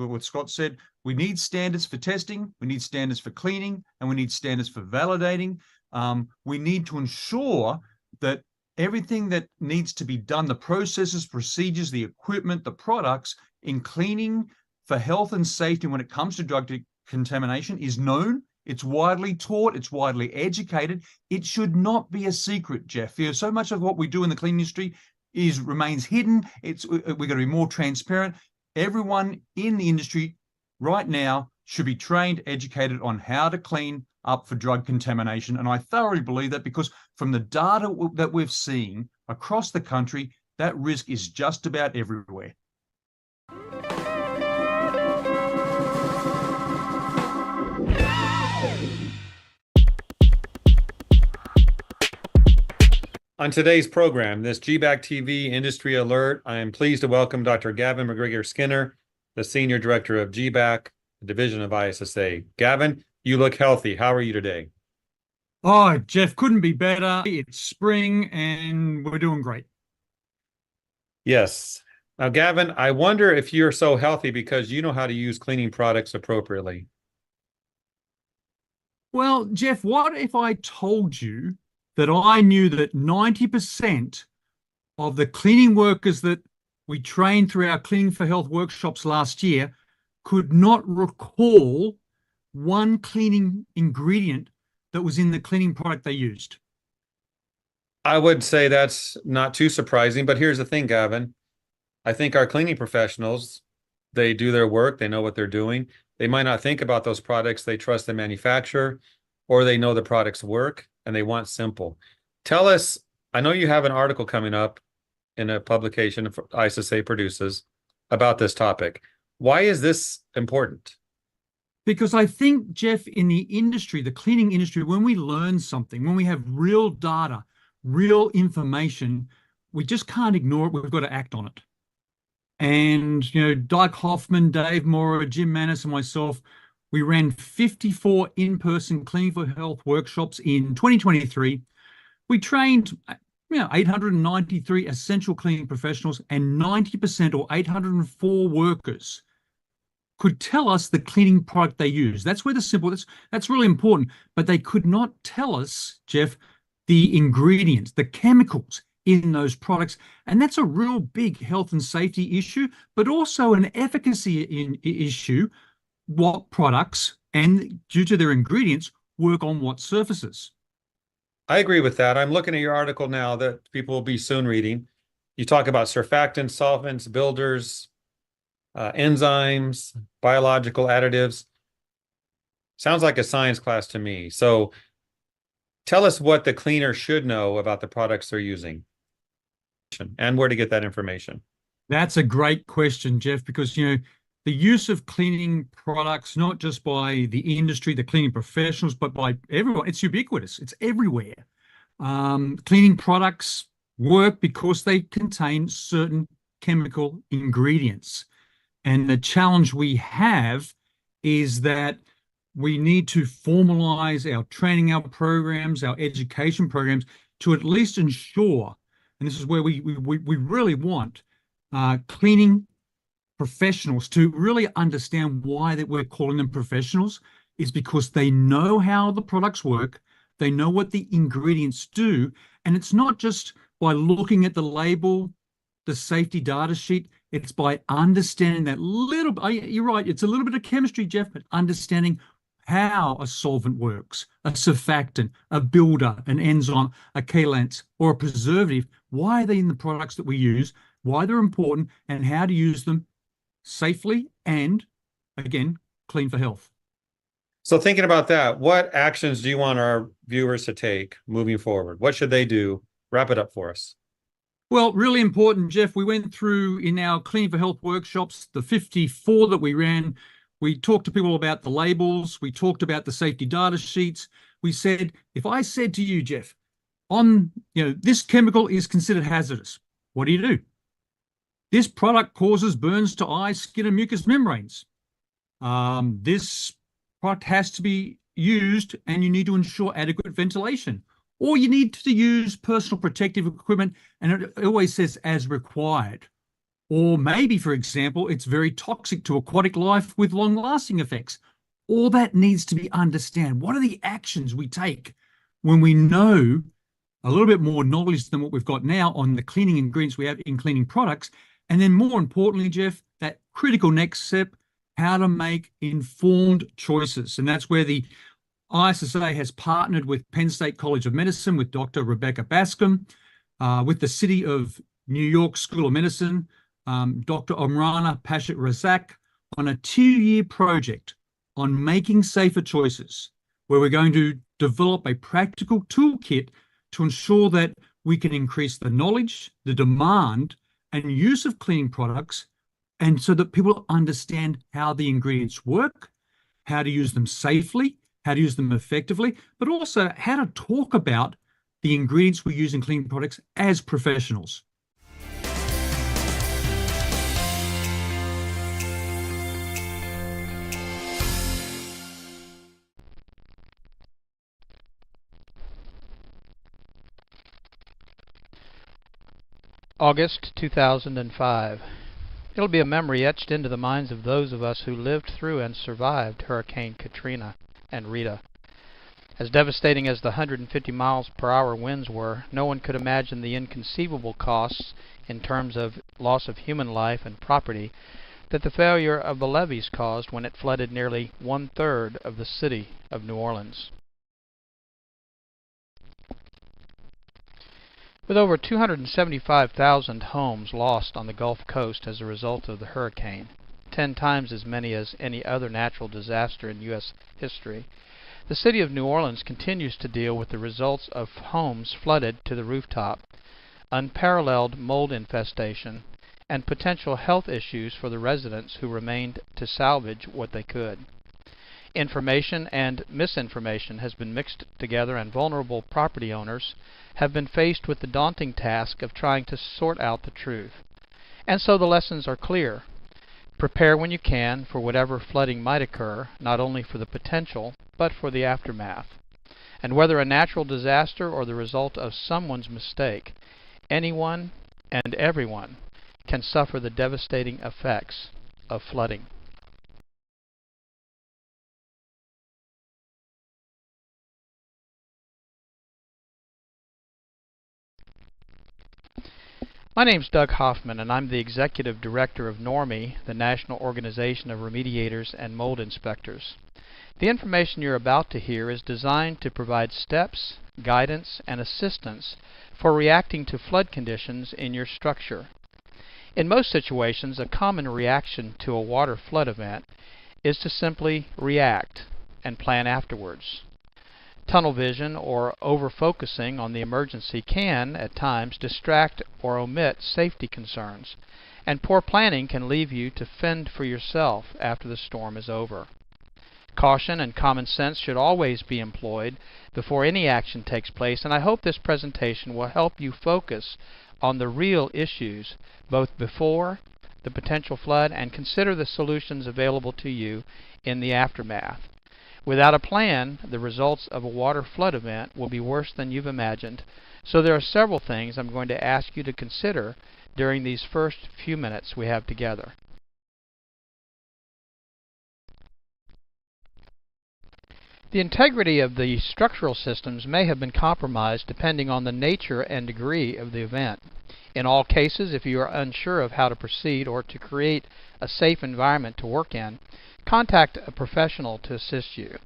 what Scott said. We need standards for testing, we need standards for cleaning, and we need standards for validating. We need to ensure that everything that needs to be done, the processes, procedures, the equipment, the products in cleaning for health and safety when it comes to drug contamination is known. It's widely taught, it's widely educated. It should not be a secret, Jeff. So much of what we do in the cleaning industry remains hidden. We're going to be more transparent. Everyone in the industry right now should be trained, educated on how to clean up for drug contamination. And I thoroughly believe that, because from the data that we've seen across the country, that risk is just about everywhere. On today's program, this GBAC TV Industry Alert, I am pleased to welcome Dr. Gavin McGregor Skinner, the Senior Director of GBAC, the Division of ISSA. Gavin, you look healthy. How are you today? Oh, Jeff, couldn't be better. It's spring and we're doing great. Yes. Now, Gavin, I wonder if you're so healthy because you know how to use cleaning products appropriately. Well, Jeff, what if I told you that I knew that 90% of the cleaning workers that we trained through our Cleaning for Health workshops last year could not recall one cleaning ingredient that was in the cleaning product they used? I would say that's not too surprising, but here's the thing, Gavin. I think our cleaning professionals, they do their work, they know what they're doing. They might not think about those products, they trust the manufacturer, or they know the products work and they want simple. Tell us, I know you have an article coming up in a publication ISSA produces about this topic. Why is this important? Because I think, Jeff, in the industry, the cleaning industry, when we learn something, when we have real data, real information, we just can't ignore it. We've got to act on it. And, Dyke Hoffman, Dave Mora, Jim Manus, and myself, we ran 54 in-person Cleaning for Health workshops in 2023. We trained 893 essential cleaning professionals, and 90% or 804 workers could tell us the cleaning product they use. That's where that's really important. But they could not tell us, Jeff, the ingredients, the chemicals in those products. And that's a real big health and safety issue, but also an efficacy issue. What products, and due to their ingredients, work on what surfaces. I agree with that. I'm looking at your article now that people will be soon reading. You talk about surfactants, solvents, builders, enzymes, biological additives. Sounds like a science class to me. So tell us what the cleaner should know about the products they're using and where to get that information. That's a great question, Jeff, because, the use of cleaning products, not just by the industry, the cleaning professionals, but by everyone, it's ubiquitous. It's everywhere. Cleaning products work because they contain certain chemical ingredients. And the challenge we have is that we need to formalize our training, our programs, our education programs to at least ensure, and this is where we really want cleaning professionals to really understand why that we're calling them professionals, is because they know how the products work, they know what the ingredients do, and it's not just by looking at the label, the safety data sheet, it's by understanding that little, you're right, it's a little bit of chemistry, Jeff, but understanding how a solvent works, a surfactant, a builder, an enzyme, a chelate, or a preservative, why are they in the products that we use, why they're important, and how to use them safely and, again, clean for health. So thinking about that, what actions do you want our viewers to take moving forward? What should they do? Wrap it up for us. Well, really important, Jeff. We went through in our Cleaning for Health workshops, the 54 that we ran. We talked to people about the labels. We talked about the safety data sheets. We said, if I said to you, Jeff, this chemical is considered hazardous, what do you do? This product causes burns to eyes, skin, and mucous membranes. This product has to be used, and you need to ensure adequate ventilation. Or you need to use personal protective equipment, and it always says as required. Or maybe, for example, it's very toxic to aquatic life with long-lasting effects. All that needs to be understood. What are the actions we take when we know a little bit more knowledge than what we've got now on the cleaning ingredients we have in cleaning products? And then more importantly, Jeff, that critical next step, how to make informed choices. And that's where the ISSA has partnered with Penn State College of Medicine, with Dr. Rebecca Bascom, with the City of New York School of Medicine, Dr. Omrana Pashat Razak, on a 2-year project on making safer choices, where we're going to develop a practical toolkit to ensure that we can increase the knowledge, the demand, and use of cleaning products, and so that people understand how the ingredients work, how to use them safely, how to use them effectively, but also how to talk about the ingredients we use in cleaning products as professionals. August 2005. It'll be a memory etched into the minds of those of us who lived through and survived Hurricane Katrina and Rita. As devastating as the 150 miles per hour winds were, no one could imagine the inconceivable costs in terms of loss of human life and property that the failure of the levees caused when it flooded nearly 1/3 of the city of New Orleans. With over 275,000 homes lost on the Gulf Coast as a result of the hurricane, 10 times as many as any other natural disaster in U.S. history, the city of New Orleans continues to deal with the results of homes flooded to the rooftop, unparalleled mold infestation, and potential health issues for the residents who remained to salvage what they could. Information and misinformation has been mixed together, and vulnerable property owners have been faced with the daunting task of trying to sort out the truth. And so the lessons are clear. Prepare when you can for whatever flooding might occur, not only for the potential, but for the aftermath. And whether a natural disaster or the result of someone's mistake, anyone and everyone can suffer the devastating effects of flooding. My name's Doug Hoffman, and I'm the Executive Director of NORMI, the National Organization of Remediators and Mold Inspectors. The information you're about to hear is designed to provide steps, guidance, and assistance for reacting to flood conditions in your structure. In most situations, a common reaction to a water flood event is to simply react and plan afterwards. Tunnel vision or over-focusing on the emergency can, at times, distract or omit safety concerns, and poor planning can leave you to fend for yourself after the storm is over. Caution and common sense should always be employed before any action takes place, and I hope this presentation will help you focus on the real issues both before the potential flood and consider the solutions available to you in the aftermath. Without a plan, the results of a water flood event will be worse than you've imagined. So there are several things I'm going to ask you to consider during these first few minutes we have together. The integrity of the structural systems may have been compromised depending on the nature and degree of the event. In all cases, if you are unsure of how to proceed or to create a safe environment to work in, contact a professional to assist you.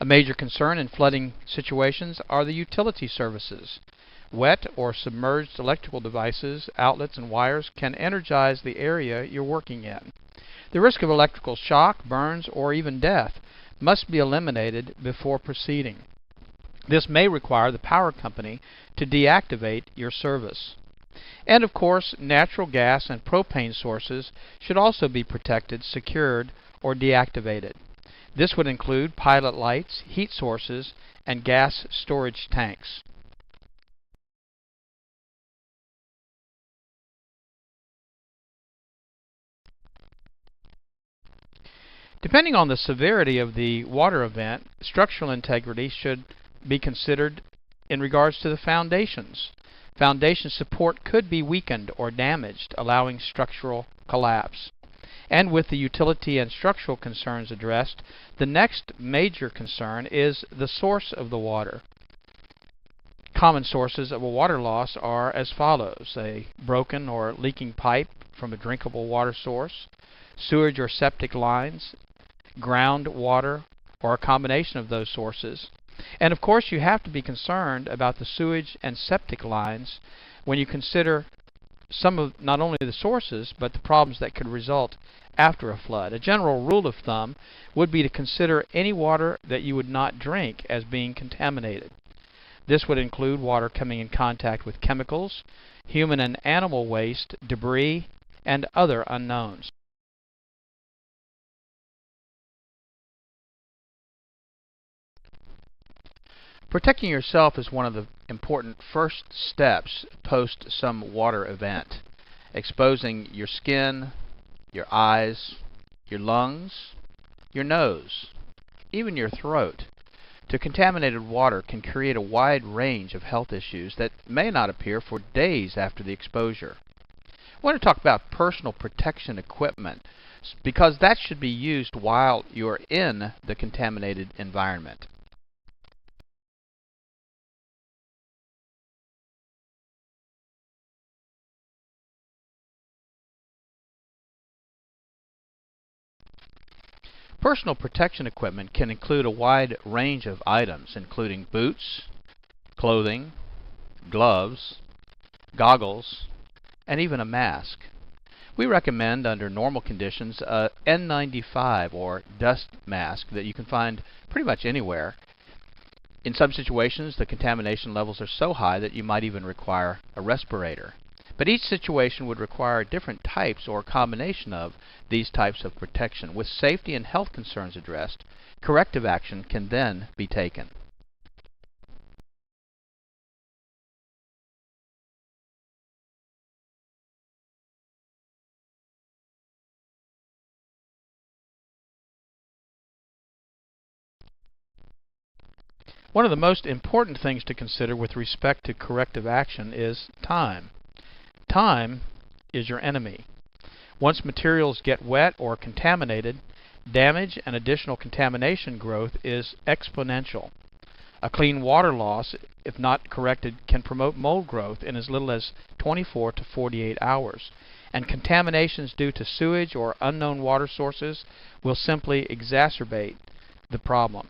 A major concern in flooding situations are the utility services. Wet or submerged electrical devices, outlets, and wires can energize the area you're working in. The risk of electrical shock, burns, or even death must be eliminated before proceeding. This may require the power company to deactivate your service. And of course, natural gas and propane sources should also be protected, secured, or deactivated. This would include pilot lights, heat sources, and gas storage tanks. Depending on the severity of the water event, structural integrity should be considered in regards to the foundations. foundation support could be weakened or damaged, allowing structural collapse. And with the utility and structural concerns addressed, the next major concern is the source of the water. Common sources of a water loss are as follows: a broken or leaking pipe from a drinkable water source, sewage or septic lines, groundwater, or a combination of those sources. And of course, you have to be concerned about the sewage and septic lines when you consider some of not only the sources, but the problems that could result after a flood. A general rule of thumb would be to consider any water that you would not drink as being contaminated. This would include water coming in contact with chemicals, human and animal waste, debris, and other unknowns. Protecting yourself is one of the important first steps post some water event. Exposing your skin, your eyes, your lungs, your nose, even your throat to contaminated water can create a wide range of health issues that may not appear for days after the exposure. I want to talk about personal protection equipment because that should be used while you're in the contaminated environment. Personal protection equipment can include a wide range of items, including boots, clothing, gloves, goggles, and even a mask. We recommend, under normal conditions, a N95 or dust mask that you can find pretty much anywhere. In some situations, the contamination levels are so high that you might even require a respirator. But each situation would require different types or combination of these types of protection. With safety and health concerns addressed, corrective action can then be taken. One of the most important things to consider with respect to corrective action is time. Time is your enemy. Once materials get wet or contaminated, damage and additional contamination growth is exponential. A clean water loss, if not corrected, can promote mold growth in as little as 24 to 48 hours. And contaminations due to sewage or unknown water sources will simply exacerbate the problem.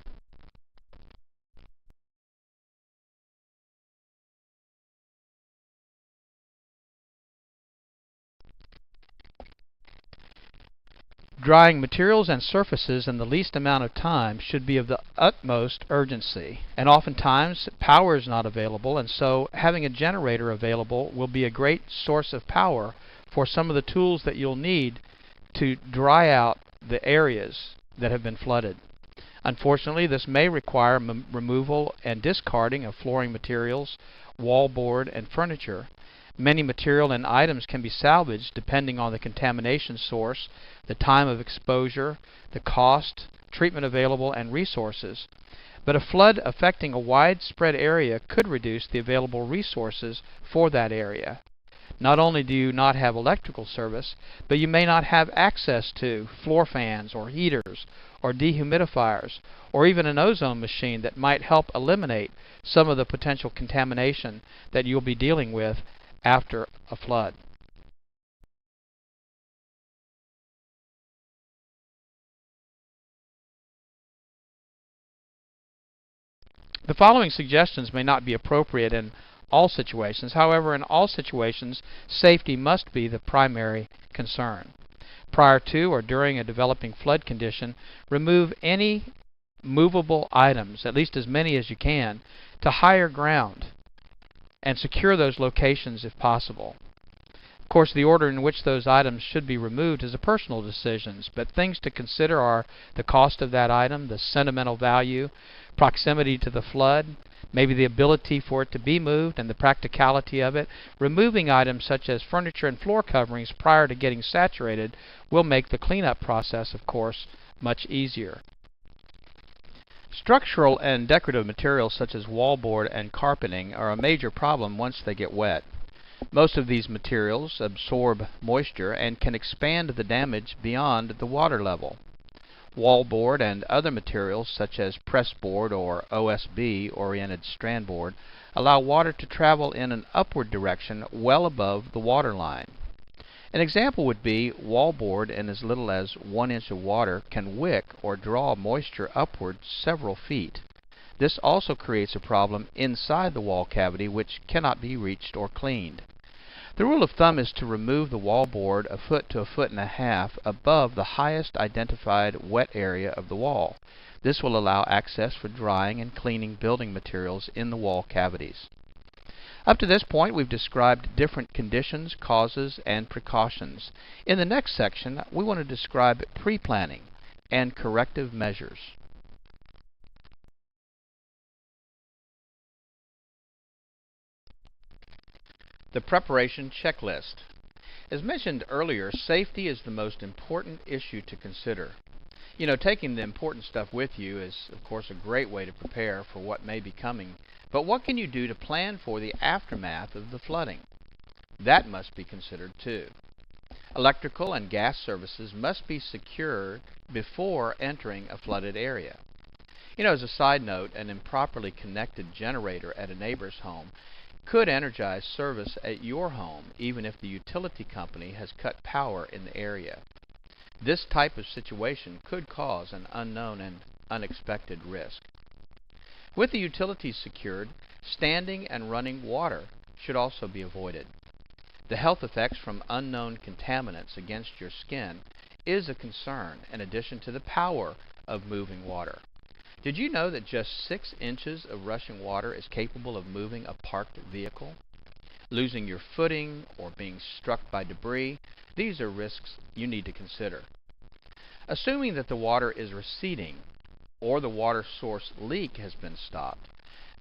Drying materials and surfaces in the least amount of time should be of the utmost urgency, and oftentimes power is not available, and so having a generator available will be a great source of power for some of the tools that you'll need to dry out the areas that have been flooded. Unfortunately, this may require removal and discarding of flooring materials, wallboard, and furniture. Many material and items can be salvaged depending on the contamination source, the time of exposure, the cost, treatment available, and resources. But a flood affecting a widespread area could reduce the available resources for that area. Not only do you not have electrical service, but you may not have access to floor fans or heaters or dehumidifiers or even an ozone machine that might help eliminate some of the potential contamination that you'll be dealing with after a flood. The following suggestions may not be appropriate in all situations. However, in all situations, safety must be the primary concern. Prior to or during a developing flood condition, remove any movable items, at least as many as you can, to higher ground and secure those locations if possible. Of course, the order in which those items should be removed is a personal decision, but things to consider are the cost of that item, the sentimental value, proximity to the flood, maybe the ability for it to be moved and the practicality of it. Removing items such as furniture and floor coverings prior to getting saturated will make the cleanup process, of course, much easier. Structural and decorative materials such as wallboard and carpeting are a major problem once they get wet. Most of these materials absorb moisture and can expand the damage beyond the water level. Wallboard and other materials such as pressboard or OSB oriented strand board allow water to travel in an upward direction well above the water line. An example would be wallboard in as little as 1 inch of water can wick or draw moisture upward several feet. This also creates a problem inside the wall cavity which cannot be reached or cleaned. The rule of thumb is to remove the wallboard a foot to a foot and a half above the highest identified wet area of the wall. This will allow access for drying and cleaning building materials in the wall cavities. Up to this point, we've described different conditions, causes, and precautions. In the next section, we want to describe pre-planning and corrective measures. The preparation checklist. As mentioned earlier, safety is the most important issue to consider. You know, taking the important stuff with you is, of course, a great way to prepare for what may be coming. But what can you do to plan for the aftermath of the flooding? That must be considered too. Electrical and gas services must be secured before entering a flooded area. You know, as a side note, an improperly connected generator at a neighbor's home could energize service at your home even if the utility company has cut power in the area. This type of situation could cause an unknown and unexpected risk. With the utilities secured, standing and running water should also be avoided. The health effects from unknown contaminants against your skin is a concern in addition to the power of moving water. Did you know that just 6 inches of rushing water is capable of moving a parked vehicle? Losing your footing or being struck by debris, these are risks you need to consider. Assuming that the water is receding or the water source leak has been stopped,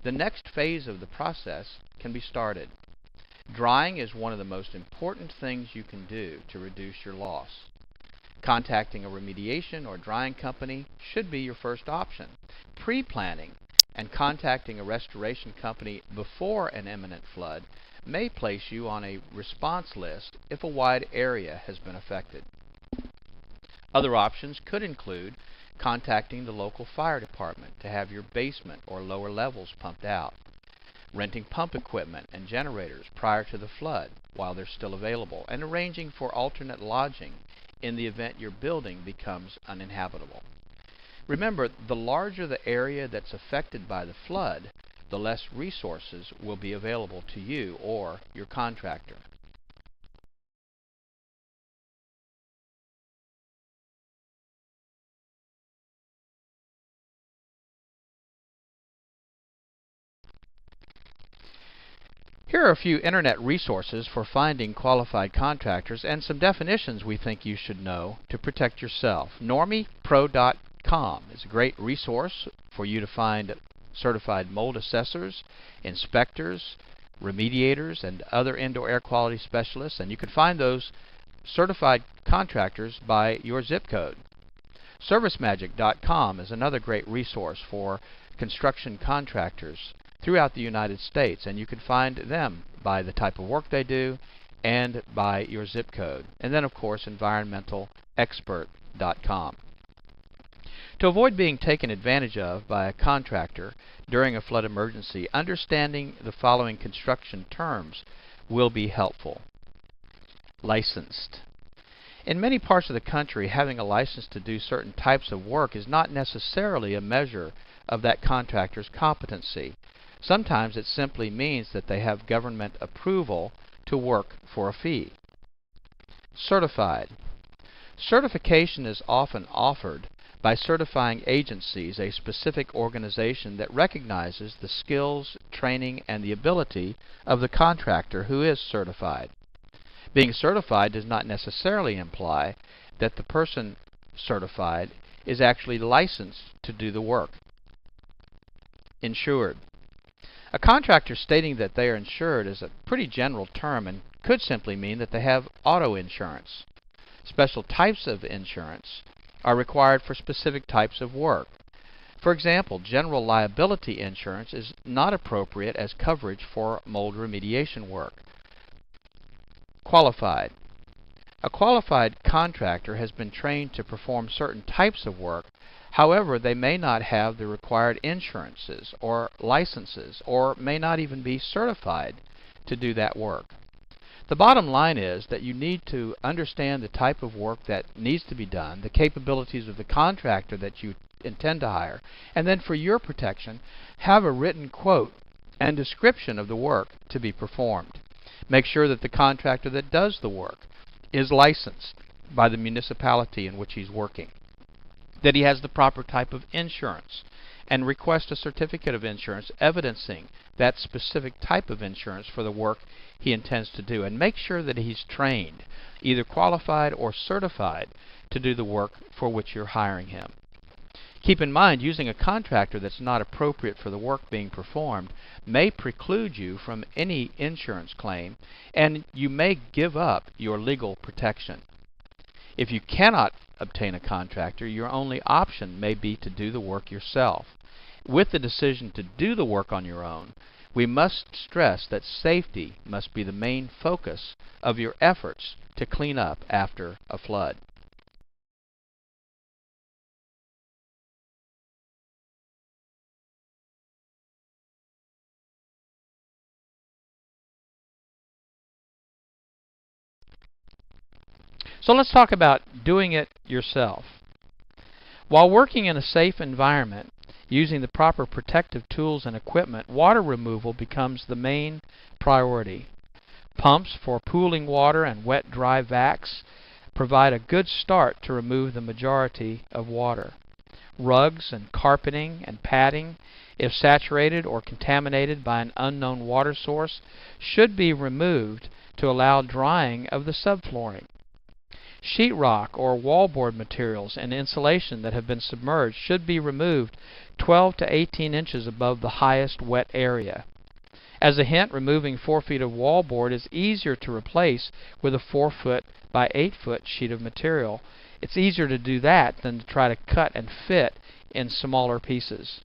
the next phase of the process can be started. Drying is one of the most important things you can do to reduce your loss. Contacting a remediation or drying company should be your first option. Pre-planning and contacting a restoration company before an imminent flood may place you on a response list if a wide area has been affected. Other options could include contacting the local fire department to have your basement or lower levels pumped out, renting pump equipment and generators prior to the flood while they're still available, and arranging for alternate lodging in the event your building becomes uninhabitable. Remember, the larger the area that's affected by the flood, the less resources will be available to you or your contractor. Here are a few internet resources for finding qualified contractors and some definitions we think you should know to protect yourself. NormiePro.com is a great resource for you to find certified mold assessors, inspectors, remediators, and other indoor air quality specialists, and you can find those certified contractors by your zip code. ServiceMagic.com is another great resource for construction contractors throughout the United States, and you can find them by the type of work they do and by your zip code. And then, of course, EnvironmentalExpert.com. To avoid being taken advantage of by a contractor during a flood emergency, understanding the following construction terms will be helpful. Licensed. In many parts of the country, having a license to do certain types of work is not necessarily a measure of that contractor's competency. Sometimes it simply means that they have government approval to work for a fee. Certified. Certification is often offered by certifying agencies, a specific organization that recognizes the skills, training, and the ability of the contractor who is certified. Being certified does not necessarily imply that the person certified is actually licensed to do the work. Insured. A contractor stating that they are insured is a pretty general term and could simply mean that they have auto insurance. Special types of insurance are required for specific types of work. For example, general liability insurance is not appropriate as coverage for mold remediation work. Qualified. A qualified contractor has been trained to perform certain types of work. However, they may not have the required insurances or licenses, or may not even be certified to do that work. The bottom line is that you need to understand the type of work that needs to be done, the capabilities of the contractor that you intend to hire, and then for your protection, have a written quote and description of the work to be performed. Make sure that the contractor that does the work is licensed by the municipality in which he's working, that he has the proper type of insurance, and request a certificate of insurance evidencing that specific type of insurance for the work he intends to do, and make sure that he's trained, either qualified or certified, to do the work for which you're hiring him. Keep in mind, using a contractor that's not appropriate for the work being performed may preclude you from any insurance claim, and you may give up your legal protection. If you cannot obtain a contractor, your only option may be to do the work yourself. With the decision to do the work on your own, we must stress that safety must be the main focus of your efforts to clean up after a flood. So let's talk about doing it yourself. While working in a safe environment, using the proper protective tools and equipment, water removal becomes the main priority. Pumps for pooling water and wet-dry vacs provide a good start to remove the majority of water. Rugs and carpeting and padding, if saturated or contaminated by an unknown water source, should be removed to allow drying of the subflooring. Sheetrock or wallboard materials and insulation that have been submerged should be removed 12 to 18 inches above the highest wet area. As a hint, removing 4 feet of wallboard is easier to replace with a 4 foot by 8 foot sheet of material. It's easier to do that than to try to cut and fit in smaller pieces.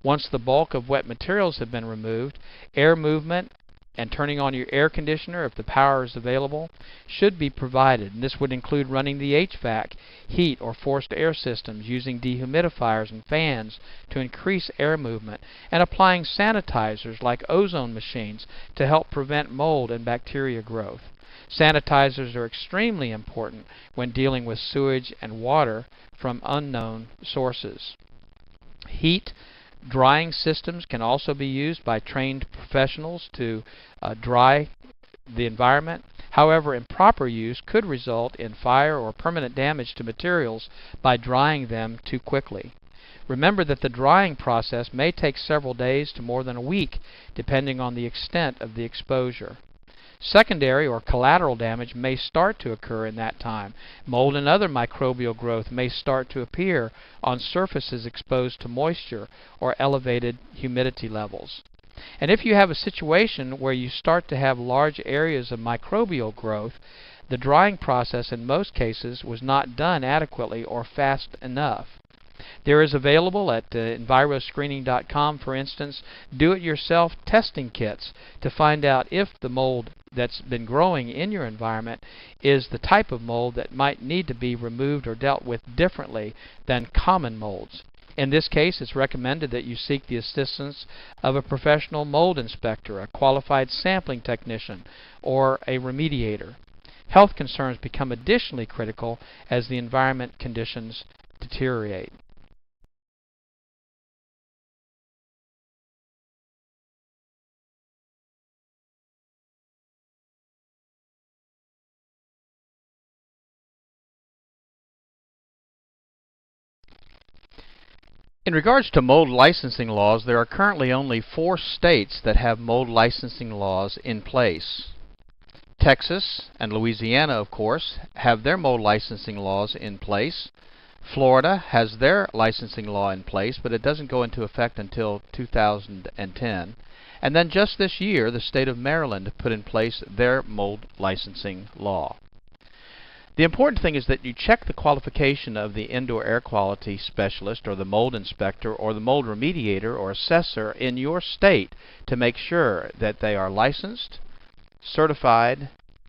Once the bulk of wet materials have been removed, air movement and turning on your air conditioner if the power is available should be provided. And this would include running the HVAC, heat or forced air systems, using dehumidifiers and fans to increase air movement, and applying sanitizers like ozone machines to help prevent mold and bacteria growth. Sanitizers are extremely important when dealing with sewage and water from unknown sources. Heat drying systems can also be used by trained professionals to dry the environment. However, improper use could result in fire or permanent damage to materials by drying them too quickly. Remember that the drying process may take several days to more than a week, depending on the extent of the exposure. Secondary or collateral damage may start to occur in that time. Mold and other microbial growth may start to appear on surfaces exposed to moisture or elevated humidity levels. And if you have a situation where you start to have large areas of microbial growth, the drying process in most cases was not done adequately or fast enough. There is available at enviroscreening.com, for instance, do-it-yourself testing kits to find out if the mold that's been growing in your environment is the type of mold that might need to be removed or dealt with differently than common molds. In this case, it's recommended that you seek the assistance of a professional mold inspector, a qualified sampling technician, or a remediator. Health concerns become additionally critical as the environment conditions deteriorate. In regards to mold licensing laws, there are currently only 4 states that have mold licensing laws in place. Texas and Louisiana, of course, have their mold licensing laws in place. Florida has their licensing law in place, but it doesn't go into effect until 2010. And then just this year, the state of Maryland put in place their mold licensing law. The important thing is that you check the qualification of the indoor air quality specialist or the mold inspector or the mold remediator or assessor in your state to make sure that they are licensed, certified,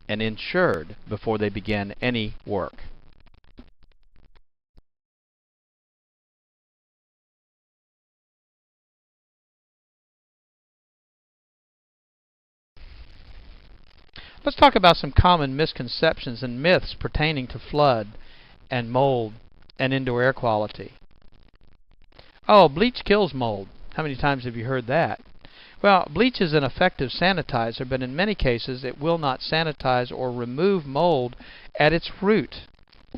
and insured before they begin any work. Let's talk about some common misconceptions and myths pertaining to flood and mold and indoor air quality. Oh, bleach kills mold. How many times have you heard that? Well, bleach is an effective sanitizer, but in many cases it will not sanitize or remove mold at its root.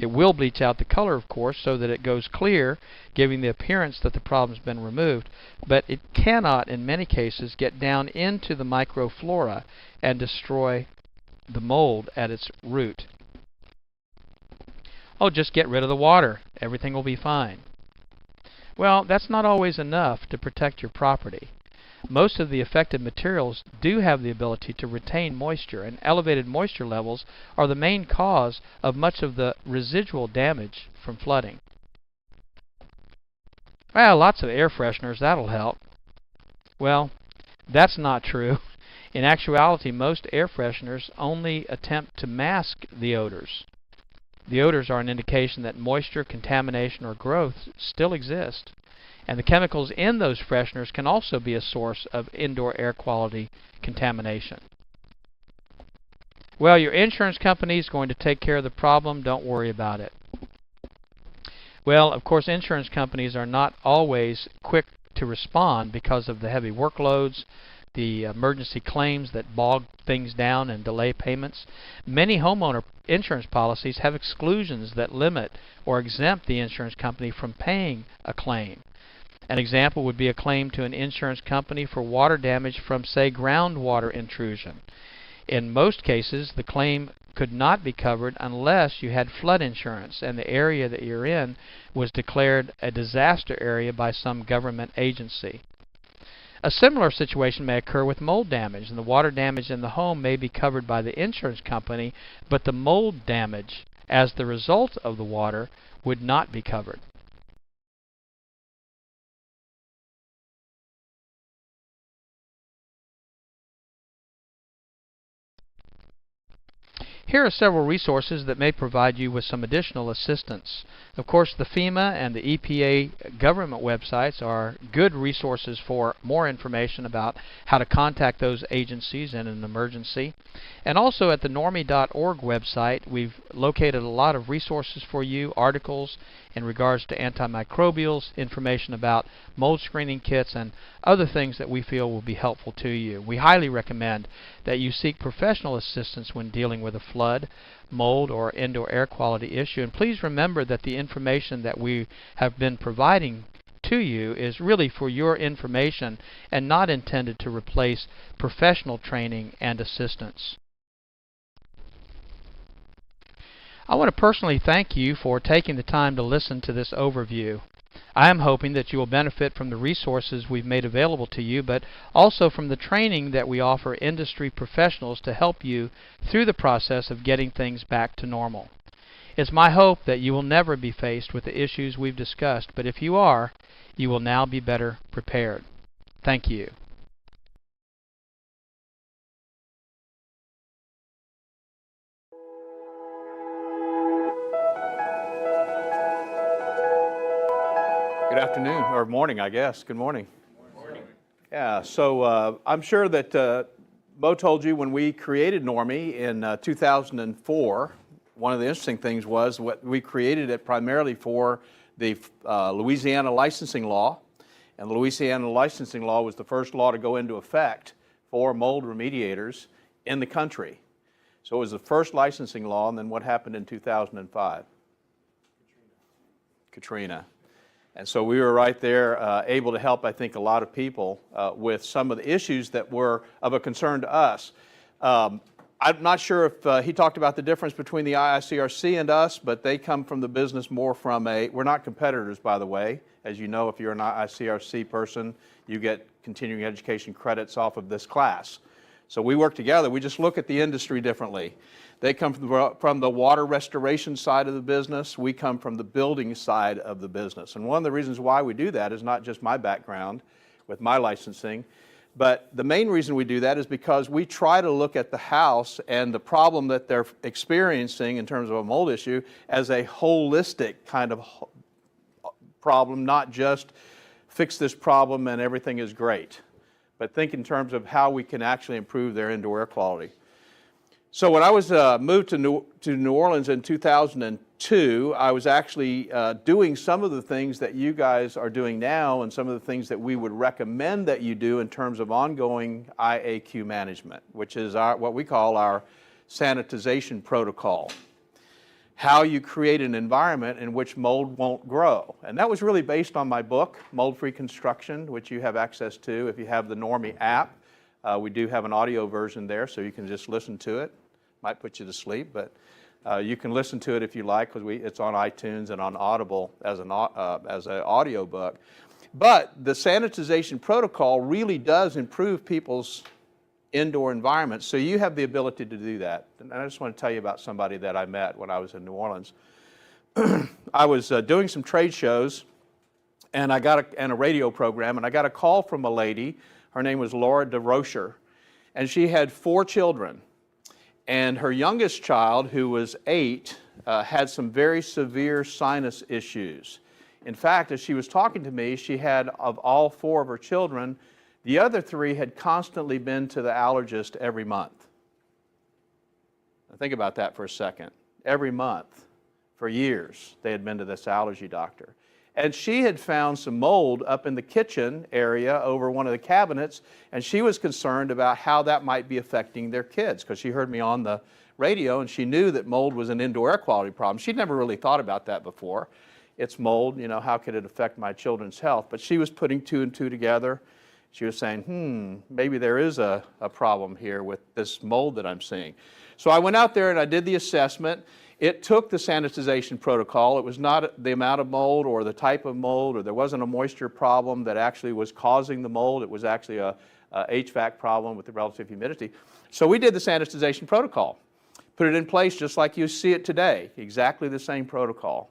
It will bleach out the color, of course, so that it goes clear, giving the appearance that the problem's been removed, but it cannot, in many cases, get down into the microflora and destroy the mold at its root. Oh, just get rid of the water. Everything will be fine. Well, that's not always enough to protect your property. Most of the affected materials do have the ability to retain moisture, and elevated moisture levels are the main cause of much of the residual damage from flooding. Well, lots of air fresheners, that'll help. Well, that's not true. In actuality, most air fresheners only attempt to mask the odors. The odors are an indication that moisture, contamination, or growth still exist. And the chemicals in those fresheners can also be a source of indoor air quality contamination. Well, your insurance company is going to take care of the problem. Don't worry about it. Well, of course, insurance companies are not always quick to respond because of the heavy workloads, the emergency claims that bog things down and delay payments. Many homeowner insurance policies have exclusions that limit or exempt the insurance company from paying a claim. An example would be a claim to an insurance company for water damage from, say, groundwater intrusion. In most cases, the claim could not be covered unless you had flood insurance and the area that you're in was declared a disaster area by some government agency. A similar situation may occur with mold damage, and the water damage in the home may be covered by the insurance company, but the mold damage as the result of the water would not be covered. Here are several resources that may provide you with some additional assistance. Of course, the FEMA and the EPA government websites are good resources for more information about how to contact those agencies in an emergency. And also at the normie.org website, we've located a lot of resources for you, articles in regards to antimicrobials, information about mold screening kits, and other things that we feel will be helpful to you. We highly recommend that you seek professional assistance when dealing with a flood, mold, or indoor air quality issue. And please remember that the information that we have been providing to you is really for your information and not intended to replace professional training and assistance. I want to personally thank you for taking the time to listen to this overview. I am hoping that you will benefit from the resources we've made available to you, but also from the training that we offer industry professionals to help you through the process of getting things back to normal. It's my hope that you will never be faced with the issues we've discussed, but if you are, you will now be better prepared. Thank you. Good afternoon, or morning, I guess. Good morning. Yeah, so I'm sure that Mo told you when we created Normie in 2004, one of the interesting things was what we created it primarily for the Louisiana licensing law. And the Louisiana licensing law was the first law to go into effect for mold remediators in the country. So it was the first licensing law, and then what happened in 2005? Katrina. And so we were right there able to help, I think, a lot of people with some of the issues that were of a concern to us. I'm not sure if he talked about the difference between the IICRC and us, but they come from the business more from we're not competitors, by the way. As you know, if you're an IICRC person, you get continuing education credits off of this class. So we work together. We just look at the industry differently. They come from the water restoration side of the business. We come from the building side of the business. And one of the reasons why we do that is not just my background with my licensing, but the main reason we do that is because we try to look at the house and the problem that they're experiencing in terms of a mold issue as a holistic kind of problem, not just fix this problem and everything is great, but think in terms of how we can actually improve their indoor air quality. So when I was moved to New Orleans in 2002, I was actually doing some of the things that you guys are doing now and some of the things that we would recommend that you do in terms of ongoing IAQ management, which is what we call our sanitization protocol. How you create an environment in which mold won't grow. And that was really based on my book, Mold-Free Construction, which you have access to if you have the Normie app. We do have an audio version there, so you can just listen to it. Might put you to sleep, but you can listen to it if you like, because it's on iTunes and on Audible as an audio book. But the sanitization protocol really does improve people's indoor environments, so you have the ability to do that. And I just want to tell you about somebody that I met when I was in New Orleans. I was doing some trade shows, and I got a radio program, and I got a call from a lady. Her name was Laura DeRocher, and she had 4 children. And her youngest child, who was 8, had some very severe sinus issues. In fact, as she was talking to me, she had, of all 4 of her children, the other 3 had constantly been to the allergist every month. Now think about that for a second. Every month, for years, they had been to this allergy doctor. And she had found some mold up in the kitchen area over one of the cabinets, and she was concerned about how that might be affecting their kids, because she heard me on the radio and she knew that mold was an indoor air quality problem. She'd never really thought about that before. It's mold, you know, how could it affect my children's health? But she was putting 2 and 2 together. She was saying, maybe there is a problem here with this mold that I'm seeing. So I went out there and I did the assessment. It took the sanitization protocol. It was not the amount of mold or the type of mold, or there wasn't a moisture problem that actually was causing the mold. It was actually a HVAC problem with the relative humidity. So we did the sanitization protocol, put it in place just like you see it today, exactly the same protocol.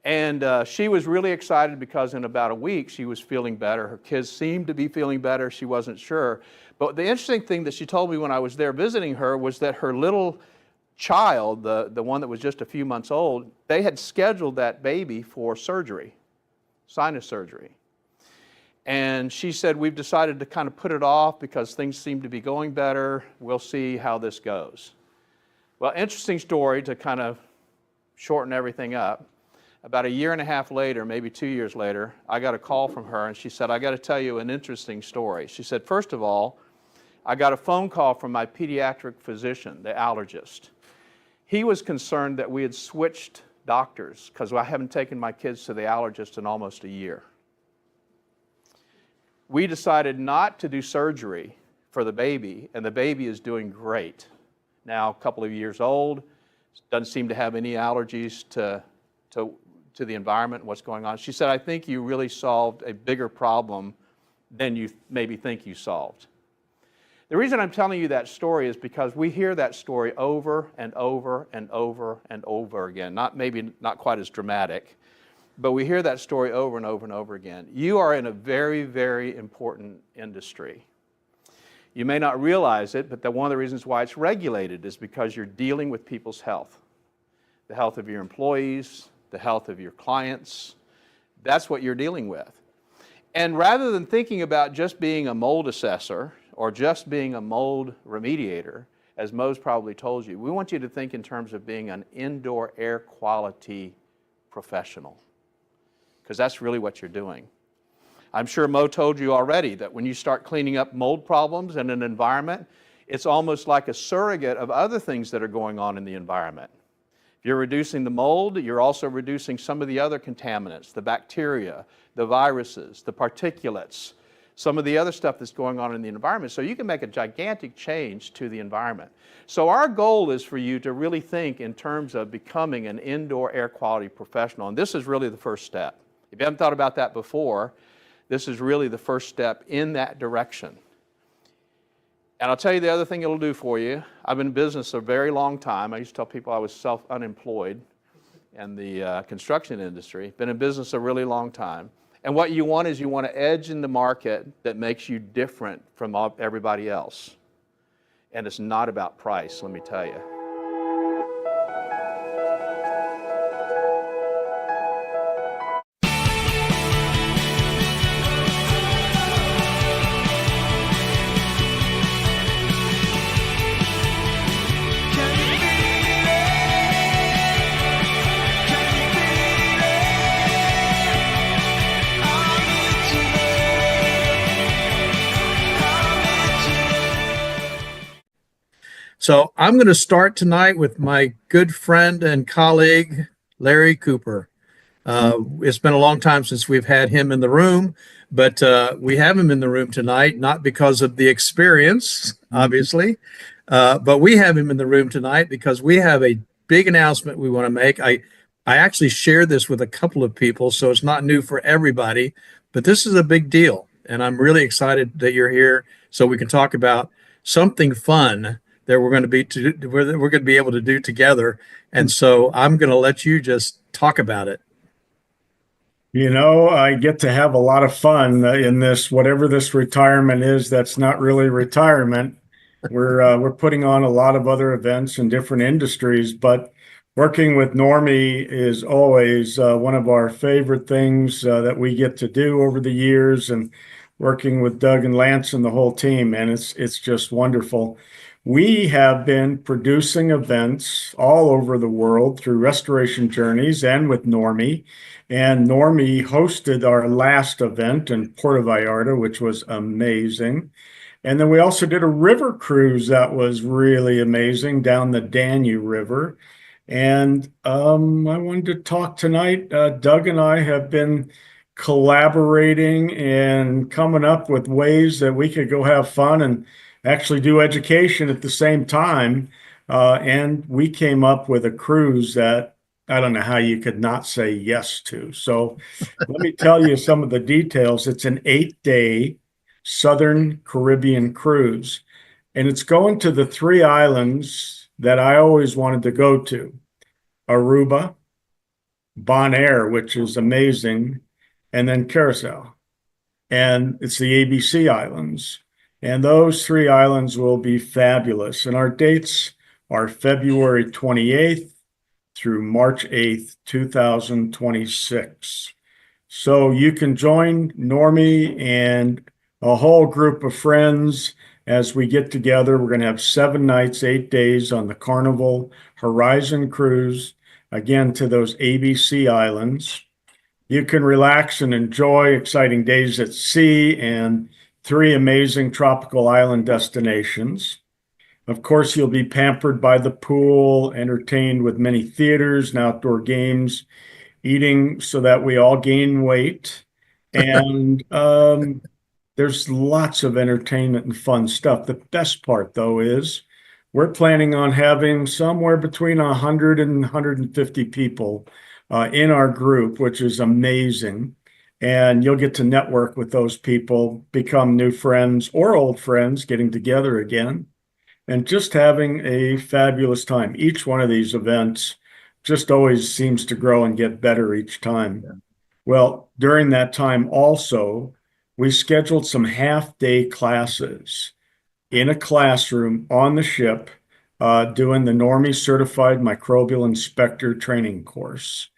And she was really excited because in about a week she was feeling better. Her kids seemed to be feeling better. She wasn't sure. But the interesting thing that she told me when I was there visiting her was that her little child, the one that was just a few months old, they had scheduled that baby for surgery, sinus surgery. And she said, we've decided to kind of put it off because things seem to be going better. We'll see how this goes. Well, interesting story to kind of shorten everything up. About a year and a half later, maybe 2 years later, I got a call from her and she said, I got to tell you an interesting story. She said, first of all, I got a phone call from my pediatric physician, the allergist. He was concerned that we had switched doctors because I haven't taken my kids to the allergist in almost a year. We decided not to do surgery for the baby, and the baby is doing great. Now, a couple of years old, doesn't seem to have any allergies to the environment and what's going on. She said, I think you really solved a bigger problem than you maybe think you solved. The reason I'm telling you that story is because we hear that story over and over and over and over again. Maybe not quite as dramatic, but we hear that story over and over and over again. You are in a very, very important industry. You may not realize it, but one of the reasons why it's regulated is because you're dealing with people's health. The health of your employees, the health of your clients. That's what you're dealing with. And rather than thinking about just being a mold assessor or just being a mold remediator, as Mo's probably told you, we want you to think in terms of being an indoor air quality professional, because that's really what you're doing. I'm sure Mo told you already that when you start cleaning up mold problems in an environment, it's almost like a surrogate of other things that are going on in the environment. If you're reducing the mold, you're also reducing some of the other contaminants, the bacteria, the viruses, the particulates, some of the other stuff that's going on in the environment. So you can make a gigantic change to the environment. So our goal is for you to really think in terms of becoming an indoor air quality professional. And this is really the first step. If you haven't thought about that before, this is really the first step in that direction. And I'll tell you the other thing it'll do for you. I've been in business a very long time. I used to tell people I was unemployed in the construction industry. Been in business a really long time. And what you want is you want to edge in the market that makes you different from everybody else. And it's not about price, let me tell you. So I'm going to start tonight with my good friend and colleague, Larry Cooper. It's been a long time since we've had him in the room, but we have him in the room tonight, not because of the experience, obviously, but we have him in the room tonight because we have a big announcement we want to make. I actually shared this with a couple of people, so it's not new for everybody, but this is a big deal. And I'm really excited that you're here so we can talk about something fun that we're going to be able to do together. And so I'm going to let you just talk about it. You know, I get to have a lot of fun in this, whatever this retirement is, that's not really retirement. We're putting on a lot of other events in different industries, but working with Normie is always one of our favorite things that we get to do over the years, and working with Doug and Lance and the whole team, and it's just wonderful. We have been producing events all over the world through Restoration Journeys and with Normie. And Normie hosted our last event in Puerto Vallarta, which was amazing. And then we also did a river cruise that was really amazing down the Danube River. And I wanted to talk tonight. Doug and I have been collaborating and coming up with ways that we could go have fun and actually do education at the same time. And we came up with a cruise that I don't know how you could not say yes to. So let me tell you some of the details. It's an 8-day Southern Caribbean cruise, and it's going to the 3 islands that I always wanted to go to: Aruba, Bonaire, which is amazing, and then Curacao. And it's the ABC Islands. And those 3 islands will be fabulous. And our dates are February 28th through March 8th, 2026. So you can join Normie and a whole group of friends as we get together. We're going to have 7 nights, 8 days on the Carnival Horizon Cruise, again, to those ABC Islands. You can relax and enjoy exciting days at sea and 3 amazing tropical island destinations. Of course, you'll be pampered by the pool, entertained with many theaters and outdoor games, eating so that we all gain weight. And there's lots of entertainment and fun stuff. The best part, though, is we're planning on having somewhere between 100 and 150 people in our group, which is amazing. And you'll get to network with those people, become new friends or old friends, getting together again, and just having a fabulous time. Each one of these events just always seems to grow and get better each time. Yeah. Well, during that time also, we scheduled some half-day classes in a classroom on the ship, doing the Normie Certified Microbial Inspector training course.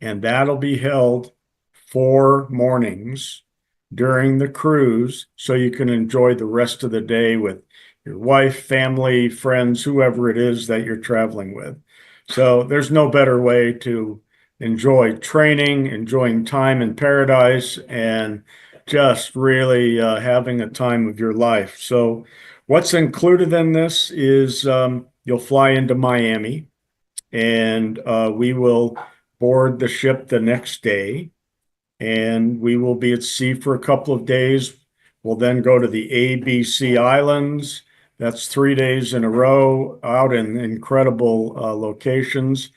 And that'll be held 4 mornings during the cruise, so you can enjoy the rest of the day with your wife, family, friends, whoever it is that you're traveling with. So there's no better way to enjoy training, enjoying time in paradise, and just really having a time of your life. So what's included in this is you'll fly into Miami, and we will board the ship the next day, and we will be at sea for a couple of days. We'll then go to the ABC Islands. That's 3 days in a row out in incredible locations,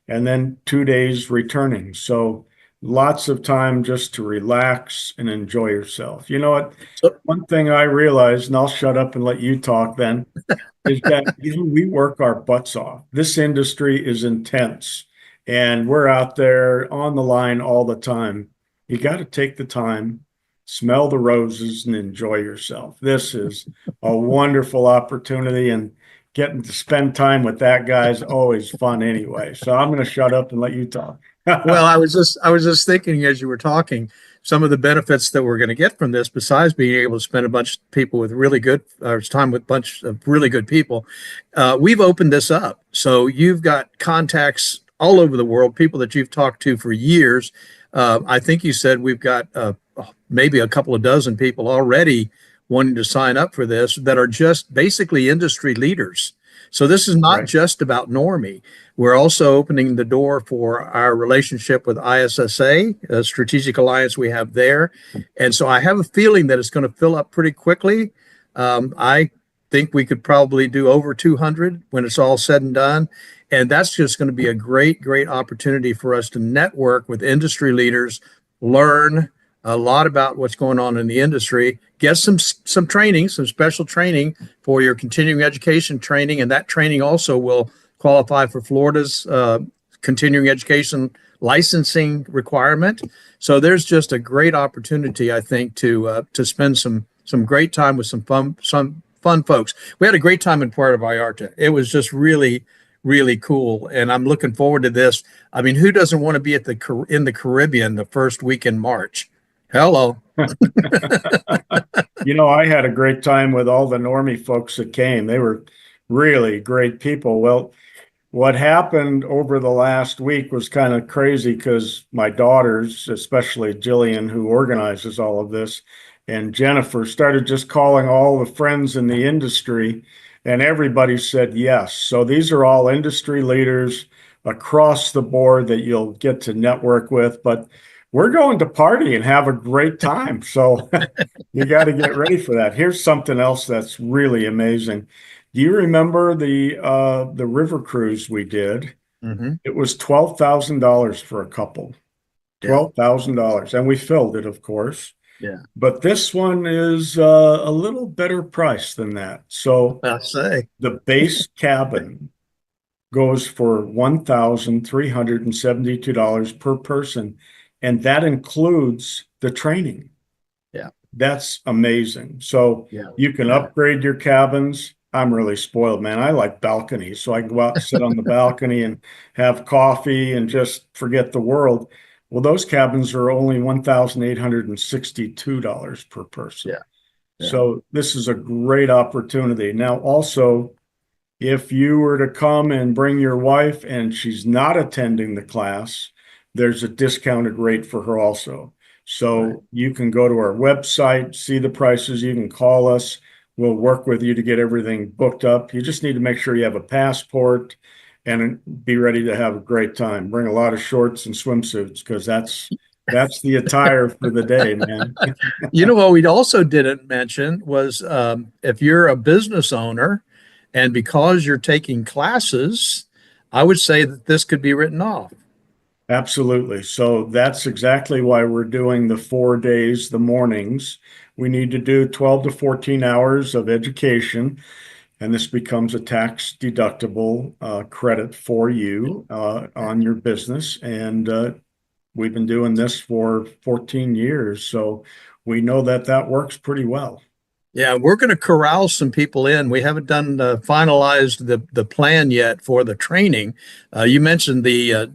and then 2 days returning. So lots of time just to relax and enjoy yourself. You know what? So- One thing I realized, and I'll shut up and let you talk then, is that we work our butts off. This industry is intense, and we're out there on the line all the time. You got to take the time, smell the roses, and enjoy yourself. This is a wonderful opportunity, and getting to spend time with that guy is always fun anyway. So I'm going to shut up and let you talk. Well, I was just thinking as you were talking, some of the benefits that we're going to get from this, besides being able to spend a bunch of people with really good time with a bunch of really good people, we've opened this up. So you've got contacts all over the world, people that you've talked to for years. I think you said we've got maybe a couple of dozen people already wanting to sign up for this that are just basically industry leaders. So this is not Right. just about Normie. We're also opening the door for our relationship with ISSA, a strategic alliance we have there. And so I have a feeling that it's going to fill up pretty quickly. I think we could probably do over 200 when it's all said and done. And that's just going to be a great, great opportunity for us to network with industry leaders, learn a lot about what's going on in the industry, get some training, some special training for your continuing education training. And that training also will qualify for Florida's continuing education licensing requirement. So there's just a great opportunity, I think, to spend some great time with some fun folks. We had a great time in Puerto Vallarta. It was just really, really cool, and I'm looking forward to this. I mean, who doesn't want to be at in the Caribbean the first week in March? Hello. You know, I had a great time with all the Normie folks that came. They were really great people. Well, what happened over the last week was kind of crazy because my daughters, especially Jillian, who organizes all of this, and Jennifer started just calling all the friends in the industry, and everybody said yes. So these are all industry leaders across the board that you'll get to network with, but we're going to party and have a great time. So you got to get ready for that. Here's something else that's really amazing. Do you remember the river cruise we did? Mm-hmm. It was $12,000 for a couple. Yeah. $12,000, and we filled it, of course. Yeah. But this one is a little better price than that. So I'll say. the base cabin goes for $1,372 per person, and that includes the training. Yeah. That's amazing. So Yeah. you can upgrade your cabins. I'm really spoiled, man. I like balconies, so I can go out and sit on the balcony and have coffee and just forget the world. Well, those cabins are only $1,862 per person. Yeah. Yeah. So this is a great opportunity. Now, also, if you were to come and bring your wife and she's not attending the class, there's a discounted rate for her also. So Right. you can go to our website, see the prices. You can call us. We'll work with you to get everything booked up. You just need to make sure you have a passport and be ready to have a great time. Bring a lot of shorts and swimsuits because that's the attire for the day, man. You know what we also didn't mention was if you're a business owner and because you're taking classes, I would say that this could be written off. Absolutely. So that's exactly why we're doing the 4 days, the mornings. We need to do 12 to 14 hours of education, and this becomes a tax deductible credit for you on your business. And we've been doing this for 14 years, so we know that that works pretty well. Yeah, we're going to corral some people in. We haven't done finalized the plan yet for the training. You mentioned the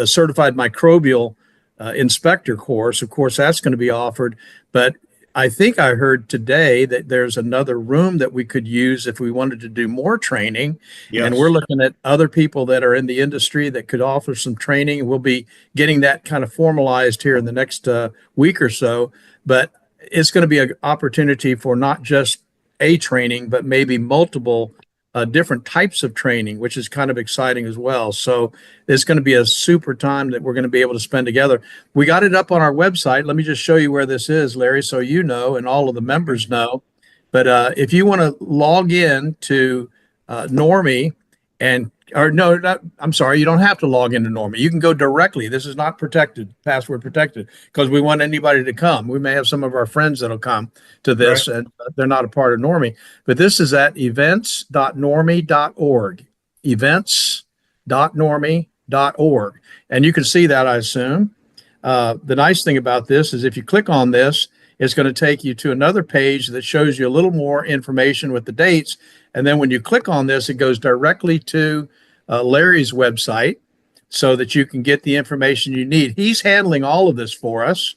certified microbial inspector course. Of course, that's going to be offered, but I think I heard today that there's another room that we could use if we wanted to do more training. Yes. And we're looking at other people that are in the industry that could offer some training. We'll be getting that kind of formalized here in the next week or so. But it's going to be an opportunity for not just a training, but maybe multiple different types of training, which is kind of exciting as well. So it's going to be a super time that we're going to be able to spend together. We got it up on our website. Let me just show you where this is, Larry, so you know and all of the members know. But if you want to log in to Normie and or no, not, I'm sorry, you don't have to log into Normie. You can go directly. This is not protected, password protected, because we want anybody to come. We may have some of our friends that'll come to this, and they're not a part of Normie. But this is at events.normie.org. Events.normie.org. And you can see that, I assume. The nice thing about this is if you click on this, it's going to take you to another page that shows you a little more information with the dates. And then when you click on this, it goes directly to Larry's website so that you can get the information you need. He's handling all of this for us.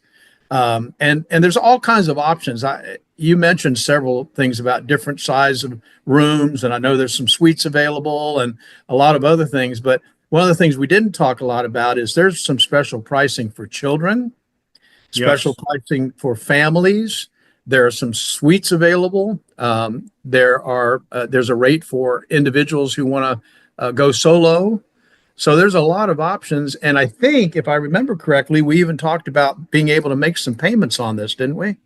And there's all kinds of options. You mentioned several things about different size of rooms, and I know there's some suites available and a lot of other things. But one of the things we didn't talk a lot about is there's some special pricing for children, special pricing for families. There are some suites available. There's a rate for individuals who want to go solo. So there's a lot of options. And I think, if I remember correctly, we even talked about being able to make some payments on this, didn't we?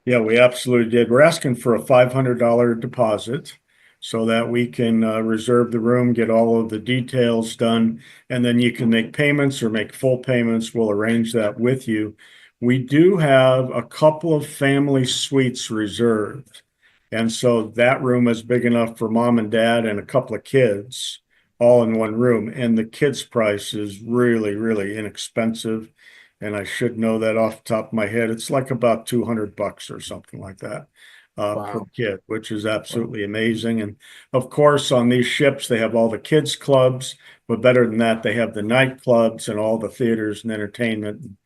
Yeah, we absolutely did. We're asking for a $500 deposit so that we can reserve the room, get all of the details done, and then you can make payments or make full payments. We'll arrange that with you. We do have a couple of family suites reserved. And so that room is big enough for mom and dad and a couple of kids all in one room. And the kids' price is really, really inexpensive. And I should know that off the top of my head. It's like about $200 or something like that per kid, which is absolutely amazing. And of course, on these ships, they have all the kids' clubs, but better than that, they have the nightclubs and all the theaters and entertainment,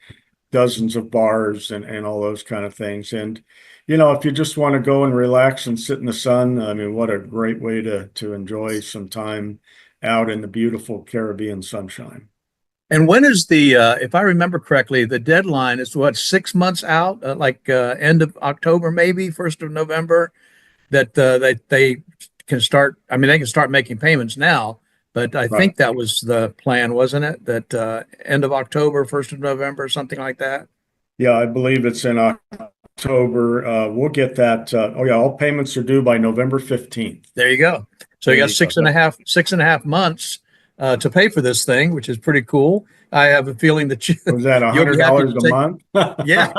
dozens of bars and all those kind of things. And, you know, if you just want to go and relax and sit in the sun, I mean, what a great way to enjoy some time out in the beautiful Caribbean sunshine. And when is the, if I remember correctly, the deadline is what, 6 months out, end of October, maybe 1st of November, that they can start. I mean, they can start making payments now, but I think that was the plan, wasn't it? That end of October, 1st of November, something like that. Yeah, I believe it's in October. We'll get that. All payments are due by November 15th. There you go. So you got six and a half months to pay for this thing, which is pretty cool. I have a feeling that was that $100 a month? Yeah.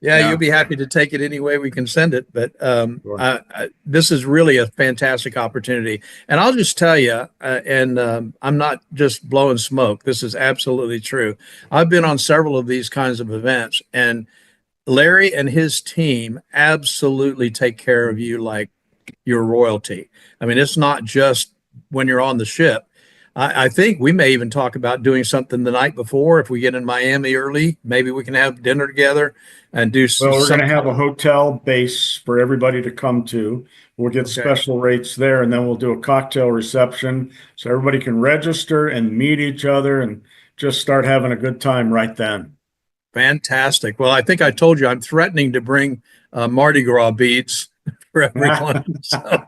You'll be happy to take it any way we can send it. But this is really a fantastic opportunity. And I'll just tell you, I'm not just blowing smoke. This is absolutely true. I've been on several of these kinds of events, and Larry and his team absolutely take care of you like your royalty. I mean, it's not just when you're on the ship. I think we may even talk about doing something the night before. If we get in Miami early, maybe we can have dinner together and do some. Well, we're going to have a hotel base for everybody to come to. We'll get special rates there, and then we'll do a cocktail reception so everybody can register and meet each other and just start having a good time right then. Fantastic. Well, I think I told you I'm threatening to bring Mardi Gras beads for everyone. So.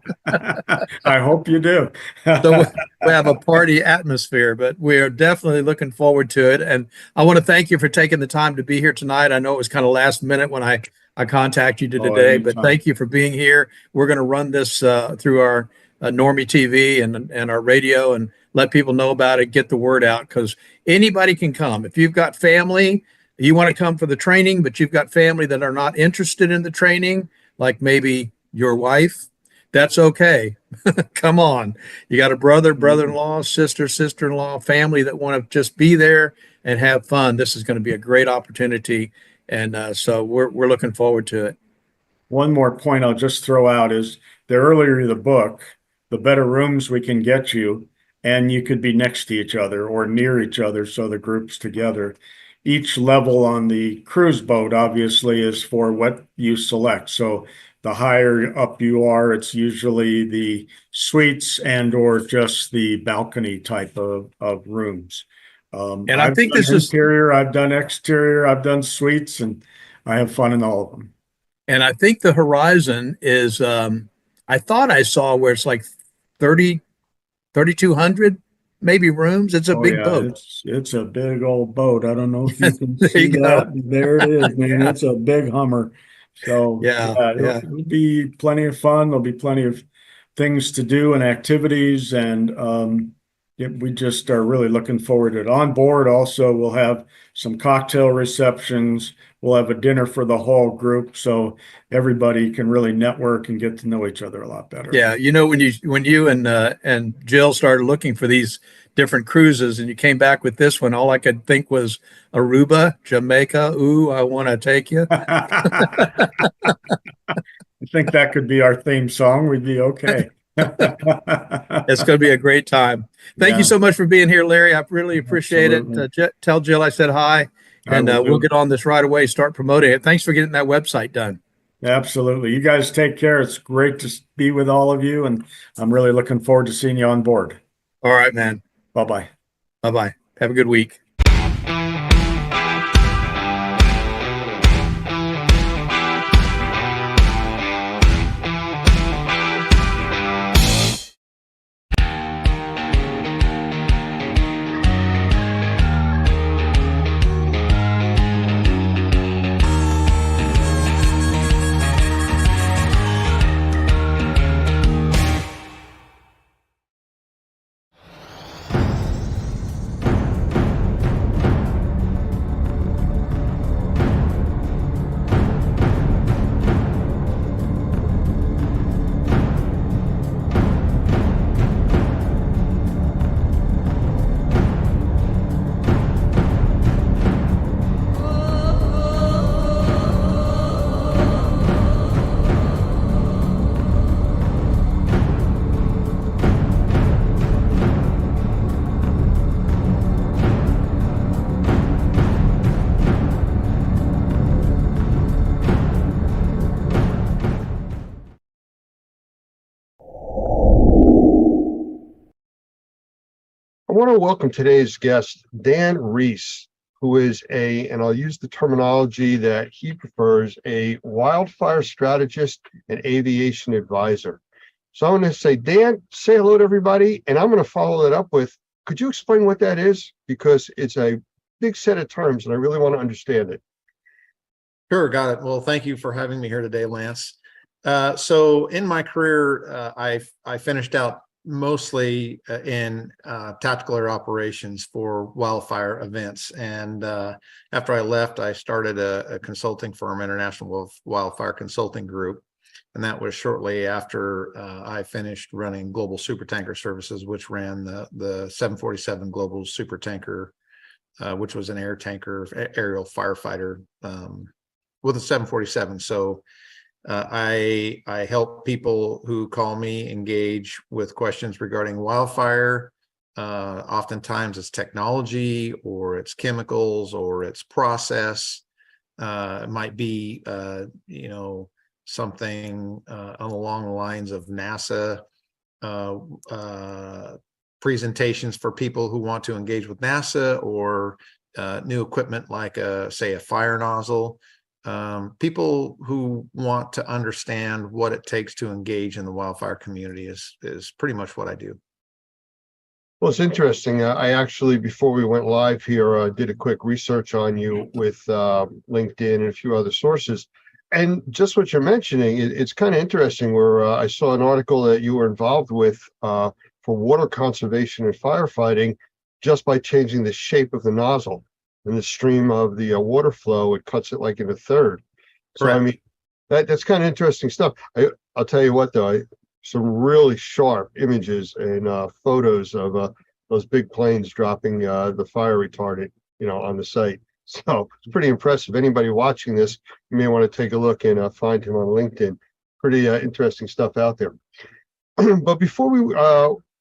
I hope you do. So we have a party atmosphere, but we are definitely looking forward to it. And I want to thank you for taking the time to be here tonight. I know it was kind of last minute when I contacted you today, but thank you for being here. We're going to run this through our Normie TV and our radio and let people know about it, get the word out, because anybody can come. If you've got family, you want to come for the training, but you've got family that are not interested in the training, like maybe your wife, that's okay. Come on. You got a brother, brother-in-law, sister, sister-in-law, family that want to just be there and have fun. This is going to be a great opportunity. And so we're looking forward to it. One more point I'll just throw out is the earlier the book, the better rooms we can get you, and you could be next to each other or near each other so the group's together. Each level on the cruise boat obviously is for what you select. So the higher up you are, it's usually the suites and or just the balcony type of rooms. And I think this is interior, I've done exterior, I've done suites, and I have fun in all of them. And I think the Horizon is, I thought I saw where it's like 3,200 maybe rooms. It's a big boat. It's a big old boat. I don't know if you can see that. There it is, man. It's a big Hummer. So it'll be plenty of fun. There'll be plenty of things to do and activities, and we just are really looking forward to it. On board also, we'll have some cocktail receptions. We'll have a dinner for the whole group, so everybody can really network and get to know each other a lot better. Yeah, when you and Jill started looking for these different cruises, and you came back with this one, all I could think was Aruba, Jamaica. Ooh, I want to take you. I think that could be our theme song. We'd be okay. It's going to be a great time. Thank you so much for being here, Larry. I really appreciate it. Tell Jill I said hi, and we'll get on this right away, start promoting it. Thanks for getting that website done. Absolutely. You guys take care. It's great to be with all of you, and I'm really looking forward to seeing you on board. All right, man. Bye-bye. Bye-bye. Have a good week. I want to welcome today's guest, Dan Reese, who is and I'll use the terminology that he prefers, a wildfire strategist and aviation advisor. So I'm going to say, Dan, say hello to everybody, and I'm going to follow that up with, could you explain what that is? Because it's a big set of terms, and I really want to understand it. Sure, got it. Well, thank you for having me here today, Lance. So in my career, I finished out mostly in tactical air operations for wildfire events. And after I left, I started a consulting firm, International Wildfire Consulting Group. And that was shortly after I finished running Global Supertanker Services, which ran the 747 Global Supertanker, which was an air tanker, aerial firefighter with a 747. So I help people who call me engage with questions regarding wildfire. Oftentimes it's technology, or it's chemicals, or it's process. It might be, something along the lines of NASA presentations for people who want to engage with NASA, or new equipment like say a fire nozzle. People who want to understand what it takes to engage in the wildfire community is pretty much what I do. Well, it's interesting. I actually, before we went live here, did a quick research on you with LinkedIn and a few other sources. And just what you're mentioning, it's kind of interesting, where I saw an article that you were involved with for water conservation and firefighting, just by changing the shape of the nozzle. In the stream of the water flow, it cuts it like in a third. So, I mean, that's kind of interesting stuff. I'll tell you what, though, some really sharp images and photos of those big planes dropping the fire retardant, on the site. So it's pretty impressive. Anybody watching this, you may want to take a look and find him on LinkedIn. Pretty interesting stuff out there. But before we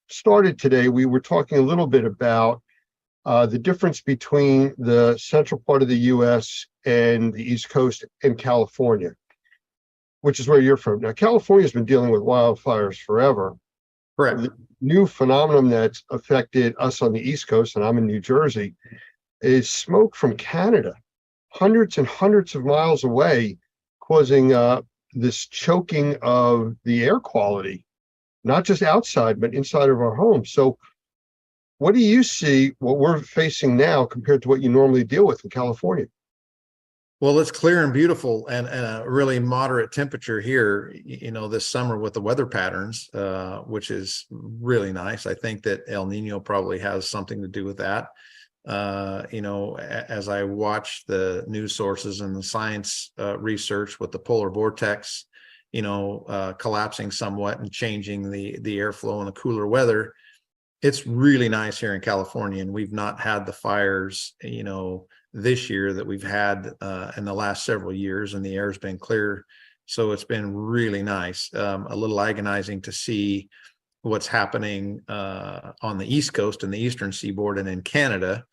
started today, we were talking a little bit about the difference between the central part of the U.S. and the East Coast and California, which is where you're from. Now, California's been dealing with wildfires forever. Correct. The new phenomenon that's affected us on the East Coast, and I'm in New Jersey, is smoke from Canada, hundreds and hundreds of miles away, causing this choking of the air quality, not just outside, but inside of our homes. So what do you see, what we're facing now compared to what you normally deal with in California? Well, it's clear and beautiful and a really moderate temperature here, this summer with the weather patterns, which is really nice. I think that El Nino probably has something to do with that. As I watch the news sources and the science research with the polar vortex, collapsing somewhat and changing the airflow and the cooler weather, it's really nice here in California. And we've not had the fires, this year that we've had in the last several years, and the air's been clear. So it's been really nice. A little agonizing to see what's happening on the East Coast and the Eastern Seaboard and in Canada,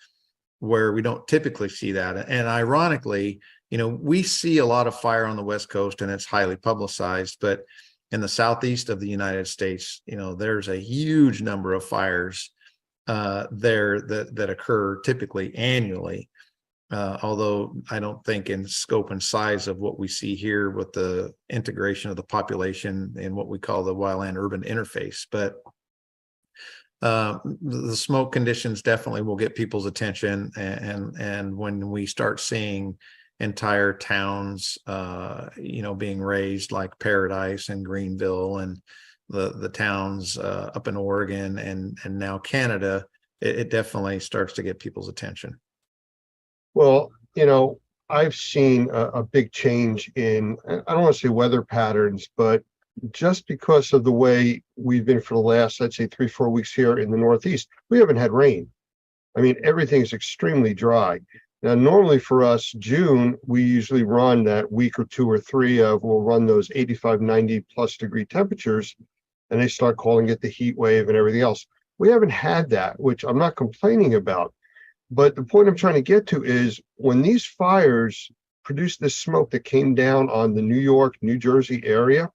where we don't typically see that. And ironically, we see a lot of fire on the West Coast and it's highly publicized, but in the Southeast of the United States, there's a huge number of fires there that occur typically annually. Although I don't think in scope and size of what we see here with the integration of the population in what we call the wildland urban interface. But the smoke conditions definitely will get people's attention. And when we start seeing entire towns, being razed like Paradise and Greenville and the towns up in Oregon and now Canada, it definitely starts to get people's attention. Well, I've seen a big change in, I don't want to say weather patterns, but just because of the way we've been for the last, I'd say 3-4 weeks here in the Northeast, we haven't had rain. I mean, everything's extremely dry. Now, normally for us, June, we usually run that week or 2 or 3 of, we'll run those 85, 90 plus degree temperatures, and they start calling it the heat wave and everything else. We haven't had that, which I'm not complaining about. But the point I'm trying to get to is when these fires produced this smoke that came down on the New York, New Jersey area,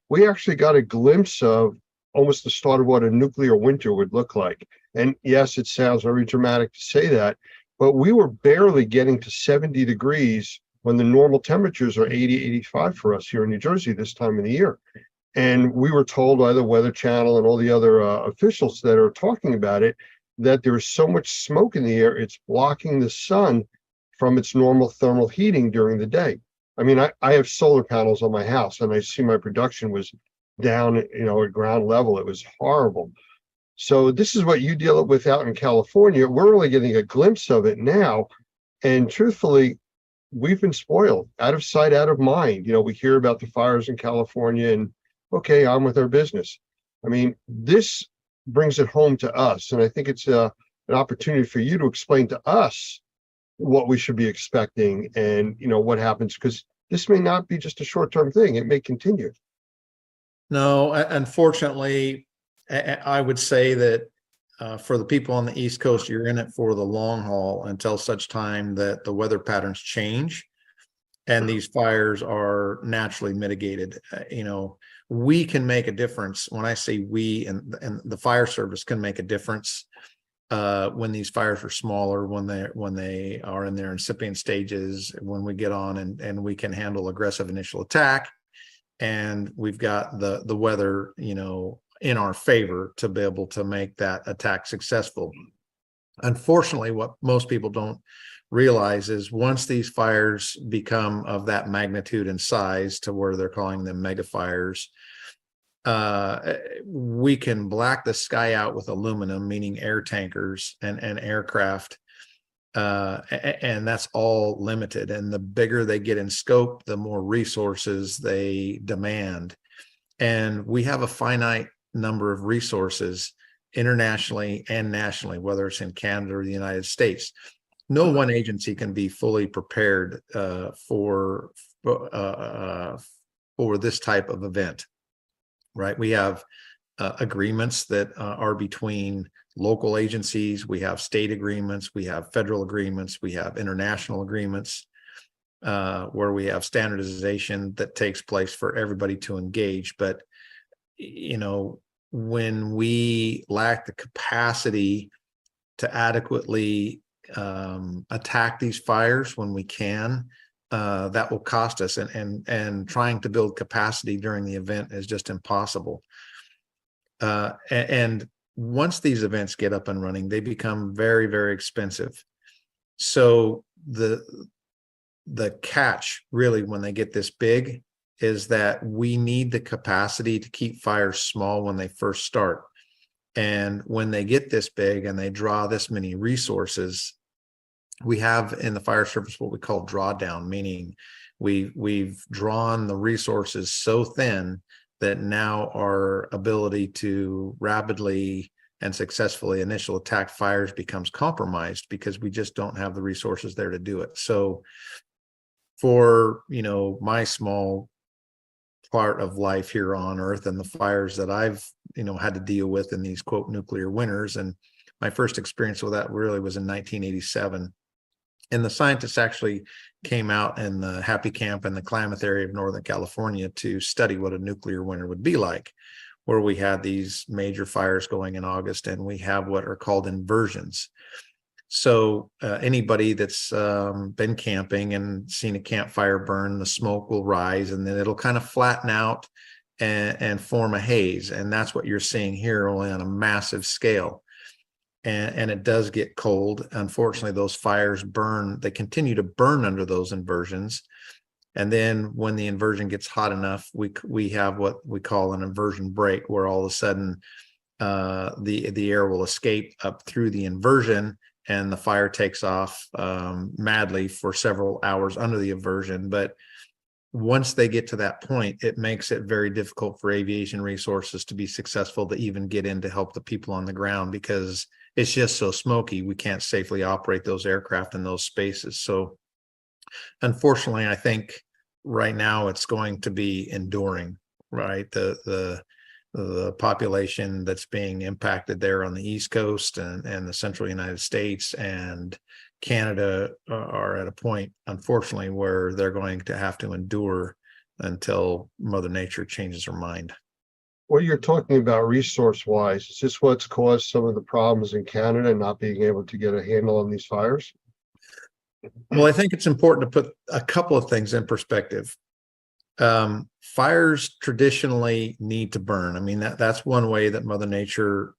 we actually got a glimpse of almost the start of what a nuclear winter would look like. And yes, it sounds very dramatic to say that, but we were barely getting to 70 degrees when the normal temperatures are 80, 85 for us here in New Jersey this time of the year. And we were told by the Weather Channel and all the other officials that are talking about it, that there is so much smoke in the air, it's blocking the sun from its normal thermal heating during the day. I mean, I have solar panels on my house, and I see my production was down, at ground level. It was horrible. So this is what you deal with out in California. We're only getting a glimpse of it now. And truthfully, we've been spoiled, out of sight, out of mind. We hear about the fires in California and okay, on with our business. I mean, this brings it home to us. And I think it's an opportunity for you to explain to us what we should be expecting and, what happens, because this may not be just a short-term thing. It may continue. No, unfortunately, I would say that for the people on the East Coast, you're in it for the long haul until such time that the weather patterns change and these fires are naturally mitigated. We can make a difference. When I say we, and the fire service can make a difference when these fires are smaller, when they are in their incipient stages, when we get on and we can handle aggressive initial attack, and we've got the weather, in our favor to be able to make that attack successful. Unfortunately, what most people don't realize is once these fires become of that magnitude and size to where they're calling them mega fires, we can black the sky out with aluminum, meaning air tankers and aircraft, and that's all limited. And the bigger they get in scope, the more resources they demand. And we have a finite number of resources internationally and nationally, whether it's in Canada or the United States. No one agency can be fully prepared for this type of event, right? We have agreements that are between local agencies. We have state agreements. We have federal agreements. We have international agreements where we have standardization that takes place for everybody to engage. But, when we lack the capacity to adequately attack these fires when we can, that will cost us, and trying to build capacity during the event is just impossible. And once these events get up and running, they become very, very expensive. So the catch really when they get this big is that we need the capacity to keep fires small when they first start. And when they get this big and they draw this many resources, we have in the fire service what we call drawdown, meaning we've drawn the resources so thin that now our ability to rapidly and successfully initial attack fires becomes compromised because we just don't have the resources there to do it. So for, you know, my small part of life here on Earth and the fires that I've, you know, had to deal with in these quote nuclear winters, and my first experience with that really was in 1987. And the scientists actually came out in the Happy Camp in the Klamath area of Northern California to study what a nuclear winter would be like, where we had these major fires going in August, and we have what are called inversions. So anybody that's been camping and seen a campfire burn, the smoke will rise and then it'll kind of flatten out and form a haze. And that's what you're seeing here, only on a massive scale. And it does get cold. Unfortunately, those fires burn, they continue to burn under those inversions. And then when the inversion gets hot enough, we have what we call an inversion break, where all of a sudden the air will escape up through the inversion and the fire takes off madly for several hours under the inversion. But once they get to that point, it makes it very difficult for aviation resources to be successful to even get in to help the people on the ground, because it's just so smoky. We can't safely operate those aircraft in those spaces. So unfortunately, I think right now it's going to be enduring, right? The population that's being impacted there on the East Coast and the central United States and Canada are at a point, unfortunately, where they're going to have to endure until Mother Nature changes her mind. What you're talking about resource-wise, is this what's caused some of the problems in Canada, not being able to get a handle on these fires? Well, I think it's important to put a couple of things in perspective. Fires traditionally need to burn. I mean, that's one way that Mother Nature,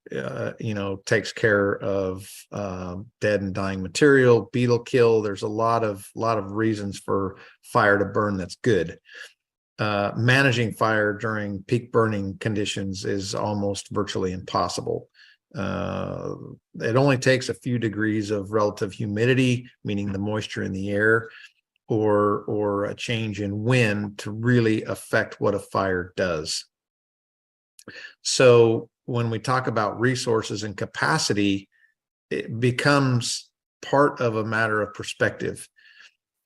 takes care of dead and dying material, beetle kill. There's a lot of reasons for fire to burn that's good. Managing fire during peak burning conditions is almost virtually impossible. It only takes a few degrees of relative humidity, meaning the moisture in the air, or a change in wind to really affect what a fire does. So when we talk about resources and capacity, it becomes part of a matter of perspective.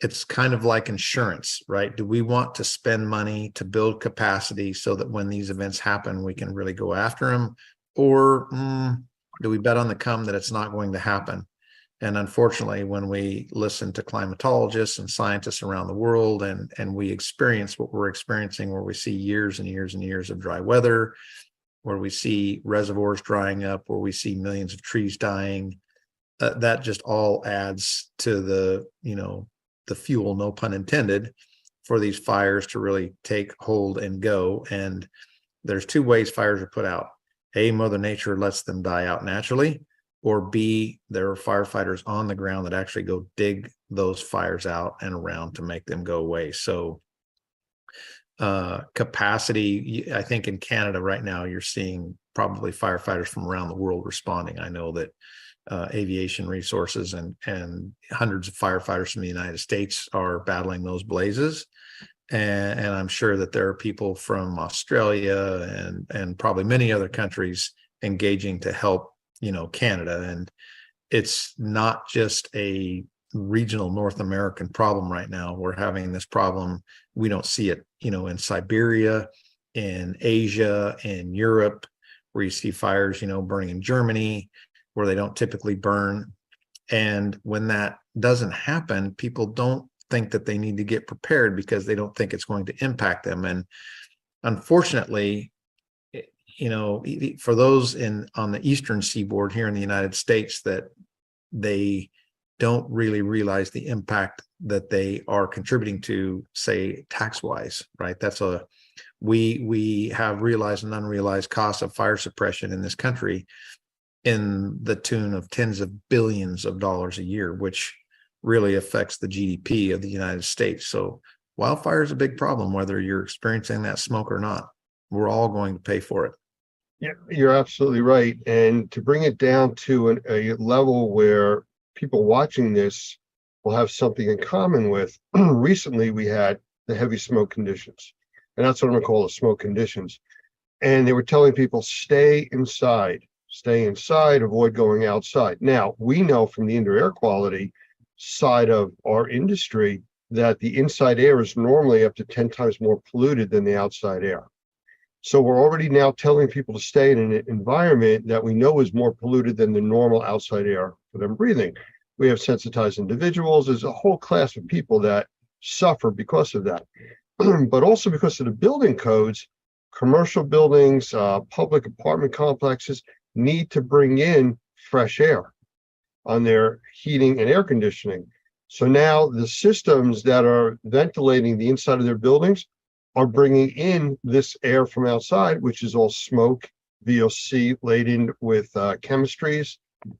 It's kind of like insurance, right? Do we want to spend money to build capacity so that when these events happen, we can really go after them? Or do we bet on the come that it's not going to happen? And unfortunately, when we listen to climatologists and scientists around the world and we experience what we're experiencing, where we see years and years and years of dry weather, where we see reservoirs drying up, where we see millions of trees dying, that just all adds to the fuel, no pun intended, for these fires to really take hold and go. And there's two ways fires are put out. A, Mother Nature lets them die out naturally, or B, there are firefighters on the ground that actually go dig those fires out and around to make them go away. So capacity, I think in Canada right now, you're seeing probably firefighters from around the world responding. I know that aviation resources and hundreds of firefighters from the United States are battling those blazes. And I'm sure that there are people from Australia and probably many other countries engaging to help, Canada. And it's not just a regional North American problem right now. We're having this problem. We don't see it, in Siberia, in Asia, in Europe, where you see fires, burning in Germany, where they don't typically burn. And when that doesn't happen, people don't think that they need to get prepared because they don't think it's going to impact them. And unfortunately, for those on the eastern seaboard here in the United States, that they don't really realize the impact that they are contributing to, say, tax-wise, right? We have realized and unrealized costs of fire suppression in this country in the tune of tens of billions of dollars a year, which really affects the GDP of the United States. So wildfire is a big problem, whether you're experiencing that smoke or not. We're all going to pay for it. Yeah, you're absolutely right. And to bring it down to a level where people watching this will have something in common with, recently we had the heavy smoke conditions. And that's what I'm going to call the smoke conditions. And they were telling people, stay inside, avoid going outside. Now, we know from the indoor air quality side of our industry that the inside air is normally up to 10 times more polluted than the outside air. So we're already now telling people to stay in an environment that we know is more polluted than the normal outside air for them breathing. We have sensitized individuals. There's a whole class of people that suffer because of that, but also because of the building codes. Commercial buildings, public apartment complexes need to bring in fresh air on their heating and air conditioning. So now the systems that are ventilating the inside of their buildings are bringing in this air from outside, which is all smoke, VOC laden with chemistries.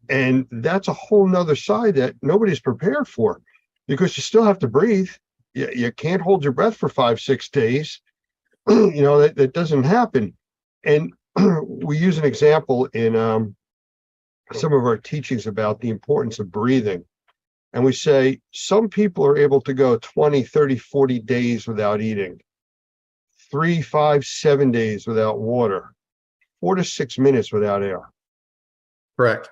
And that's a whole nother side that nobody's prepared for, because you still have to breathe. You can't hold your breath for 5-6 days. You know, that doesn't happen. And we use an example in some of our teachings about the importance of breathing. And we say some people are able to go 20, 30, 40 days without eating, 3, 5, 7 days without water, 4 to 6 minutes without air. Correct.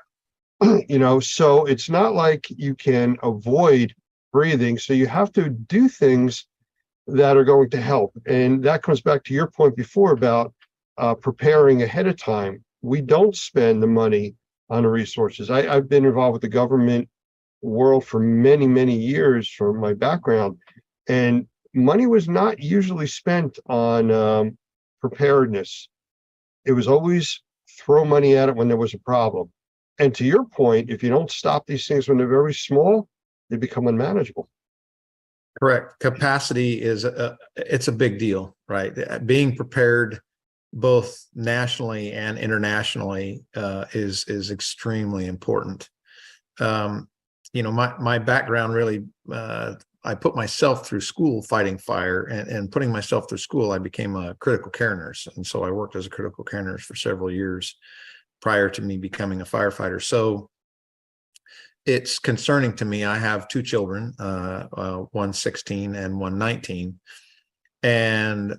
You know, so it's not like you can avoid breathing. So you have to do things that are going to help. And that comes back to your point before about preparing ahead of time. We don't spend the money on the resources. I've been involved with the government world for many, many years from my background, and money was not usually spent on preparedness. It was always throw money at it when there was a problem. And to your point, if you don't stop these things when they're very small, they become unmanageable. Correct. Capacity is it's a big deal, right? Being prepared both nationally and internationally is extremely important. You know, my background really, I put myself through school fighting fire, and putting myself through school, I became a critical care nurse. And so I worked as a critical care nurse for several years prior to me becoming a firefighter. So it's concerning to me. I have 2 children, one 16 and one 19. And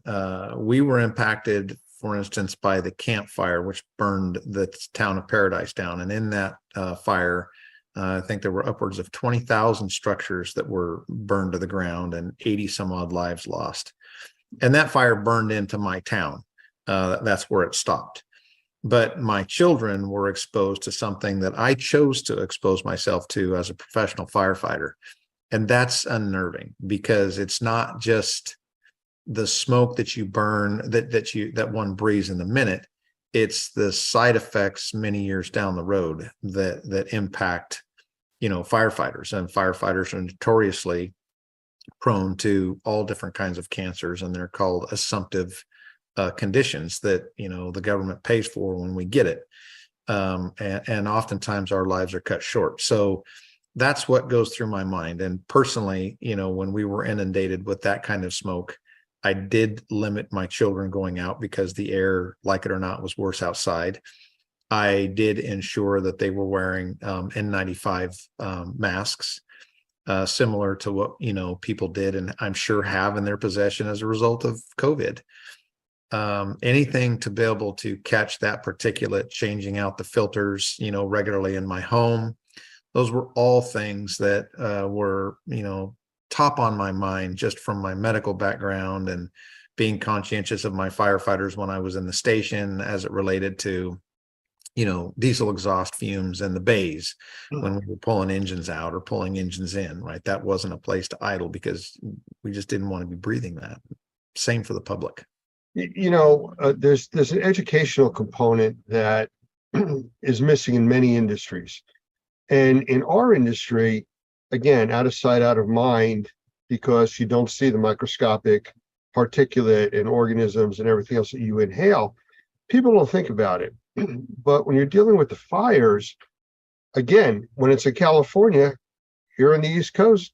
we were impacted, for instance, by the Camp Fire, which burned the town of Paradise down. And in that fire, I think there were upwards of 20,000 structures that were burned to the ground and 80 some odd lives lost. And that fire burned into my town. That's where it stopped. But my children were exposed to something that I chose to expose myself to as a professional firefighter. And that's unnerving, because it's not just the smoke that you burn, that one breathes in the minute. It's the side effects many years down the road that impact, you know, firefighters. And firefighters are notoriously prone to all different kinds of cancers, and they're called assumptive conditions that, you know, the government pays for when we get it. And oftentimes our lives are cut short. So that's what goes through my mind. And personally, you know, when we were inundated with that kind of smoke, I did limit my children going out, because the air, like it or not, was worse outside. I did ensure that they were wearing N95 masks, similar to what, you know, people did, and I'm sure have in their possession as a result of COVID. Anything to be able to catch that particulate, changing out the filters, you know, regularly in my home. Those were all things that were, you know, top on my mind, just from my medical background and being conscientious of my firefighters when I was in the station, as it related to, you know, diesel exhaust fumes and the bays when we were pulling engines out or pulling engines in, right? That wasn't a place to idle, because we just didn't want to be breathing that. Same for the public. You know, there's an educational component that is missing in many industries. And in our industry, again, out of sight, out of mind, because you don't see the microscopic particulate and organisms and everything else that you inhale, people don't think about it. But when you're dealing with the fires, again, when it's in California, Here on the East Coast,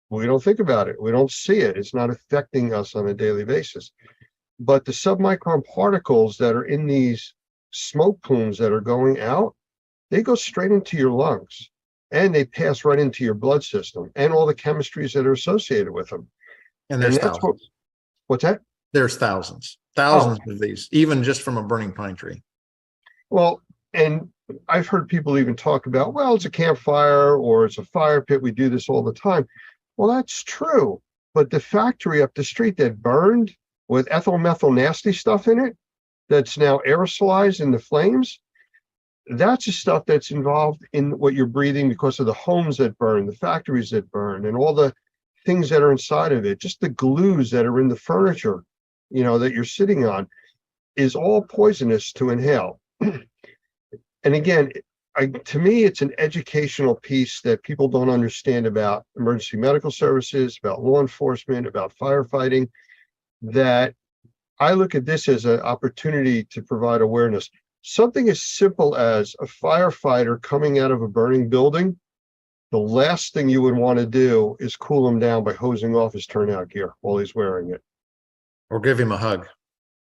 we don't think about it. We don't see it. It's not affecting us on a daily basis. But the submicron particles that are in these smoke plumes that are going out, they go straight into your lungs and they pass right into your blood system and all the chemistries that are associated with them. And there's that's thousands. What's that? There's thousands of these, even just from a burning pine tree. Well, and I've heard people even talk about, well, it's a campfire or it's a fire pit. We do this all the time. Well, that's true. But the factory up the street that burned with ethyl methyl nasty stuff in it, that's now aerosolized in the flames, that's the stuff that's involved in what you're breathing because of the homes that burn, the factories that burn, and all the things that are inside of it, just the glues that are in the furniture, you know, that you're sitting on, is all poisonous to inhale. And again, to me, it's an educational piece that people don't understand about emergency medical services, about law enforcement, about firefighting, that I look at this as an opportunity to provide awareness. Something as simple as a firefighter coming out of a burning building, the last thing you would want to do is cool him down by hosing off his turnout gear while he's wearing it. Or give him a hug.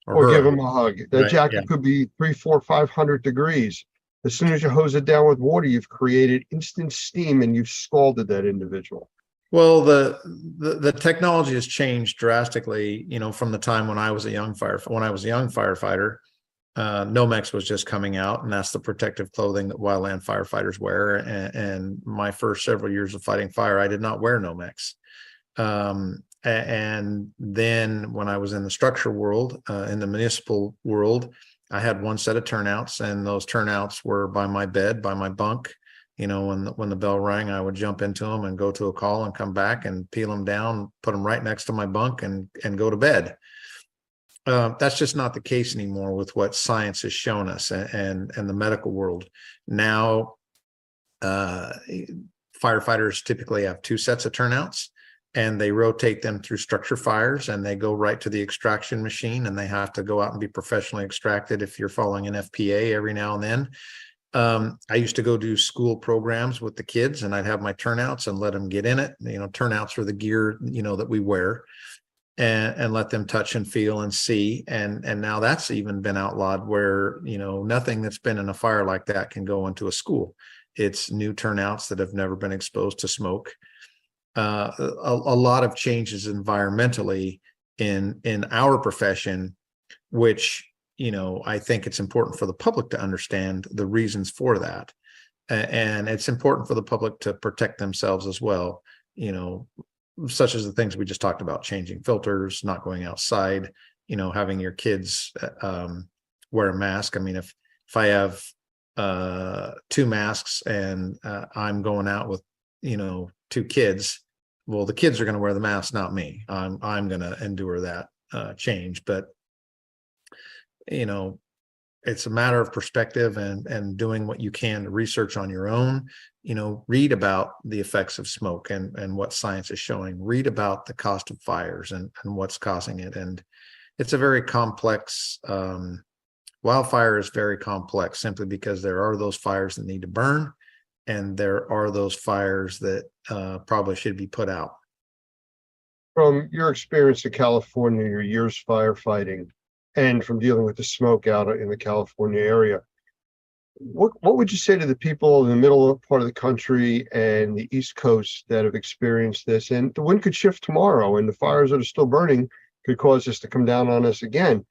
Or give him a hug. That Right, jacket yeah. could be 300, 400, 500 degrees. As soon as you hose it down with water, you've created instant steam and you've scalded that individual. Well, the technology has changed drastically, you know, from the time when I was a young firefighter. Nomex was just coming out, and that's the protective clothing that wildland firefighters wear. And my first several years of fighting fire, I did not wear Nomex. And then when I was in the structure world, in the municipal world, I had one set of turnouts, and those turnouts were by my bed, by my bunk. You know, when the bell rang, I would jump into them and go to a call and come back and peel them down, put them right next to my bunk and go to bed. That's just not the case anymore with what science has shown us and the medical world. Now, firefighters typically have two sets of turnouts, and they rotate them through structure fires, and they go right to the extraction machine, and they have to go out and be professionally extracted if you're following an FPA every now and then. I used to go do school programs with the kids, and I'd have my turnouts and let them get in it. You know, turnouts are the gear, you know, that we wear, and let them touch and feel and see. And now that's even been outlawed, where, you know, nothing that's been in a fire like that can go into a school. It's new turnouts that have never been exposed to smoke. A lot of changes environmentally in our profession, which, you know, I think it's important for the public to understand the reasons for that. And it's important for the public to protect themselves as well, you know, such as the things we just talked about: changing filters, not going outside, you know, having your kids wear a mask. I mean, if I have two masks and I'm going out with, you know, two kids, well, the kids are going to wear the mask, not me. I'm going to endure that change. But, you know, it's a matter of perspective and doing what you can to research on your own. You know, read about the effects of smoke and what science is showing. Read about the cost of fires and what's causing it. And it's a very complex, wildfire is very complex, simply because there are those fires that need to burn, and there are those fires that probably should be put out. From your experience in California, your years firefighting, and from dealing with the smoke out in the California area, what would you say to the people in the middle part of the country and the East Coast that have experienced this? And the wind could shift tomorrow, and the fires that are still burning could cause this to come down on us again.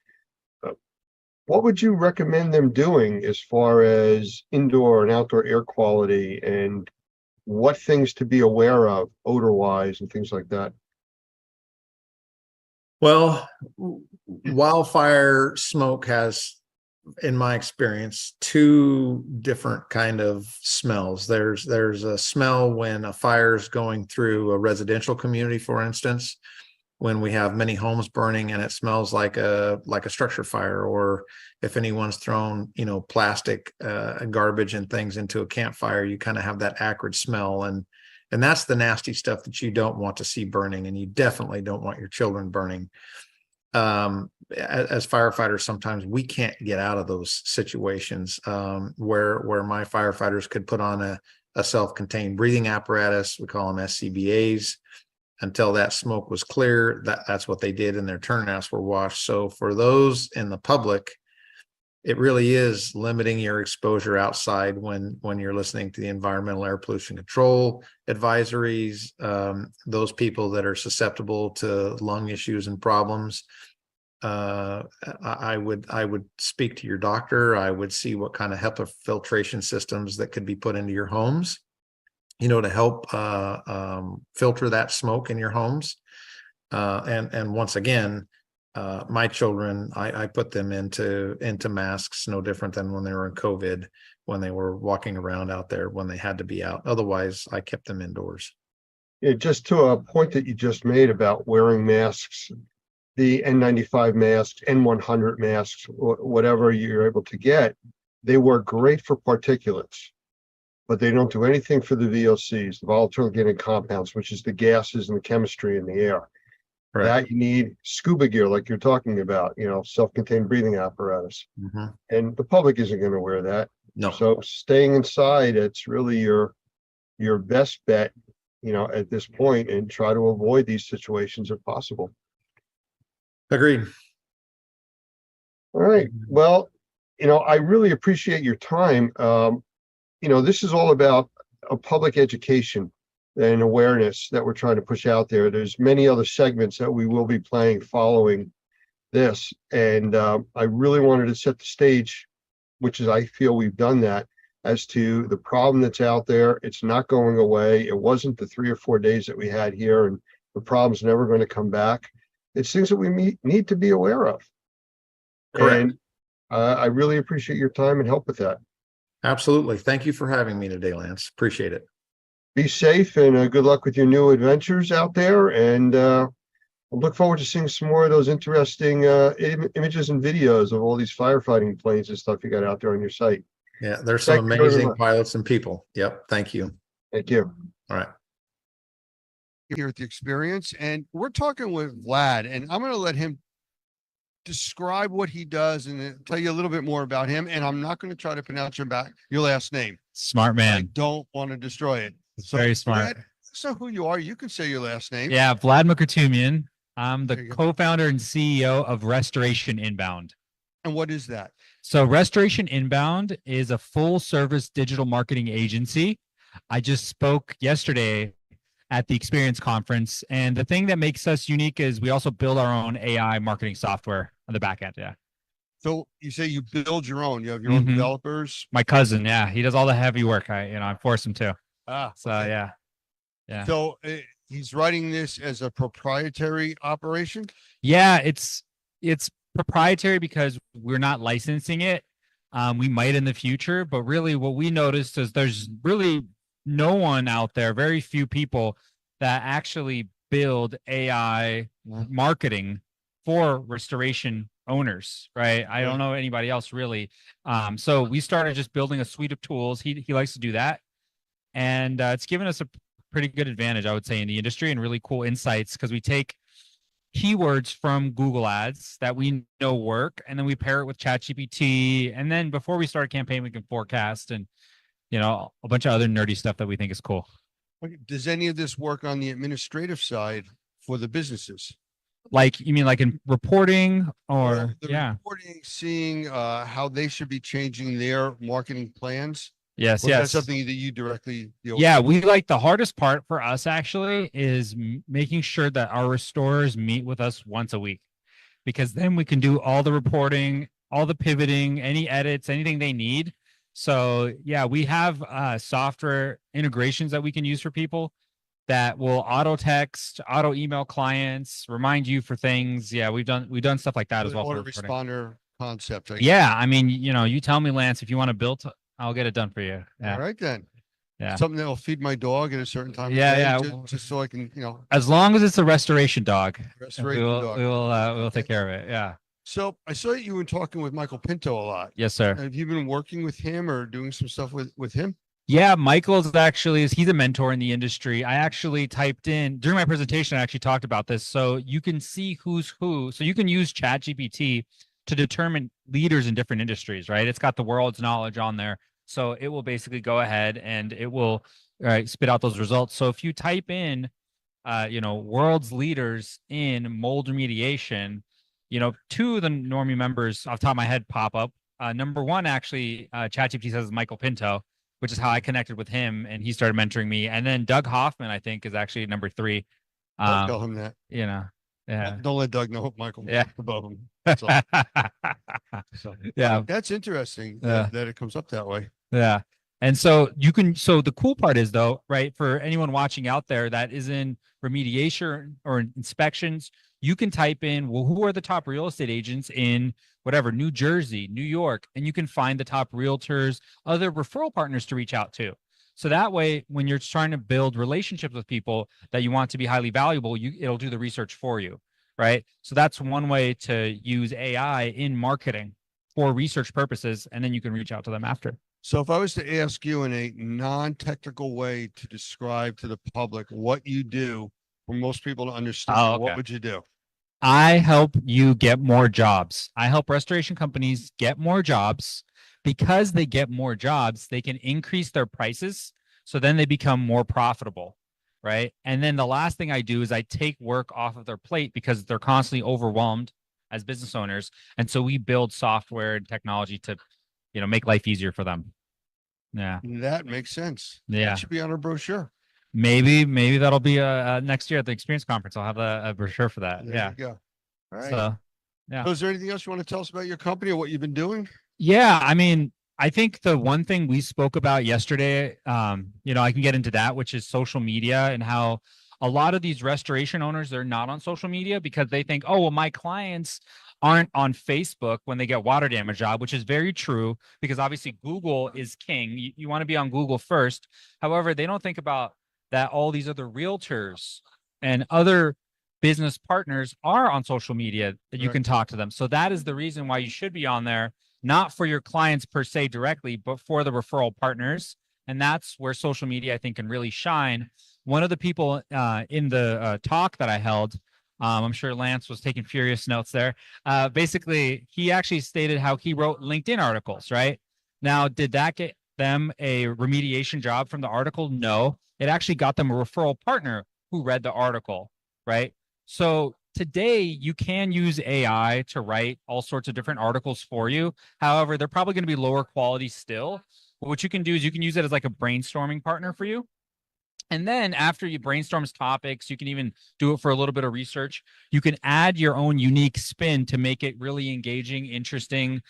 What would you recommend them doing as far as indoor and outdoor air quality, and what things to be aware of odor-wise and things like that? Well, wildfire smoke has, in my experience, two different kind of smells. There's a smell when a fire is going through a residential community, for instance, when we have many homes burning and it smells like a structure fire, or if anyone's thrown, you know, plastic garbage and things into a campfire, you kind of have that acrid smell. And that's the nasty stuff that you don't want to see burning, and you definitely don't want your children burning. As firefighters, sometimes we can't get out of those situations where my firefighters could put on a self-contained breathing apparatus. We call them SCBAs. Until that smoke was clear, that's what they did, and their turnouts were washed. So for those in the public, it really is limiting your exposure outside when you're listening to the environmental air pollution control advisories. Those people that are susceptible to lung issues and problems, I would speak to your doctor. I would see what kind of HEPA filtration systems that could be put into your homes, to help filter that smoke in your homes. And once again, my children, I put them into masks, no different than when they were in COVID, when they were walking around out there, when they had to be out. Otherwise, I kept them indoors. Yeah, just to a point that you just made about wearing masks, the N95 masks, N100 masks, whatever you're able to get, they work great for particulates, but they don't do anything for the VOCs, the volatile organic compounds, which is the gases and the chemistry in the air. Right. That you need scuba gear, like you're talking about, self-contained breathing apparatus. Mhm. And the public isn't going to wear that. No. So staying inside, it's really your best bet, at this point, and try to avoid these situations if possible. Agreed. All right. Well, I really appreciate your time. This is all about a public education and awareness that we're trying to push out there. There's many other segments that we will be playing following this. And I really wanted to set the stage, which is, I feel we've done that, as to the problem that's out there. It's not going away. It wasn't the 3 or 4 days that we had here, and the problem's never going to come back. It's things that we need to be aware of. Correct. And I really appreciate your time and help with that. Absolutely. Thank you for having me today, Lance. Appreciate it. Be safe, and good luck with your new adventures out there. And I look forward to seeing some more of those interesting images and videos of all these firefighting planes and stuff you got out there on your site. Yeah, there's some Thank you very amazing much. pilots and people. Yep. Thank you. Thank you. All right. Here at the experience, and we're talking with Vlad, and I'm going to let him describe what he does and tell you a little bit more about him. And I'm not going to try to pronounce your last name. Smart I man. don't want to destroy it. It's very smart. Vlad, so who you are, you can say your last name. Yeah, Vlad Mukatumian. I'm There the you go. co-founder and CEO of Restoration Inbound. And what is that? So Restoration Inbound is a full service digital marketing agency. I just spoke yesterday at the Experience Conference, and the thing that makes us unique is we also build our own AI marketing software on the back end. Yeah. So you say you build your own, you have your own Mhm. developers. My cousin, yeah, he does all the heavy work. I force him to. So Okay. yeah. Yeah. So he's writing this as a proprietary operation. Yeah, it's proprietary because we're not licensing it. We might in the future, but really what we noticed is there's really no one out there, very few people that actually build AI marketing for restoration owners, right? I don't know anybody else really. So we started just building a suite of tools. He likes to do that. And it's given us a pretty good advantage, I would say, in the industry, and really cool insights, because we take keywords from Google Ads that we know work, and then we pair it with ChatGPT. And then before we start a campaign, we can forecast and, a bunch of other nerdy stuff that we think is cool. Okay, does any of this work on the administrative side for the businesses? Like, you mean like in reporting or, The yeah. reporting, seeing how they should be changing their marketing plans? Yes, Or is that yes. something that you directly deal with? Yeah, we like the hardest part for us actually is making sure that our restorers meet with us once a week, because then we can do all the reporting, all the pivoting, any edits, anything they need. So yeah, we have software integrations that we can use for people that will auto text, auto email clients, remind you for things. Yeah, we've done stuff like that as The well. for reporting. autoresponder concept. Yeah, I mean, you tell me, Lance, if you want to build, I'll get it done for you. Yeah. All right then. Yeah. Something that'll feed my dog at a certain time. of Yeah, day, yeah. Just so I can, As long as it's a restoration dog, restoration we dog. will take care of it. Yeah. So I saw that you were talking with Michael Pinto a lot. Yes, sir. Have you been working with him or doing some stuff with him? Yeah, Michael's he's a mentor in the industry. I actually typed in during my presentation, I actually talked about this. So you can see who's who. So you can use ChatGPT to determine leaders in different industries, right? It's got the world's knowledge on there So it will basically go ahead and it will spit out those results. So if you type in, world's leaders in mold remediation, two of the Normie members off the top of my head pop up. Number one, actually, ChatGPT says is Michael Pinto, which is how I connected with him, and he started mentoring me. And then Doug Hoffman, I think, is actually number three. Don't tell him that. Yeah. Don't let Doug know Michael above him. That's all. So, Yeah. That's interesting Yeah. that it comes up that way. Yeah. And so so the cool part is though, right, for anyone watching out there that is in remediation or inspections, you can type in, well, who are the top real estate agents in whatever, New Jersey, New York, and you can find the top realtors, other referral partners to reach out to. So that way, when you're trying to build relationships with people that you want to be highly valuable, it'll do the research for you, right? So that's one way to use AI in marketing for research purposes, and then you can reach out to them after. So if I was to ask you in a non-technical way to describe to the public what you do for most people to understand, what would you do? I help you get more jobs. I help restoration companies get more jobs. Because they get more jobs, they can increase their prices. So then they become more profitable, right? And then the last thing I do is I take work off of their plate because they're constantly overwhelmed as business owners. And so we build software and technology to, make life easier for them. Yeah. That makes sense. Yeah. That should be on our brochure. Maybe that'll be next year at the experience conference. I'll have a brochure for that. There you go. All right. So, yeah. So is there anything else you want to tell us about your company or what you've been doing? Yeah, I mean, I think the one thing we spoke about yesterday, I can get into that, which is social media and how a lot of these restoration owners, they're not on social media because they think, oh, well, my clients aren't on Facebook when they get water damage job, which is very true because obviously Google is king. You want to be on Google first. However, they don't think about that all these other realtors and other business partners are on social media that you can talk to them. So that is the reason why you should be on there, not for your clients per se directly, but for the referral partners. And that's where social media, I think, can really shine. One of the people in the talk that I held, I'm sure Lance was taking furious notes there. Basically, he actually stated how he wrote LinkedIn articles, right? Now, did that get them a remediation job from the article? No, it actually got them a referral partner who read the article, right? So today you can use AI to write all sorts of different articles for you. However, they're probably going to be lower quality still. But what you can do is you can use it as like a brainstorming partner for you. And then after you brainstorm topics, you can even do it for a little bit of research. You can add your own unique spin to make it really engaging, interesting,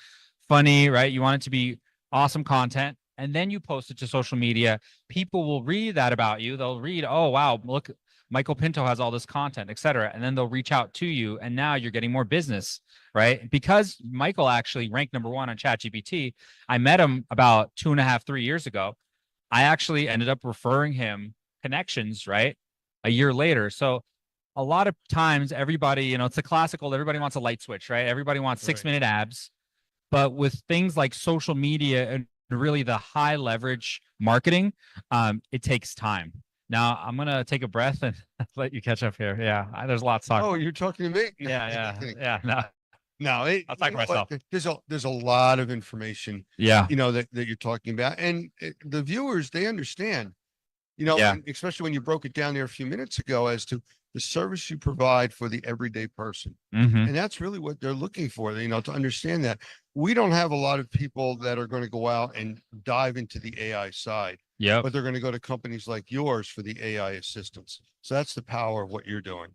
funny, right? You want it to be awesome content. And then you post it to social media. People will read that about you. They'll read, oh, wow, look, Michael Pinto has all this content, et cetera. And then they'll reach out to you. And now you're getting more business, right? Because Michael actually ranked #1 on ChatGPT. I met him about 2.5, 3 years ago. I actually ended up referring him connections, right? A year later. So a lot of times everybody, it's the classical, everybody wants a light switch, right? Everybody wants 6-minute abs. But with things like social media and really the high leverage marketing, it takes time. Now I'm going to take a breath and let you catch up here. Yeah. There's lots to talk. Oh, you're talking to me? Yeah. No, I'll talk to myself. There's a lot of information, Yeah. that you're talking about. And the viewers, they understand, and especially when you broke it down there a few minutes ago as to the service you provide for the everyday person. Mhm. And that's really what they're looking for, to understand that we don't have a lot of people that are going to go out and dive into the AI side. Yeah. But they're going to go to companies like yours for the AI assistance. So that's the power of what you're doing.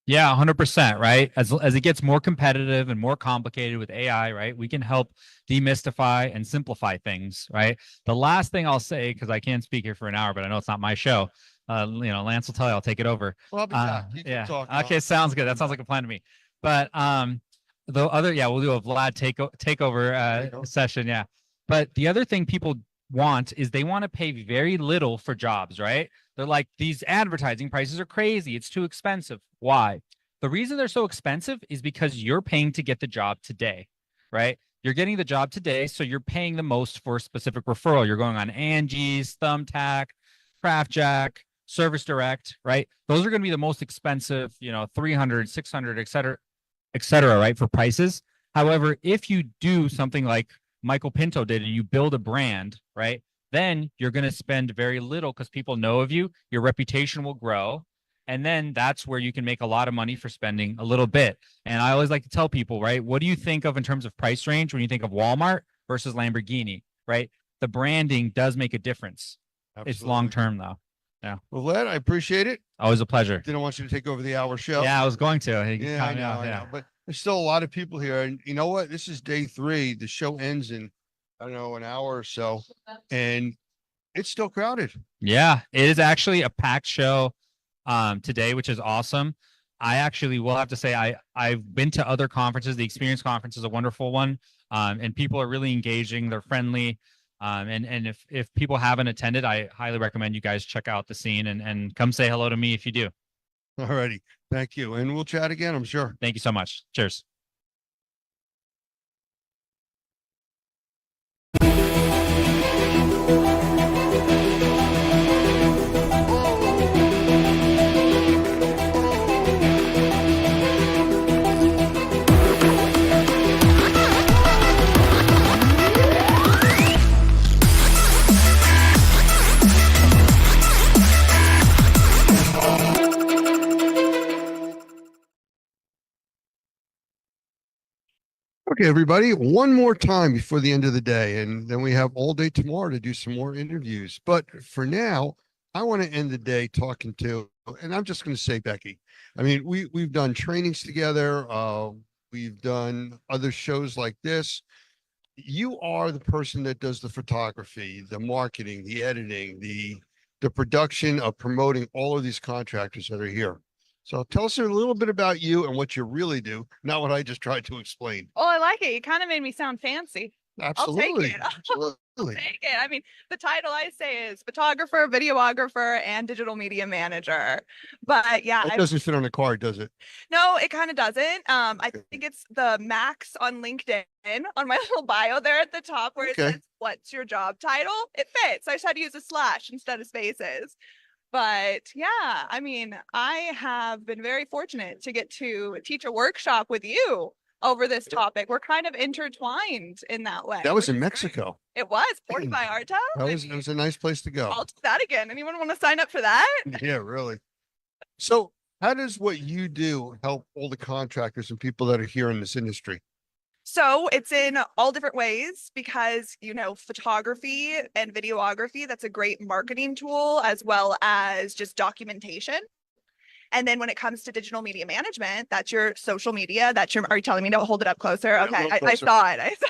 Yeah, 100%, right? As it gets more competitive and more complicated with AI, right? We can help demystify and simplify things, right? The last thing I'll say, because I can't speak here for an hour, but I know it's not my show. Lance will tell you, I'll take it over. Well, I'll be back. You can talk. Okay, sounds good. That sounds like a plan to me. But the other, we'll do a Vlad takeover session, yeah. But the other thing people want is they want to pay very little for jobs, right? They're like, these advertising prices are crazy. It's too expensive. Why? The reason they're so expensive is because you're paying to get the job today, right? You're getting the job today, so you're paying the most for a specific referral. You're going on Angie's, Thumbtack, CraftJack, Service Direct, right? Those are going to be the most expensive, 300, 600, et cetera, right, for prices. However, if you do something like Michael Pinto did, and you build a brand, right? Then you're going to spend very little because people know of you. Your reputation will grow. And then that's where you can make a lot of money for spending a little bit. And I always like to tell people, right? What do you think of in terms of price range when you think of Walmart versus Lamborghini, right? The branding does make a difference. It's Absolutely. long term though. Well, Led, I appreciate it. Always a pleasure. Didn't want you to take over the hour show. Yeah, I was going to. Yeah, I know. But there's still a lot of people here. And you know what? This is day 3. The show ends in, I don't know, an hour or so. And it's still crowded. Yeah, it is actually a packed show today, which is awesome. I actually will have to say I've been to other conferences. The Experience Conference is a wonderful one. And people are really engaging. They're friendly. And if people haven't attended, I highly recommend you guys check out the scene and come say hello to me if you do. All righty. Thank you. And we'll chat again, I'm sure. Thank you so much. Cheers. Okay, everybody, one more time before the end of the day, and then we have all day tomorrow to do some more interviews. But for now, I want to end the day talking to, and I'm just going to say, Becky, I mean, we've done trainings together. We've done other shows like this. You are the person that does the photography, the marketing, the editing, the production of promoting all of these contractors that are here. So tell us a little bit about you and what you really do, not what I just tried to explain. Oh, I like it. You kind of made me sound fancy. Absolutely. I'll take it. Absolutely. Take it. I mean, the title I say is photographer, videographer, and digital media manager. But yeah, It doesn't fit on a card, does it? no, it kind of doesn't. I think it's the max on LinkedIn on my little bio there at the top where Okay. it says, what's your job title? It fits. I just had to use a slash instead of spaces. But yeah, I mean, I have been very fortunate to get to teach a workshop with you over this topic. We're kind of intertwined in that way. That was which in is great. Mexico. It was Puerto Vallarta. It was a nice place to go. I'll do that again. Anyone want to sign up for that? Yeah, really. So how does what you do help all the contractors and people that are here in this industry? So it's in all different ways because, you know, photography and videography, that's a great marketing tool as well as just documentation. And then when it comes to digital media management, that's your social media. That's your, are you telling me to hold it up closer? Yeah, a Okay, little I closer. saw it. I saw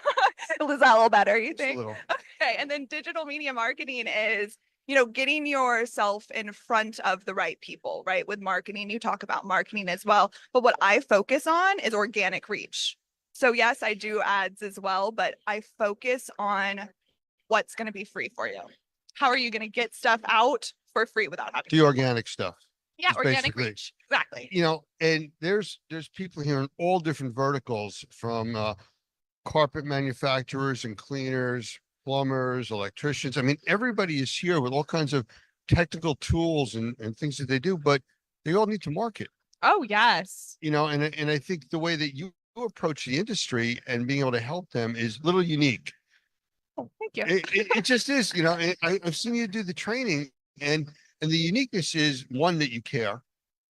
it. Was that a little better, you Just a think? little. Okay, and then digital media marketing is, you know, getting yourself in front of the right people, right? With marketing, you talk about marketing as well. But what I focus on is organic reach. So yes, I do ads as well, but I focus on what's going to be free for you. How are you going to get stuff out for free without having The organic stuff. Yeah, is organic basically- reach. Exactly. You know, and there's people here in all different verticals from carpet manufacturers and cleaners, plumbers, electricians. I mean, everybody is here with all kinds of technical tools and things that they do, but they all need to market. Oh, yes. You know, and I think the way that you approach the industry and being able to help them is a little unique. Oh, thank you. It just is, you know, and I've seen you do the training and the uniqueness is one that you care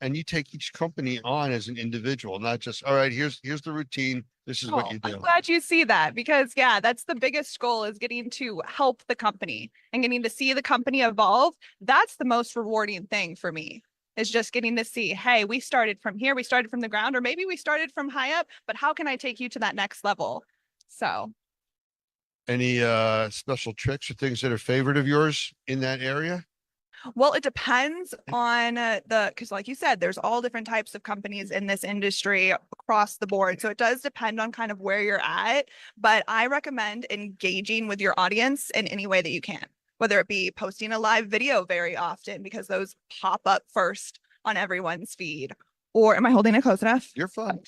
and you take each company on as an individual, not just, all right, here's the routine. This is what Oh, you do. I'm glad you see that because yeah, that's the biggest goal is getting to help the company and getting to see the company evolve. That's the most rewarding thing for me is just getting to see, hey, we started from here, we started from the ground, or maybe we started from high up, but how can I take you to that next level? So Any special tricks or things that are favorite of yours in that area? well, it depends on because like you said, there's all different types of companies in this industry across the board. So it does depend on kind of where you're at, but I recommend engaging with your audience in any way that you can, whether it be posting a live video very often because those pop up first on everyone's feed. Or am I holding it close enough? You're fine.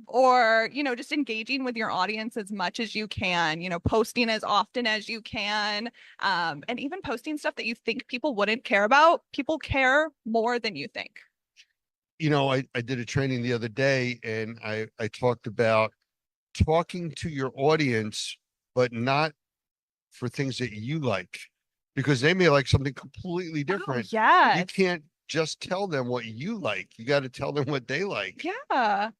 Or, you know, just engaging with your audience as much as you can, you know, posting as often as you can, and even posting stuff that you think people wouldn't care about. People care more than you think. You know, I did a training the other day and I talked about talking to your audience, but not for things that you like, because they may like something completely different. Yeah. You can't just tell them what you like. You got to tell them what they like. Yeah.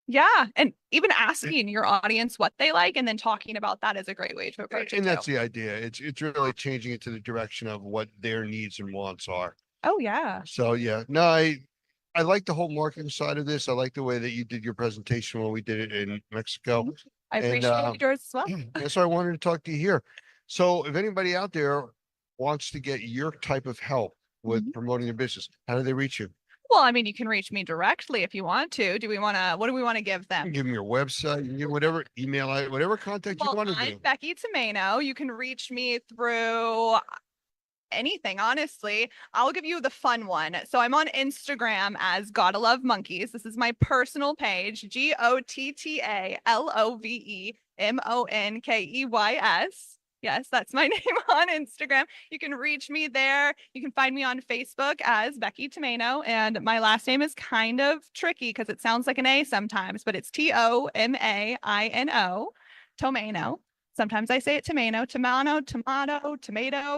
Yeah. And even asking your audience what they like and then talking about that is a great way to approach it And too. that's the idea. It's really changing it to the direction of what their needs and wants are. Oh, yeah. So yeah, no, I like the whole marketing side of this. I like the way that you did your presentation when we did it in Mexico. I And, appreciate yours as well. That's why I wanted to talk to you here. So if anybody out there wants to get your type of help with promoting their business, how do they reach you? Well, I mean, you can reach me directly if you want to. What do we want to give You them? can give them your website, you can give whatever email, whatever contact you Well, want to I'm do. Becky Tomeno. You can reach me through anything, honestly. I'll give you the fun one. So I'm on Instagram as Gotta Love Monkeys. This is my personal page, GOTTALOVEMONKEYS. Yes, that's my name on Instagram. You can reach me there. You can find me on Facebook as Becky Tomeno. And my last name is kind of tricky because it sounds like an A sometimes, but it's Tomaino, Tomeno. Sometimes I say it tomato, tomato,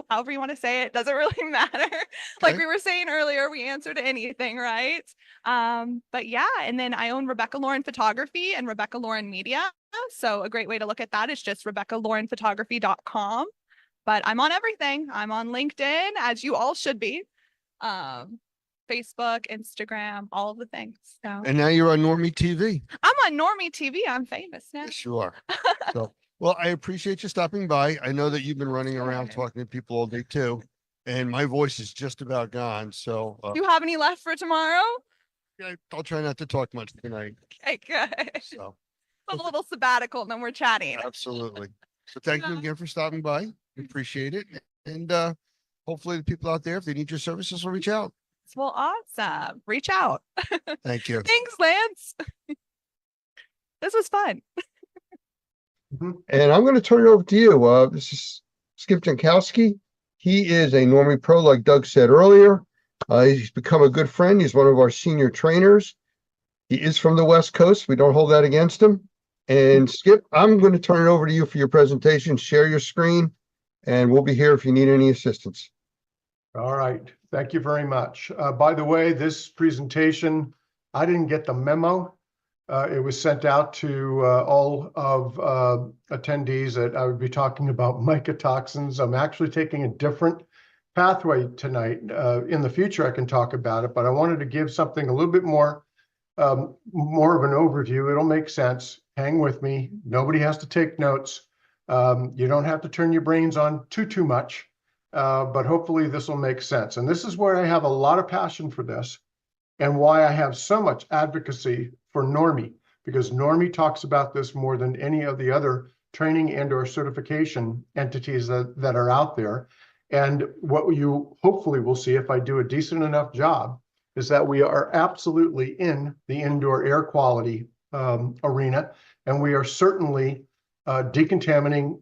however you want to say it. Doesn't really matter. Like we were saying earlier, we answer to anything, right? But yeah, and then I own Rebecca Lauren Photography and Rebecca Lauren Media. So a great way to look at that is just RebeccaLaurenPhotography.com. But I'm on everything. I'm on LinkedIn, as you all should be. Facebook, Instagram, all of the things. So And now you're on Normie TV. I'm on Normie TV. I'm famous now. Yes, you are. So, well, I appreciate you stopping by. I know that you've been running around talking to people all day too, and my voice is just about gone. So Do you have any left for tomorrow? I'll try not to talk much tonight. Okay, good. So A little sabbatical, and then we're chatting. absolutely. So thank you again for stopping by. Appreciate it. And hopefully the people out there, if they need your services, will reach out. Well, awesome. Reach out. Thank you. Thanks, Lance. This was fun. And I'm going to turn it over to you. This is Skip Jankowski. He is a Normie Pro, like Doug said earlier. He's become a good friend. He's one of our senior trainers. He is from the West Coast. We don't hold that against him. And Skip, I'm going to turn it over to you for your presentation. Share your screen, and we'll be here if you need any assistance. All right. Thank you very much. By the way, this presentation, I didn't get the memo. It was sent out to all of attendees that I would be talking about mycotoxins. I'm actually taking a different pathway tonight. In the future, I can talk about it, but I wanted to give something a little bit more of an overview. It'll make sense. Hang with me. Nobody has to take notes. You don't have to turn your brains on too much, but hopefully this will make sense. And this is where I have a lot of passion for this and why I have so much advocacy for Normie, because Normie talks about this more than any of the other training and or certification entities that are out there. And what you hopefully will see if I do a decent enough job is that we are absolutely in the indoor air quality arena, and we are certainly decontaminating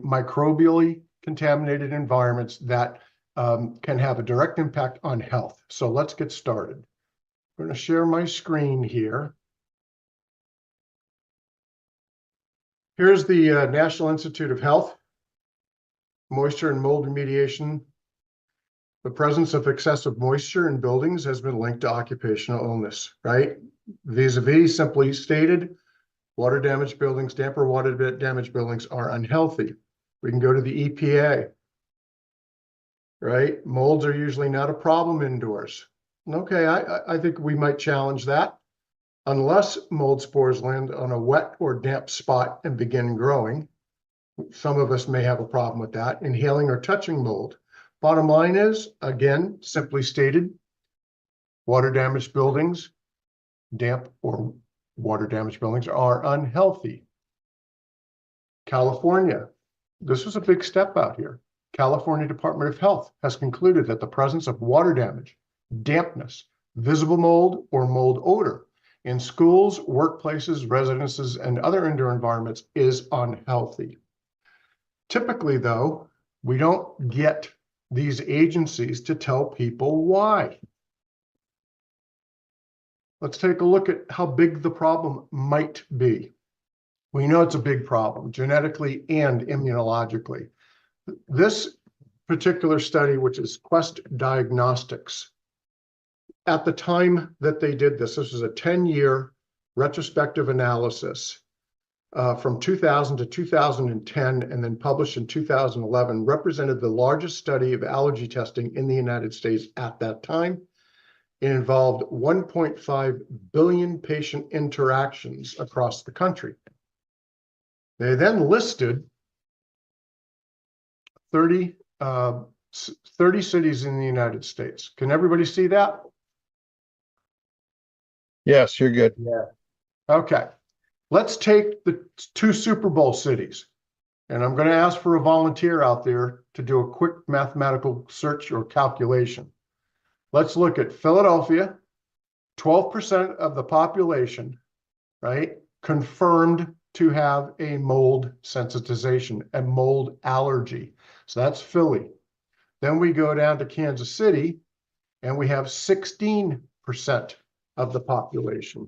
microbially contaminated environments that can have a direct impact on health. So let's get started. I'm going to share my screen here. Here's the National Institute of Health, moisture and mold remediation. The presence of excessive moisture in buildings has been linked to occupational illness, right? Vis-a-vis, simply stated, water damaged buildings, damper water damaged buildings are unhealthy. We can go to the EPA, right? Molds are usually not a problem indoors. Okay, I think we might challenge that. Unless mold spores land on a wet or damp spot and begin growing. Some of us may have a problem with that. Inhaling or touching mold. Bottom line is, again, simply stated, water damaged buildings, damp or water damaged buildings are unhealthy. California, this was a big step out here. California Department of Health has concluded that the presence of water damage, dampness, visible mold, or mold odor in schools, workplaces, residences, and other indoor environments is unhealthy. Typically, though, we don't get these agencies to tell people why. Let's take a look at how big the problem might be. We know it's a big problem, genetically and immunologically. This particular study, which is Quest Diagnostics, at the time that they did this was a 10-year retrospective analysis from 2000 to 2010, and then published in 2011, represented the largest study of allergy testing in the United States at that time. It involved 1.5 billion patient interactions across the country. They then listed 30 cities in the United States. Can everybody see that? Yes, you're good. Yeah. Okay. Let's take the 2 Super Bowl cities. And I'm going to ask for a volunteer out there to do a quick mathematical search or calculation. Let's look at Philadelphia, 12% of the population, right, confirmed to have a mold sensitization, a mold allergy. So that's Philly. Then we go down to Kansas City, and we have 16% of the population.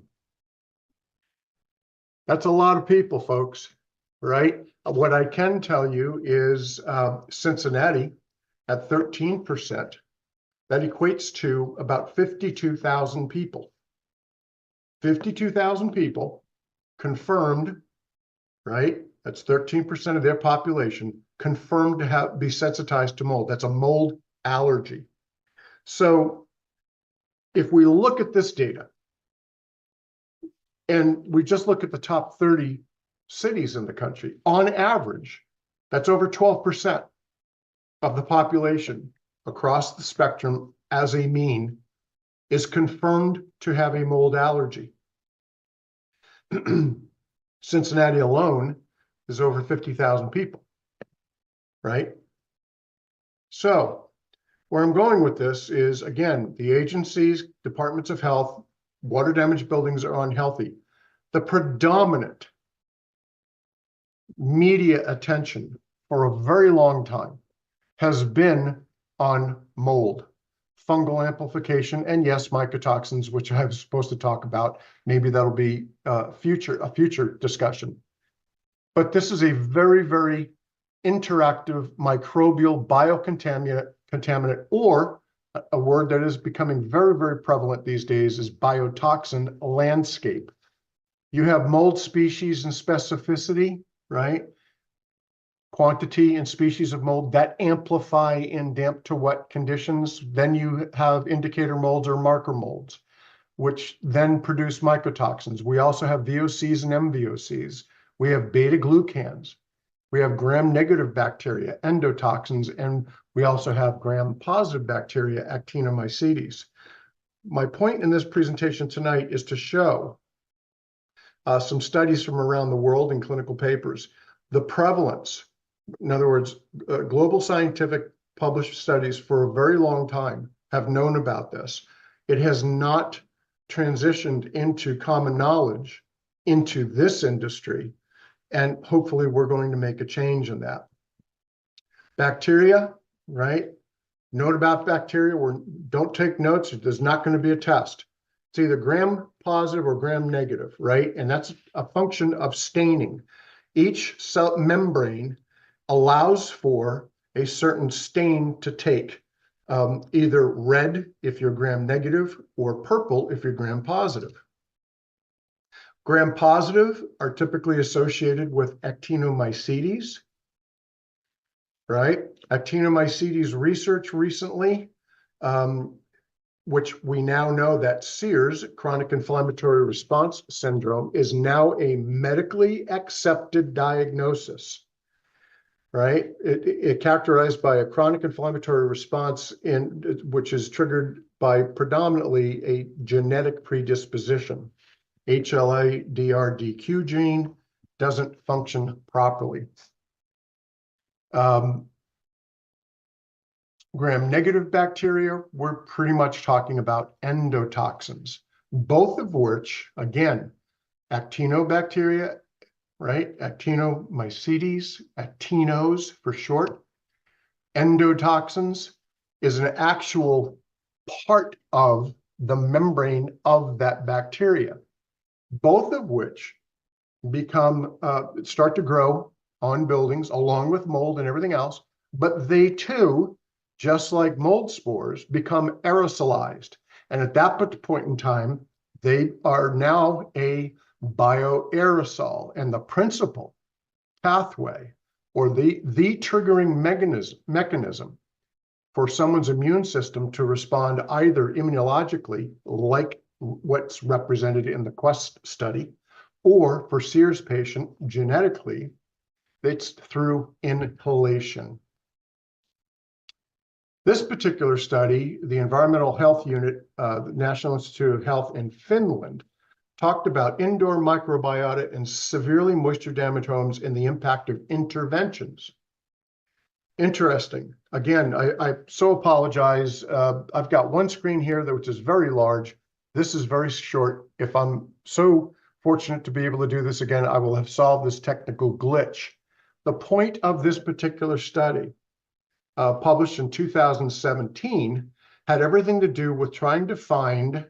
That's a lot of people, folks, right? What I can tell you is Cincinnati at 13%. That equates to about 52,000 people. 52,000 people confirmed, right? That's 13% of their population confirmed to be sensitized to mold. That's a mold allergy. So if we look at this data, and we just look at the top 30 cities in the country, on average, that's over 12% of the population across the spectrum as a mean is confirmed to have a mold allergy. Cincinnati alone is over 50,000 people, right? So where I'm going with this is, again, the agencies, departments of health, water damaged buildings are unhealthy. The predominant media attention for a very long time has been on mold, fungal amplification, and yes, mycotoxins, which I was supposed to talk about. Maybe that'll be a future discussion. But this is a very, very interactive microbial biocontaminant, or a word that is becoming very, very prevalent these days is biotoxin landscape. You have mold species and specificity, right? Quantity and species of mold that amplify in damp to wet conditions. Then you have indicator molds or marker molds, which then produce mycotoxins. We also have VOCs and MVOCs. We have beta glucans. We have gram-negative bacteria, endotoxins, and we also have gram-positive bacteria, Actinomycetes. My point in this presentation tonight is to show some studies from around the world in clinical papers. The prevalence, in other words, global scientific published studies for a very long time have known about this. It has not transitioned into common knowledge into this industry, and hopefully we're going to make a change in that. Bacteria, right? Note about bacteria, don't take notes. There's not going to be a test. It's either gram-positive or gram-negative, right? And that's a function of staining. Each cell membrane allows for a certain stain to take, either red if you're gram-negative or purple if you're gram-positive. Gram-positive are typically associated with Actinomycetes, right? Actinomycetes research recently, which we now know that CIRS, chronic inflammatory response syndrome, is now a medically accepted diagnosis, right? It characterized by a chronic inflammatory response which is triggered by predominantly a genetic predisposition. HLA-DRDQ gene doesn't function properly. Gram-negative bacteria, we're pretty much talking about endotoxins, both of which, again, actinobacteria, right? Actinomycetes, actinos for short. Endotoxins is an actual part of the membrane of that bacteria, both of which start to grow on buildings along with mold and everything else, but they too, just like mold spores, become aerosolized. And at that point in time, they are now a bioaerosol, and the principal pathway or the triggering mechanism for someone's immune system to respond either immunologically, like what's represented in the Quest study, or for Sears patient genetically, it's through inhalation. This particular study, the Environmental Health Unit, the National Institute of Health in Finland, talked about indoor microbiota in severely moisture damaged homes and the impact of interventions. Interesting. Again, I so apologize. I've got one screen here which is very large. This is very short. If I'm so fortunate to be able to do this again, I will have solved this technical glitch. The point of this particular study, published in 2017, had everything to do with trying to find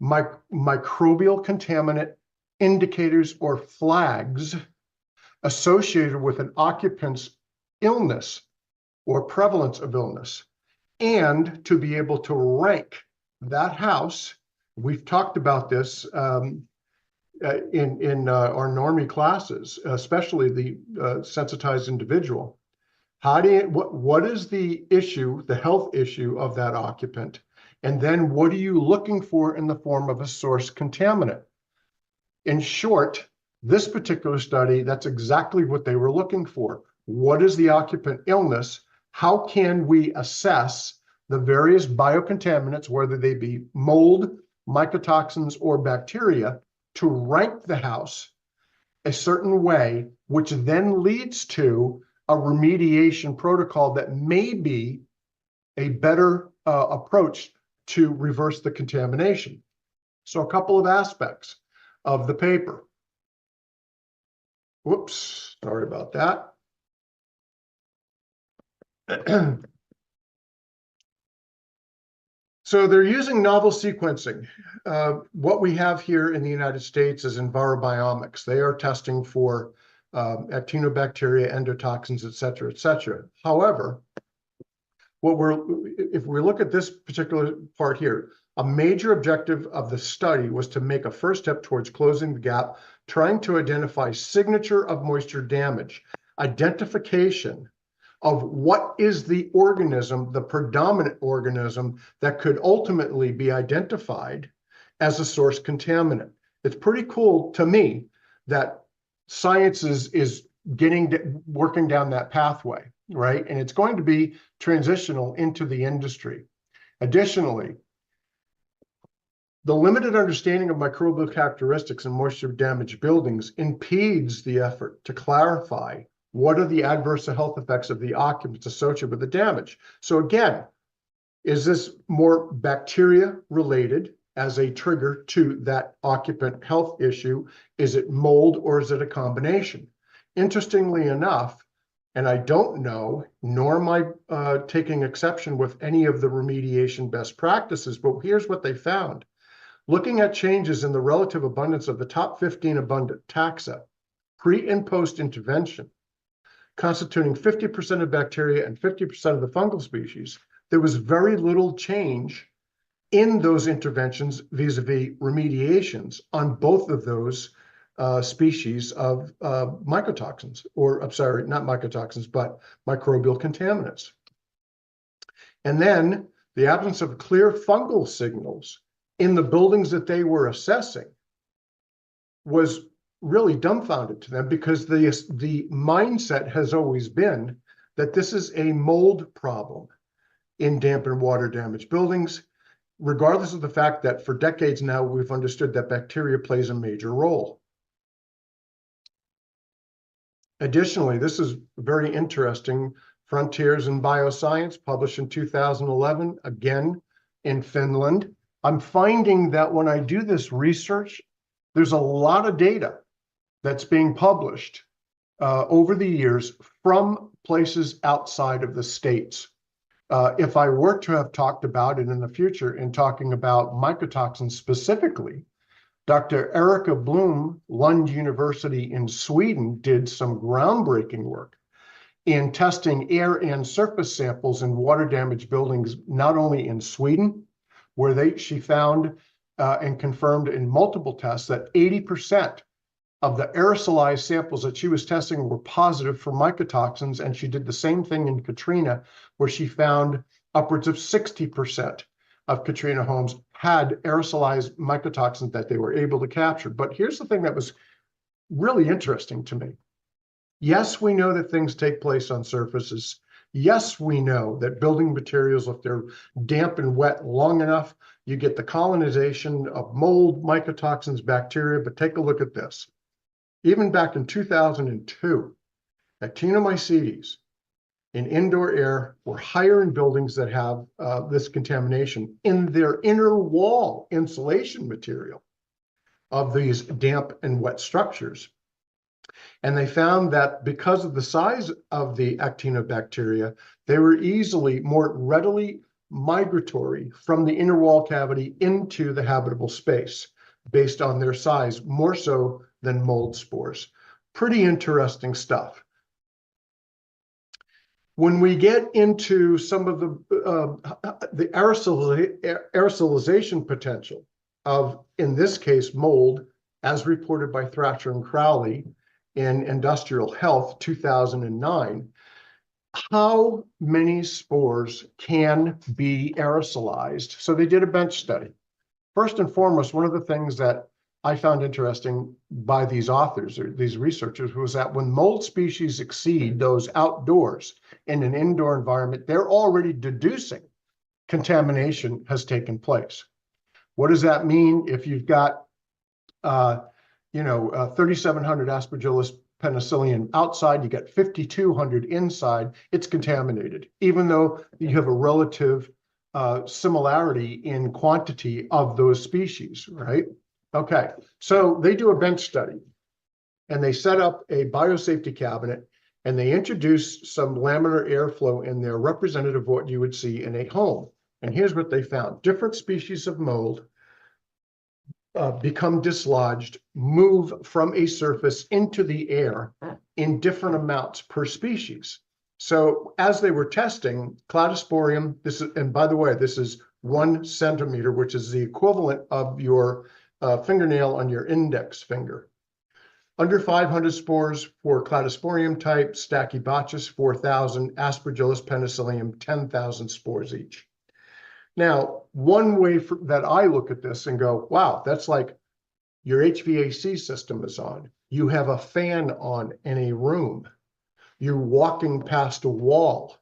microbial contaminant indicators or flags associated with an occupant's illness or prevalence of illness, and to be able to rank that house. We've talked about this in our normie classes, especially the sensitized individual. What is the issue, the health issue of that occupant? And then what are you looking for in the form of a source contaminant? In short, this particular study, that's exactly what they were looking for. What is the occupant illness? How can we assess the various biocontaminants, whether they be mold, mycotoxins, or bacteria, to rank the house a certain way, which then leads to a remediation protocol that may be a better approach to reverse the contamination. So a couple of aspects of the paper. Whoops, sorry about that. So they're using novel sequencing. What we have here in the United States is EnviroBiomics. They are testing for actinobacteria, endotoxins, et cetera, et cetera. However, if we look at this particular part here, a major objective of the study was to make a first step towards closing the gap, trying to identify signature of moisture damage, identification of what is the organism, the predominant organism that could ultimately be identified as a source contaminant. It's pretty cool to me that science is working down that pathway, right? And it's going to be transitional into the industry. Additionally, the limited understanding of microbial characteristics in moisture damaged buildings impedes the effort to clarify what are the adverse health effects of the occupants associated with the damage. So again, is this more bacteria related as a trigger to that occupant health issue? Is it mold, or is it a combination? Interestingly enough, and I don't know, nor am I taking exception with any of the remediation best practices, but here's what they found. Looking at changes in the relative abundance of the top 15 abundant taxa, pre and post intervention, constituting 50% of bacteria and 50% of the fungal species, there was very little change in those interventions vis-a-vis remediations on both of those species of mycotoxins, or I'm sorry, not mycotoxins, but microbial contaminants. And then the absence of clear fungal signals in the buildings that they were assessing was really dumbfounded to them, because the mindset has always been that this is a mold problem in damp and water damaged buildings, regardless of the fact that for decades now we've understood that bacteria plays a major role. Additionally, this is very interesting, Frontiers in Bioscience, published in 2011, again in Finland. I'm finding that when I do this research, there's a lot of data that's being published over the years from places outside of the States. If I were to have talked about it in the future in talking about mycotoxins specifically, Dr. Erika Blom, Lund University in Sweden, did some groundbreaking work in testing air and surface samples in water damaged buildings, not only in Sweden, where she found and confirmed in multiple tests that 80% of the aerosolized samples that she was testing were positive for mycotoxins. And she did the same thing in Katrina, where she found upwards of 60% of Katrina homes had aerosolized mycotoxins that they were able to capture. But here's the thing that was really interesting to me. Yes, we know that things take place on surfaces. Yes, we know that building materials, if they're damp and wet long enough, you get the colonization of mold, mycotoxins, bacteria. But take a look at this. Even back in 2002, actinomycetes in indoor air were higher in buildings that have this contamination in their inner wall insulation material of these damp and wet structures. And they found that because of the size of the actinobacteria, they were more readily migratory from the inner wall cavity into the habitable space based on their size, more so than mold spores. Pretty interesting stuff. When we get into some of the aerosolization potential of, in this case, mold, as reported by Thrasher and Crowley in Industrial Health 2009, how many spores can be aerosolized? So they did a bench study. First and foremost, one of the things that I found interesting by these authors or these researchers was that when mold species exceed those outdoors in an indoor environment, they're already deducing contamination has taken place. What does that mean? If you've got 3,700 Aspergillus penicillium outside, you get 5,200 inside, it's contaminated, even though you have a relative similarity in quantity of those species, right? Okay, so they do a bench study and they set up a biosafety cabinet and they introduce some laminar airflow in there representative of what you would see in a home. And here's what they found. Different species of mold become dislodged, move from a surface into the air in different amounts per species. So as they were testing Cladosporium, and by the way, this is 1 centimeter, which is the equivalent of your fingernail on your index finger. Under 500 spores for Cladosporium type, Stachybotrys 4,000, Aspergillus penicillium 10,000 spores each. Now, one way that I look at this and go, wow, that's like your HVAC system is on. You have a fan on in a room. You're walking past a wall,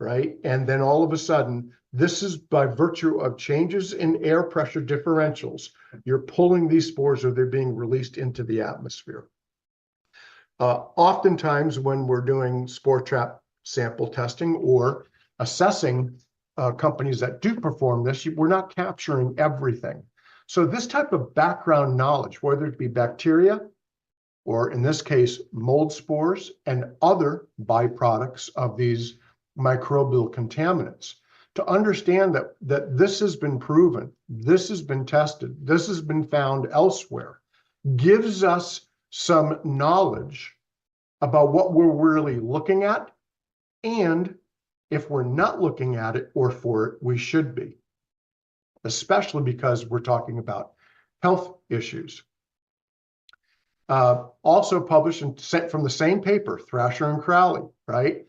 right? And then all of a sudden, this is by virtue of changes in air pressure differentials. You're pulling these spores or they're being released into the atmosphere. Oftentimes when we're doing spore trap sample testing or assessing companies that do perform this, we're not capturing everything. So this type of background knowledge, whether it be bacteria, or in this case, mold spores and other byproducts of these microbial contaminants, to understand that this has been proven, this has been tested, this has been found elsewhere, gives us some knowledge about what we're really looking at, and if we're not looking at it or for it, we should be, especially because we're talking about health issues. Also published and sent from the same paper, Thrasher and Crowley, right?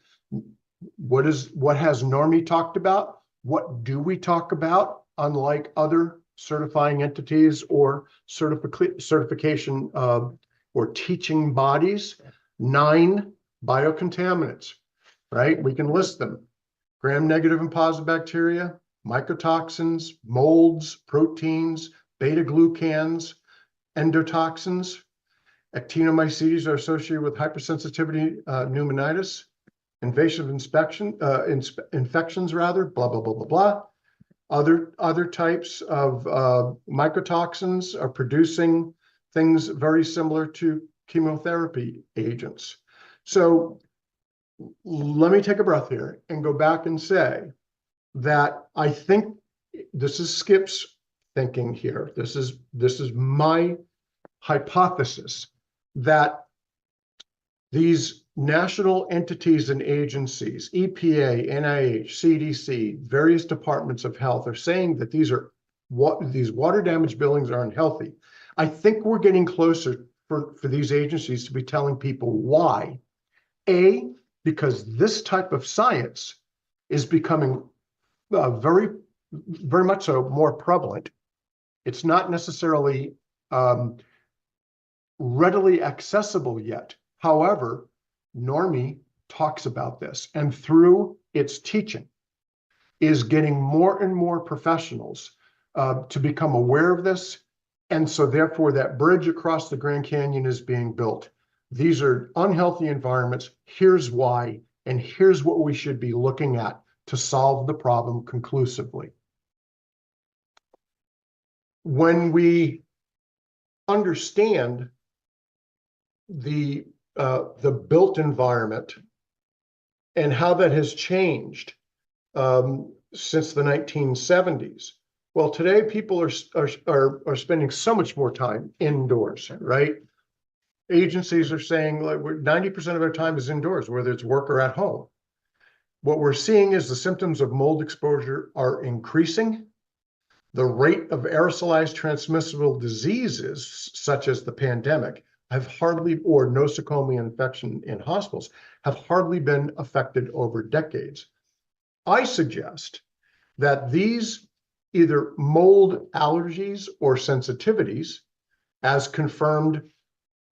What has Normie talked about? What do we talk about? Unlike other certifying entities or certification or teaching bodies, 9 biocontaminants, right? We can list them. Gram-negative and positive bacteria, mycotoxins, molds, proteins, beta-glucans, endotoxins. Actinomycetes are associated with hypersensitivity pneumonitis, invasive infections, rather, blah, blah, blah, blah, blah. Other types of mycotoxins are producing things very similar to chemotherapy agents. So let me take a breath here and go back and say that I think this is Skip's thinking here. This is my hypothesis that these national entities and agencies, EPA, NIH, CDC, various departments of health are saying that these water damaged buildings are unhealthy. I think we're getting closer for these agencies to be telling people why. A, because this type of science is becoming very much so more prevalent. It's not necessarily readily accessible yet. However, Normie talks about this, and through its teaching is getting more and more professionals to become aware of this. And so therefore that bridge across the Grand Canyon is being built. These are unhealthy environments. Here's why, and here's what we should be looking at to solve the problem conclusively. When we understand the built environment and how that has changed since the 1970s. Well, today people are spending so much more time indoors, right? Agencies are saying like 90% of their time is indoors, whether it's work or at home. What we're seeing is the symptoms of mold exposure are increasing. The rate of aerosolized transmissible diseases, such as the pandemic, or nosocomial infection in hospitals, have hardly been affected over decades. I suggest that these either mold allergies or sensitivities, as confirmed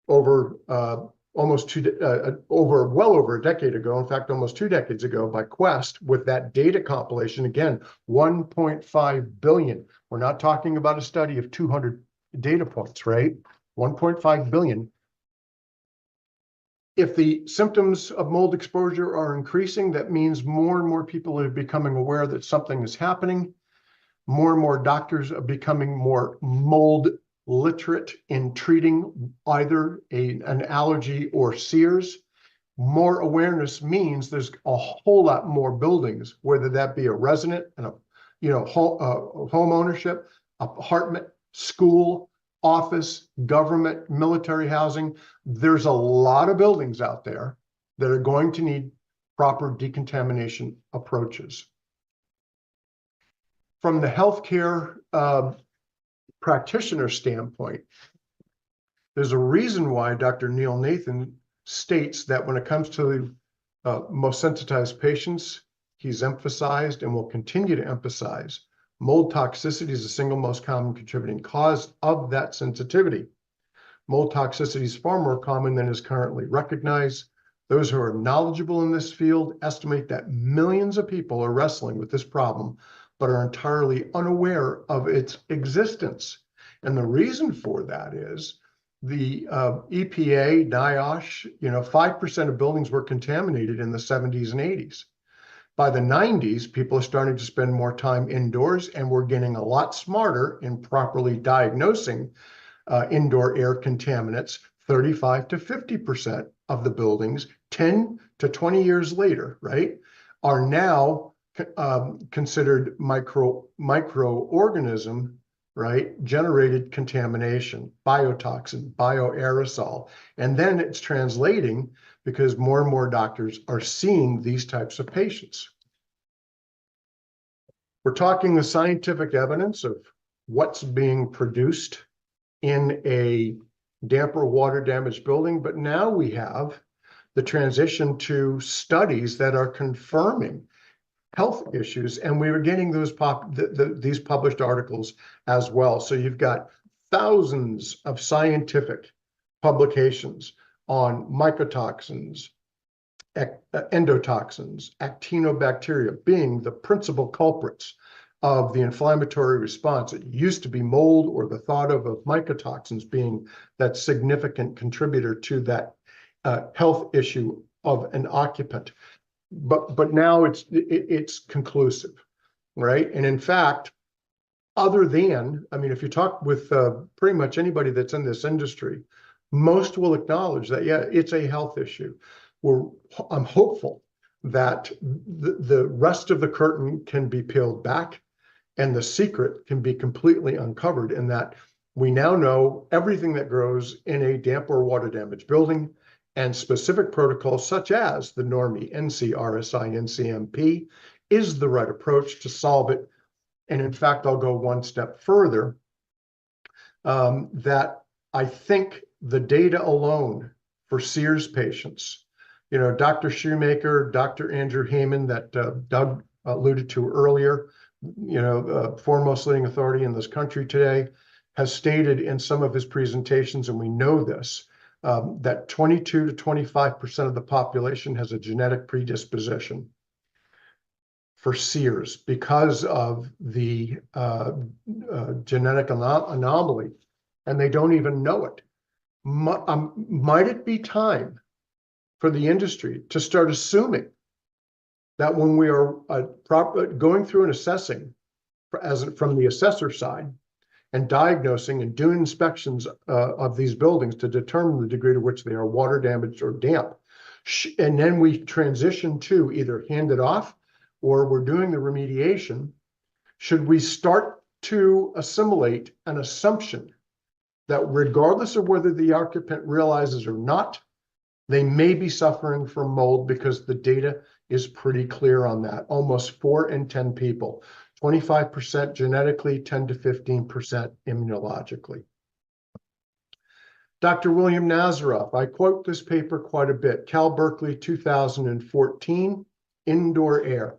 over well over a decade ago, in fact, almost 2 decades ago by Quest, with that data compilation, again, 1.5 billion. We're not talking about a study of 200 data points, right? 1.5 billion. If the symptoms of mold exposure are increasing, that means more and more people are becoming aware that something is happening. More and more doctors are becoming more mold literate in treating either an allergy or SEERS. More awareness means there's a whole lot more buildings, whether that be a resident and home ownership, apartment, school, office, government, military housing. There's a lot of buildings out there that are going to need proper decontamination approaches. From the healthcare practitioner standpoint, there's a reason why Dr. Neil Nathan states that when it comes to the most sensitized patients, he's emphasized and will continue to emphasize mold toxicity is the single most common contributing cause of that sensitivity. Mold toxicity is far more common than is currently recognized. Those who are knowledgeable in this field estimate that millions of people are wrestling with this problem, but are entirely unaware of its existence. And the reason for that is the EPA, NIOSH, 5% of buildings were contaminated in the 70s and 80s. By the 90s, people are starting to spend more time indoors, and we're getting a lot smarter in properly diagnosing indoor air contaminants. 35 to 50% of the buildings 10 to 20 years later, right, are now considered microorganism, right, generated contamination, biotoxin, bioaerosol. And then it's translating because more and more doctors are seeing these types of patients. We're talking the scientific evidence of what's being produced in a damp or water damaged building, but now we have the transition to studies that are confirming health issues, and we were getting those these published articles as well. So you've got thousands of scientific publications on mycotoxins, endotoxins, actinobacteria being the principal culprits of the inflammatory response. It used to be mold, or the thought of mycotoxins being that significant contributor to that health issue of an occupant. But now it's conclusive, right? And in fact, other than, I mean, if you talk with pretty much anybody that's in this industry, most will acknowledge that, yeah, it's a health issue. I'm hopeful that the rest of the curtain can be peeled back And the secret can be completely uncovered in that we now know everything that grows in a damp or water damaged building, and specific protocols such as the NORMI, NC, RSI, NCMP is the right approach to solve it. And in fact, I'll go one step further, that I think the data alone for Sears patients, you know, Dr. Shoemaker, Dr. Andrew Heyman that Doug alluded to earlier, you know, foremost leading authority in this country today, has stated in some of his presentations, and we know this, that 22 to 25% of the population has a genetic predisposition for Sears because of the genetic anomaly, and they don't even know it. Might it be time for the industry to start assuming that when we are going through and assessing from the assessor side and diagnosing and doing inspections of these buildings to determine the degree to which they are water damaged or damp, and then we transition to either hand it off or we're doing the remediation, should we start to assimilate an assumption that regardless of whether the occupant realizes or not, they may be suffering from mold, because the data is pretty clear on that. Almost 4 in 10 people, 25% genetically, 10 to 15% immunologically. Dr. William Nazaroff, I quote this paper quite a bit, Cal Berkeley 2014, Indoor Air.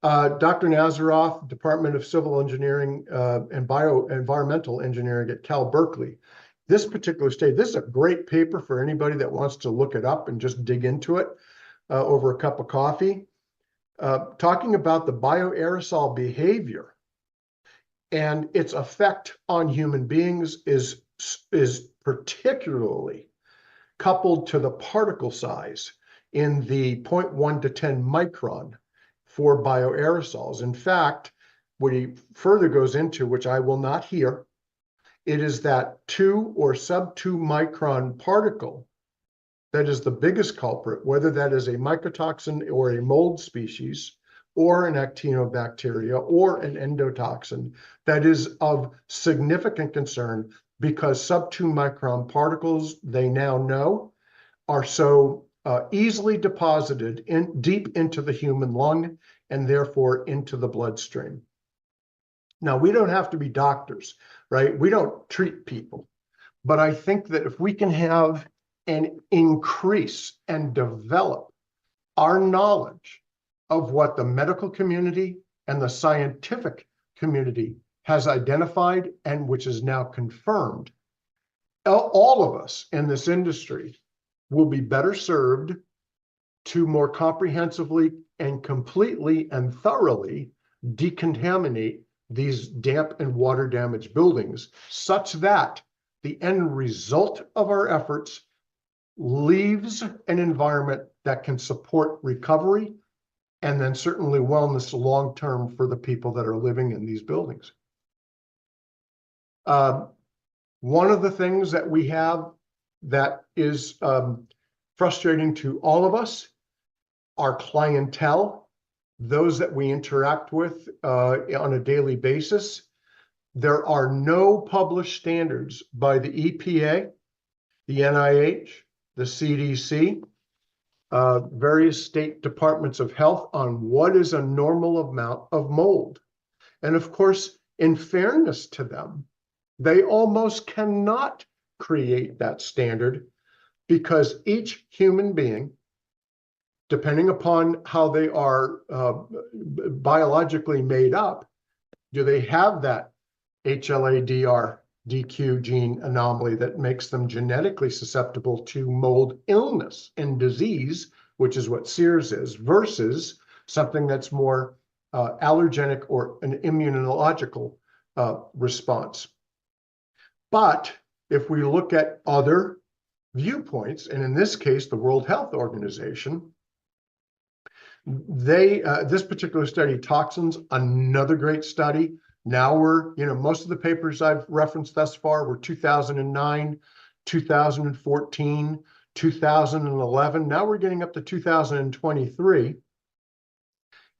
Dr. Nazaroff, Department of Civil Engineering and Environmental Engineering at Cal Berkeley. This particular study, this is a great paper for anybody that wants to look it up and just dig into it over a cup of coffee. Talking about the bioaerosol behavior and its effect on human beings is particularly coupled to the particle size in the 0.1 to 10 micron for bioaerosols. In fact, what he further goes into, which I will not hear, it is that 2 or sub 2 micron particle that is the biggest culprit, whether that is a mycotoxin or a mold species or an actinobacteria or an endotoxin, that is of significant concern, because sub 2 micron particles, they now know, are so easily deposited deep into the human lung and therefore into the bloodstream. Now, we don't have to be doctors, right? We don't treat people. But I think that if we can have and increase and develop our knowledge of what the medical community and the scientific community has identified, and which is now confirmed, all of us in this industry will be better served to more comprehensively and completely and thoroughly decontaminate these damp and water damaged buildings, such that the end result of our efforts leaves an environment that can support recovery and then certainly wellness long term for the people that are living in these buildings. One of the things that we have that is frustrating to all of us, our clientele, those that we interact with on a daily basis, there are no published standards by the EPA, the NIH, the CDC, various state departments of health on what is a normal amount of mold. And of course, in fairness to them, they almost cannot create that standard, because each human being, depending upon how they are biologically made up, do they have that HLA-DR-DQ gene anomaly that makes them genetically susceptible to mold illness and disease, which is what Sears is, versus something that's more allergenic or an immunological response. But if we look at other viewpoints, and in this case, the World Health Organization, this particular study, toxins, another great study. Now we're, most of the papers I've referenced thus far were 2009, 2014, 2011. Now we're getting up to 2023.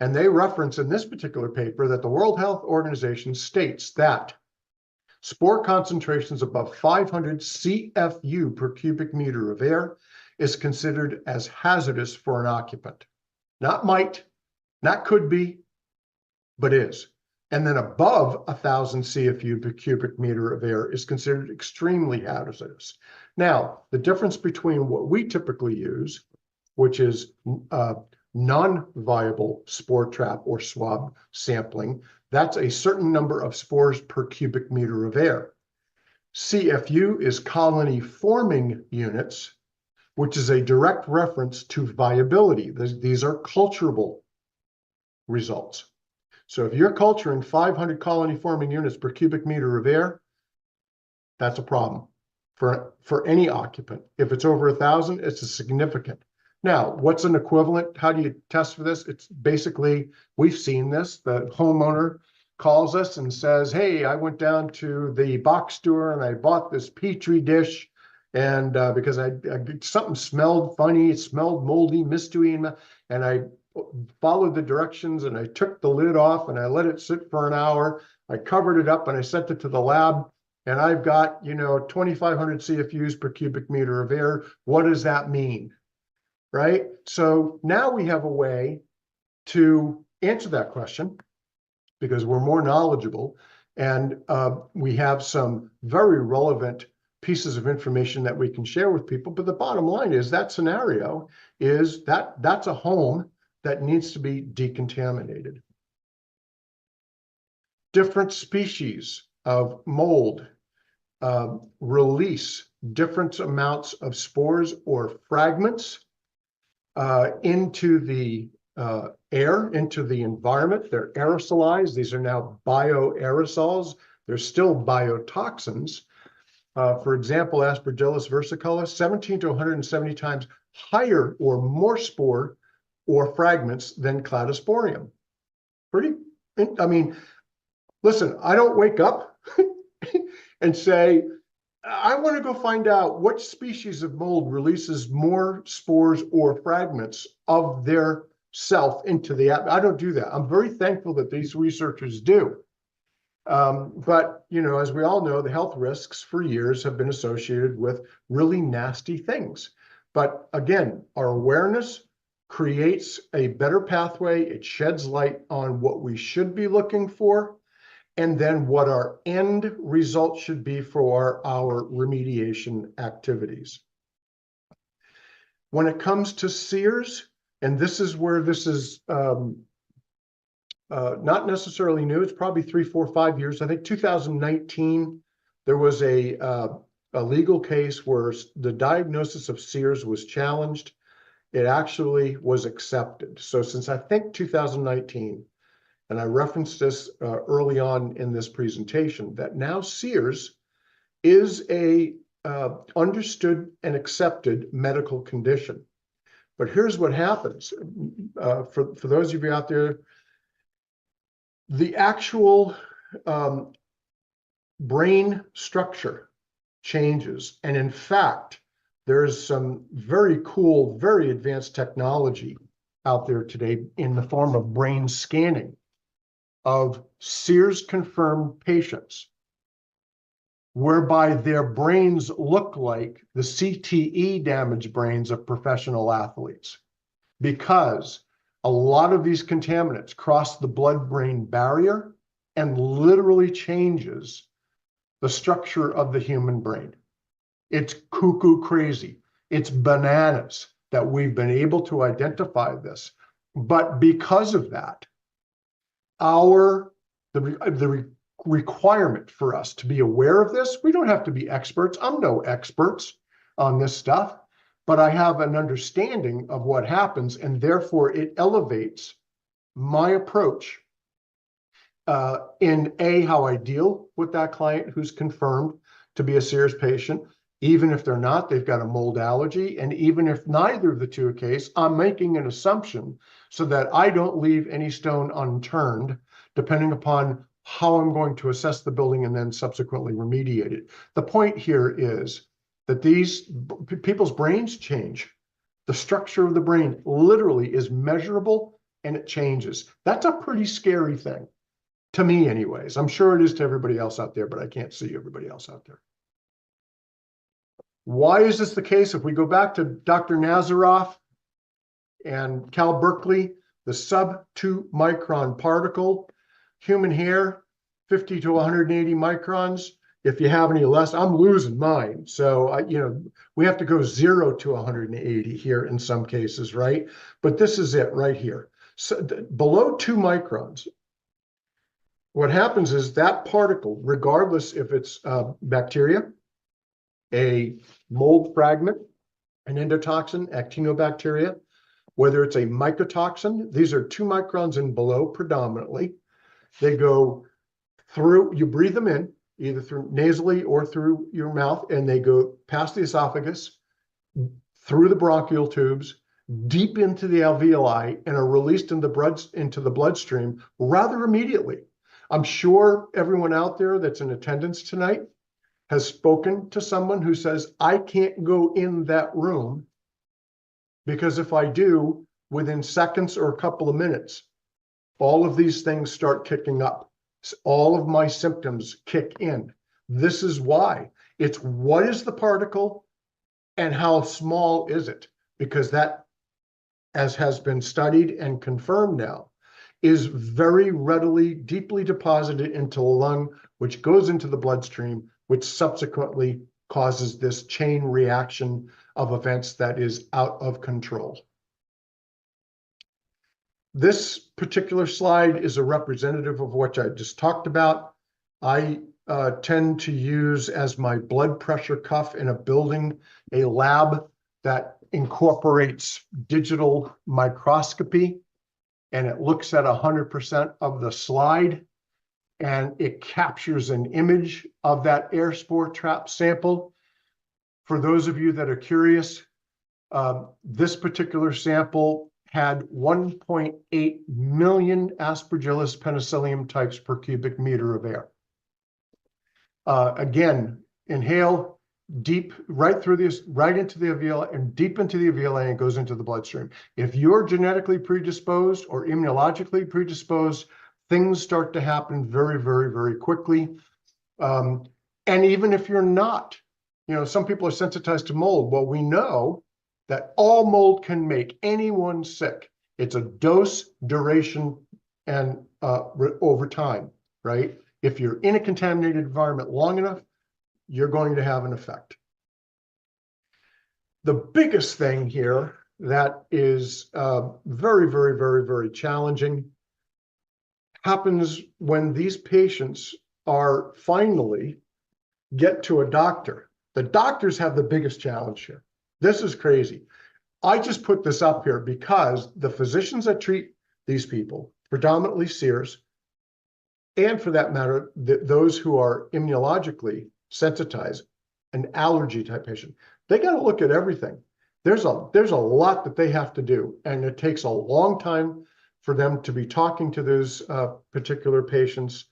And they reference in this particular paper that the World Health Organization states that spore concentrations above 500 CFU per cubic meter of air is considered as hazardous for an occupant. Not might, not could be, but is. And then above 1,000 CFU per cubic meter of air is considered extremely hazardous. Now, the difference between what we typically use, which is non-viable spore trap or swab sampling, that's a certain number of spores per cubic meter of air. CFU is colony forming units, which is a direct reference to viability. These are culturable results. So if you're culturing 500 colony forming units per cubic meter of air, that's a problem for any occupant. If it's over 1,000, it's a significant. Now, what's an equivalent? How do you test for this? It's basically, we've seen this. The homeowner calls us and says, hey, I went down to the box store and I bought this Petri dish. And because something smelled funny, it smelled moldy, misty, and I followed the directions and I took the lid off and I let it sit for an hour. I covered it up and I sent it to the lab. And I've got, 2,500 CFUs per cubic meter of air. What does that mean? Right? So now we have a way to answer that question because we're more knowledgeable and we have some very relevant pieces of information that we can share with people. But the bottom line is that scenario is that's a home that needs to be decontaminated. Different species of mold release different amounts of spores or fragments into the air, into the environment. They're aerosolized. These are now bioaerosols. They're still biotoxins. For example, Aspergillus versicolor, 17 to 170 times higher or more spore or fragments than Cladosporium. Listen, I don't wake up and say, I want to go find out what species of mold releases more spores or fragments of their self into the atmosphere. I don't do that. I'm very thankful that these researchers do. But, as we all know, the health risks for years have been associated with really nasty things. But again, our awareness creates a better pathway. It sheds light on what we should be looking for, and then what our end result should be for our remediation activities. When it comes to SEERS, and this is where this is not necessarily new, it's probably 3, 4, 5 years. I think 2019, there was a legal case where the diagnosis of SEERS was challenged. It actually was accepted. So since I think 2019, and I referenced this early on in this presentation, that now SEERS is a understood and accepted medical condition. But here's what happens. For those of you out there, the actual brain structure changes. And in fact, there's some very cool, very advanced technology out there today in the form of brain scanning of SEERS-confirmed patients, whereby their brains look like the CTE damaged brains of professional athletes, because a lot of these contaminants cross the blood-brain barrier and literally changes the structure of the human brain. It's cuckoo crazy. It's bananas that we've been able to identify this. But because of that, the requirement for us to be aware of this, we don't have to be experts. I'm no experts on this stuff, but I have an understanding of what happens, and therefore it elevates my approach in how I deal with that client who's confirmed to be a SEERS patient. Even if they're not, they've got a mold allergy. And even if neither of the two are case, I'm making an assumption so that I don't leave any stone unturned, depending upon how I'm going to assess the building and then subsequently remediate it. The point here is that these people's brains change. The structure of the brain literally is measurable and it changes. That's a pretty scary thing to me anyways. I'm sure it is to everybody else out there, but I can't see everybody else out there. Why is this the case? If we go back to Dr. Nazaroff and Cal Berkeley, the sub 2 micron particle, human hair, 50 to 180 microns. If you have any less, I'm losing mine. So, we have to go 0 to 180 here in some cases, right? But this is it right here. So below 2 microns, what happens is that particle, regardless if it's bacteria, a mold fragment, an endotoxin, actinobacteria, whether it's a mycotoxin, these are 2 microns and below predominantly. They go through, you breathe them in, either through nasally or through your mouth, and they go past the esophagus, through the bronchial tubes, deep into the alveoli, and are released into the bloodstream rather immediately. I'm sure everyone out there that's in attendance tonight has spoken to someone who says, I can't go in that room because if I do, within seconds or a couple of minutes, all of these things start kicking up. All of my symptoms kick in. This is why. It's what is the particle and how small is it? Because that, as has been studied and confirmed now, is very readily, deeply deposited into the lung, which goes into the bloodstream, which subsequently causes this chain reaction of events that is out of control. This particular slide is a representative of what I just talked about. I tend to use as my blood pressure cuff in a building, a lab that incorporates digital microscopy, and it looks at 100% of the slide, and it captures an image of that air spore trap sample. For those of you that are curious, this particular sample had 1.8 million Aspergillus penicillium types per cubic meter of air. Again, inhale deep, right into the alveoli and deep into the alveoli, and goes into the bloodstream. If you're genetically predisposed or immunologically predisposed, things start to happen very, very, very quickly. And even if you're not, some people are sensitized to mold. Well, we know that all mold can make anyone sick. It's a dose, duration, and over time, right? If you're in a contaminated environment long enough, you're going to have an effect. The biggest thing here that is very, very, very, very challenging happens when these patients are finally get to a doctor. The doctors have the biggest challenge here. This is crazy. I just put this up here because the physicians that treat these people, predominantly SEERs, and for that matter, those who are immunologically sensitized, an allergy type patient, they got to look at everything. There's a lot that they have to do, and it takes a long time for them to be talking to those particular patients.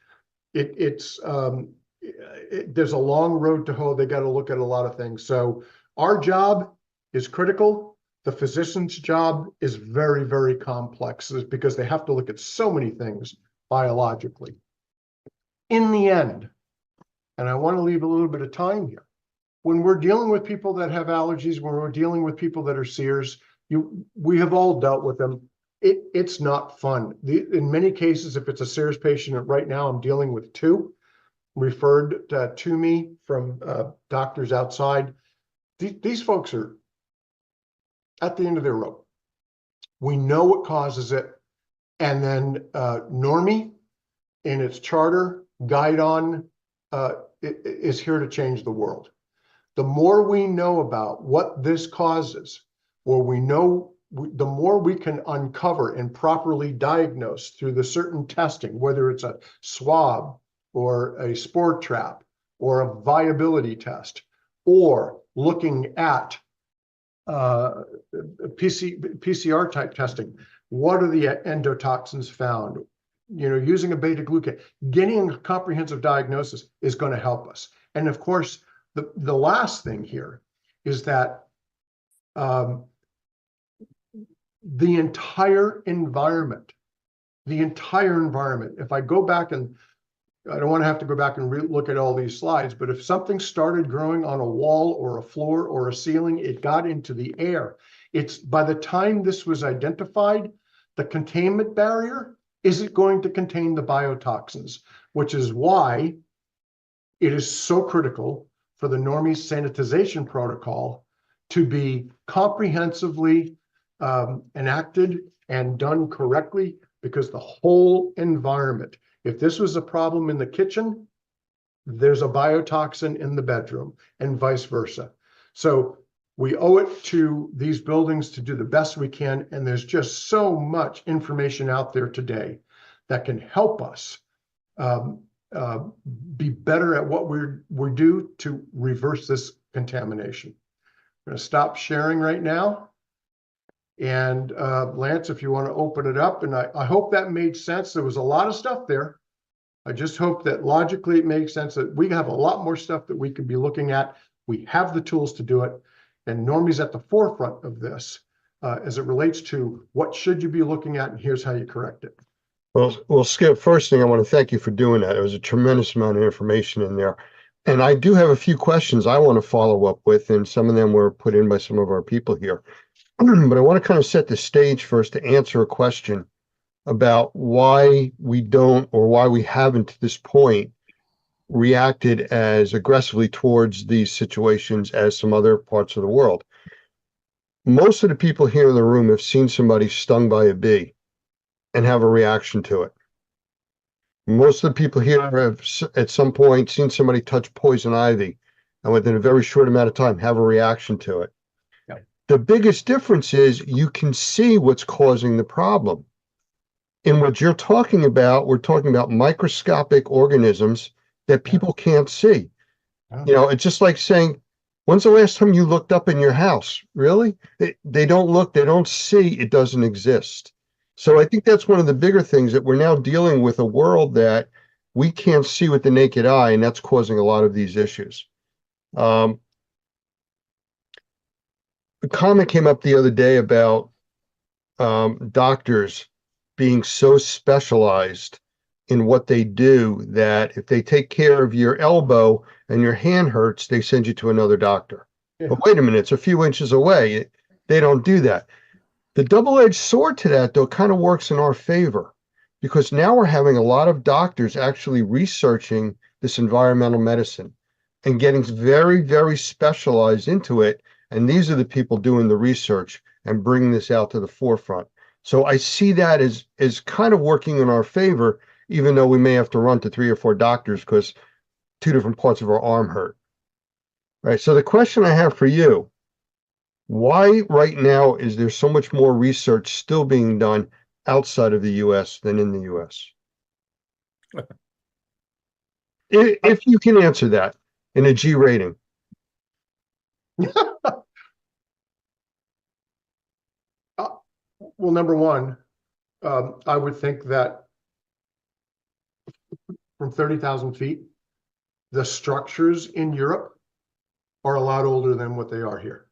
There's a long road to hoe. They got to look at a lot of things. So our job is critical. The physician's job is very, very complex because they have to look at so many things biologically. In the end, and I want to leave a little bit of time here, when we're dealing with people that have allergies, when we're dealing with people that are SEERs, we have all dealt with them. It's not fun. In many cases, if it's a SEERs patient, and right now I'm dealing with 2 referred to me from doctors outside. These folks are at the end of their rope. We know what causes it. And then Normie, in its charter, Guidon, is here to change the world. The more we know about what this causes, or the more we can uncover and properly diagnose through the certain testing, whether it's a swab or a spore trap or a viability test, or looking at PCR type testing. What are the endotoxins found? Using a beta glucan, getting a comprehensive diagnosis is going to help us. And of course, the last thing here is that the entire environment. If I go back and I don't want to have to go back and look at all these slides, but if something started growing on a wall or a floor or a ceiling, it got into the air. It's by the time this was identified, the containment barrier isn't going to contain the biotoxins, which is why it is so critical for the Normie sanitization protocol to be comprehensively enacted and done correctly, because the whole environment, if this was a problem in the kitchen, there's a biotoxin in the bedroom and vice versa. So we owe it to these buildings to do the best we can. And there's just so much information out there today that can help us be better at what we do to reverse this contamination. I'm going to stop sharing right now. And Lance, if you want to open it up, and I hope that made sense. There was a lot of stuff there. I just hope that logically it makes sense, that we have a lot more stuff that we could be looking at. We have the tools to do it. And Normie's at the forefront of this as it relates to what should you be looking at, and here's how you correct it. Well, Skip, first thing, I want to thank you for doing that. It was a tremendous amount of information in there. And I do have a few questions I want to follow up with, and some of them were put in by some of our people here. But I want to kind of set the stage first to answer a question about why we don't, or why we haven't to this point reacted as aggressively towards these situations as some other parts of the world. Most of the people here in the room have seen somebody stung by a bee and have a reaction to it. Most of the people here have at some point seen somebody touch poison ivy and within a very short amount of time have a reaction to it. The biggest difference is you can see what's causing the problem. In what you're talking about, we're talking about microscopic organisms that people can't see. You know, it's just like saying, when's the last time you looked up in your house? Really? They don't look, they don't see, it doesn't exist. So I think that's one of the bigger things, that we're now dealing with a world that we can't see with the naked eye, and that's causing a lot of these issues. A comment came up the other day about doctors being so specialized in what they do that if they take care of your elbow and your hand hurts, they send you to another doctor. Yeah. But wait a minute, it's a few inches away. They don't do that. The double-edged sword to that, though, kind of works in our favor, because now we're having a lot of doctors actually researching this environmental medicine and getting very, very specialized into it. And these are the people doing the research and bringing this out to the forefront. So I see that as kind of working in our favor, even though we may have to run to 3 or 4 doctors because 2 different parts of our arm hurt. All right. So the question I have for you, why right now is there so much more research still being done outside of the US than in the US? If you can answer that in a G rating. Well, number one, I would think that from 30,000 feet, the structures in Europe are a lot older than what they are here,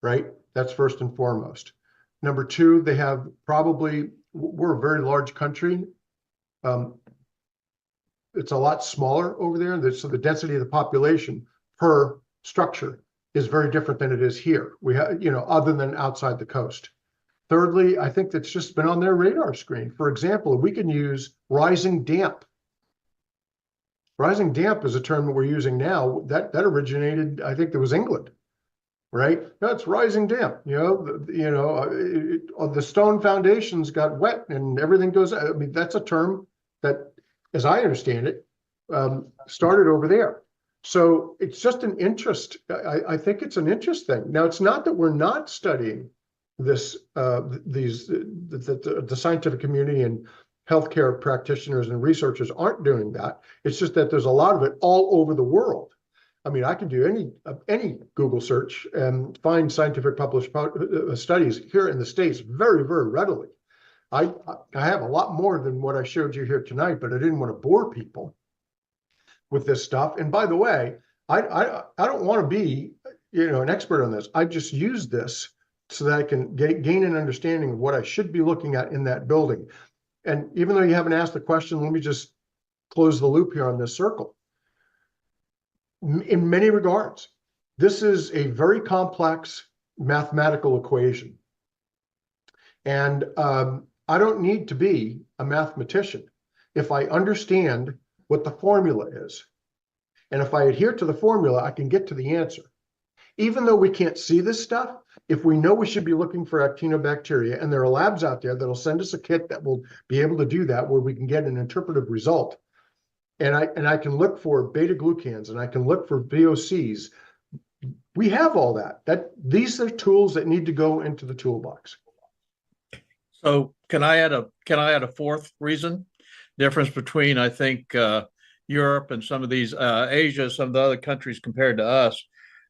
right? That's first and foremost. Number two, they have probably, we're a very large country. It's a lot smaller over there. So the density of the population per structure is very different than it is here. We have, you know, other than outside the coast. Thirdly, I think that's just been on their radar screen. For example, we can use rising damp. Rising damp is a term that we're using now. That originated, I think, that was England, right? That's rising damp. The stone foundations got wet and everything goes. I mean, that's a term that, as I understand it, started over there. So it's just an interest. I think it's an interest thing. Now, it's not that we're not studying this, the scientific community and healthcare practitioners and researchers aren't doing that. It's just that there's a lot of it all over the world. I mean, I can do any Google search and find scientific published studies here in the States very, very readily. I have a lot more than what I showed you here tonight, but I didn't want to bore people with this stuff. And by the way, I don't want to be, an expert on this. I just use this so that I can gain an understanding of what I should be looking at in that building. And even though you haven't asked the question, let me just close the loop here on this circle. In many regards, this is a very complex mathematical equation. And I don't need to be a mathematician if I understand what the formula is. And if I adhere to the formula, I can get to the answer. Even though we can't see this stuff, if we know we should be looking for actinobacteria, and there are labs out there that'll send us a kit that will be able to do that, where we can get an interpretive result. And I can look for beta glucans, and I can look for VOCs. We have all that. These are tools that need to go into the toolbox. So can I add a fourth reason? Difference between, I think, Europe and some of these Asia, some of the other countries compared to us.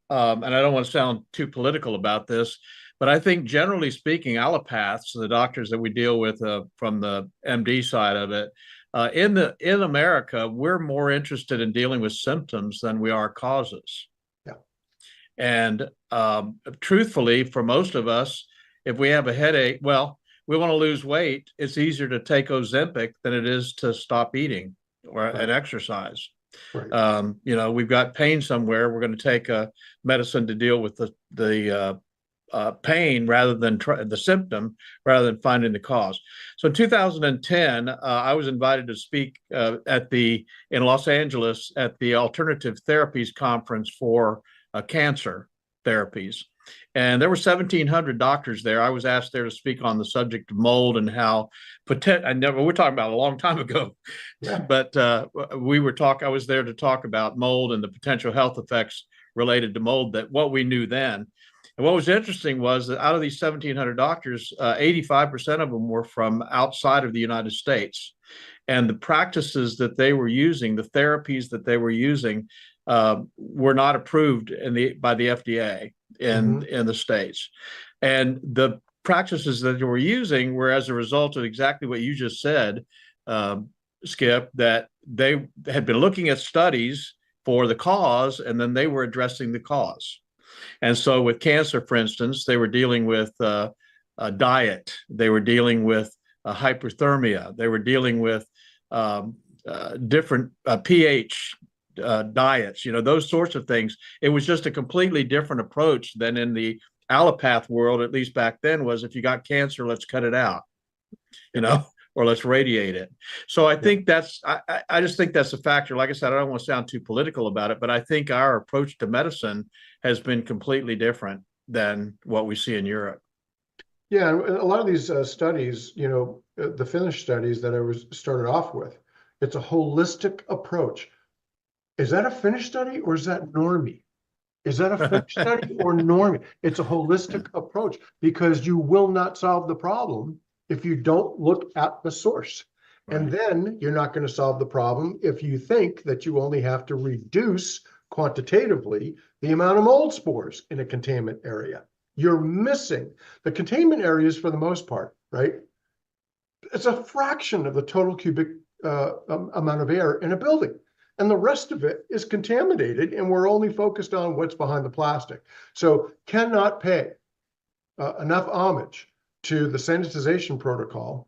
And I don't want to sound too political about this, but I think generally speaking, allopaths, the doctors that we deal with from the MD side of it, in America, we're more interested in dealing with symptoms than we are causes. Yeah. And truthfully, for most of us, if we have a headache, well, we want to lose weight. It's easier to take Ozempic than it is to stop eating and exercise. Right. We've got pain somewhere. We're going to take a medicine to deal with the pain rather than the symptom, rather than finding the cause. So in 2010, I was invited to speak in Los Angeles at the Alternative Therapies Conference for cancer therapies. And there were 1,700 doctors there. I was asked there to speak on the subject of mold and how we're talking about a long time ago, yeah. But I was there to talk about mold and the potential health effects related to mold, that what we knew then. And what was interesting was that out of these 1,700 doctors, 85% of them were from outside of the United States. And the practices that they were using, the therapies that they were using, were not approved by the FDA in the States. And the practices that they were using were as a result of exactly what you just said, Skip, that they had been looking at studies for the cause, and then they were addressing the cause. And so with cancer, for instance, they were dealing with diet. They were dealing with hyperthermia. They were dealing with different pH diets, those sorts of things. It was just a completely different approach than in the allopath world, at least back then, was if you got cancer, let's cut it out, or let's radiate it. So I think I just think that's a factor. Like I said, I don't want to sound too political about it, but I think our approach to medicine has been completely different than what we see in Europe. Yeah, a lot of these studies, the Finnish studies that I started off with, it's a holistic approach. Is that a Finnish study or is that normie? Is that a Finnish study or normie? It's a holistic approach, because you will not solve the problem if you don't look at the source. Right. And then you're not going to solve the problem if you think that you only have to reduce quantitatively the amount of mold spores in a containment area. You're missing the containment areas for the most part, right? It's a fraction of the total cubic amount of air in a building. And the rest of it is contaminated, and we're only focused on what's behind the plastic. So cannot pay enough homage to the sanitization protocol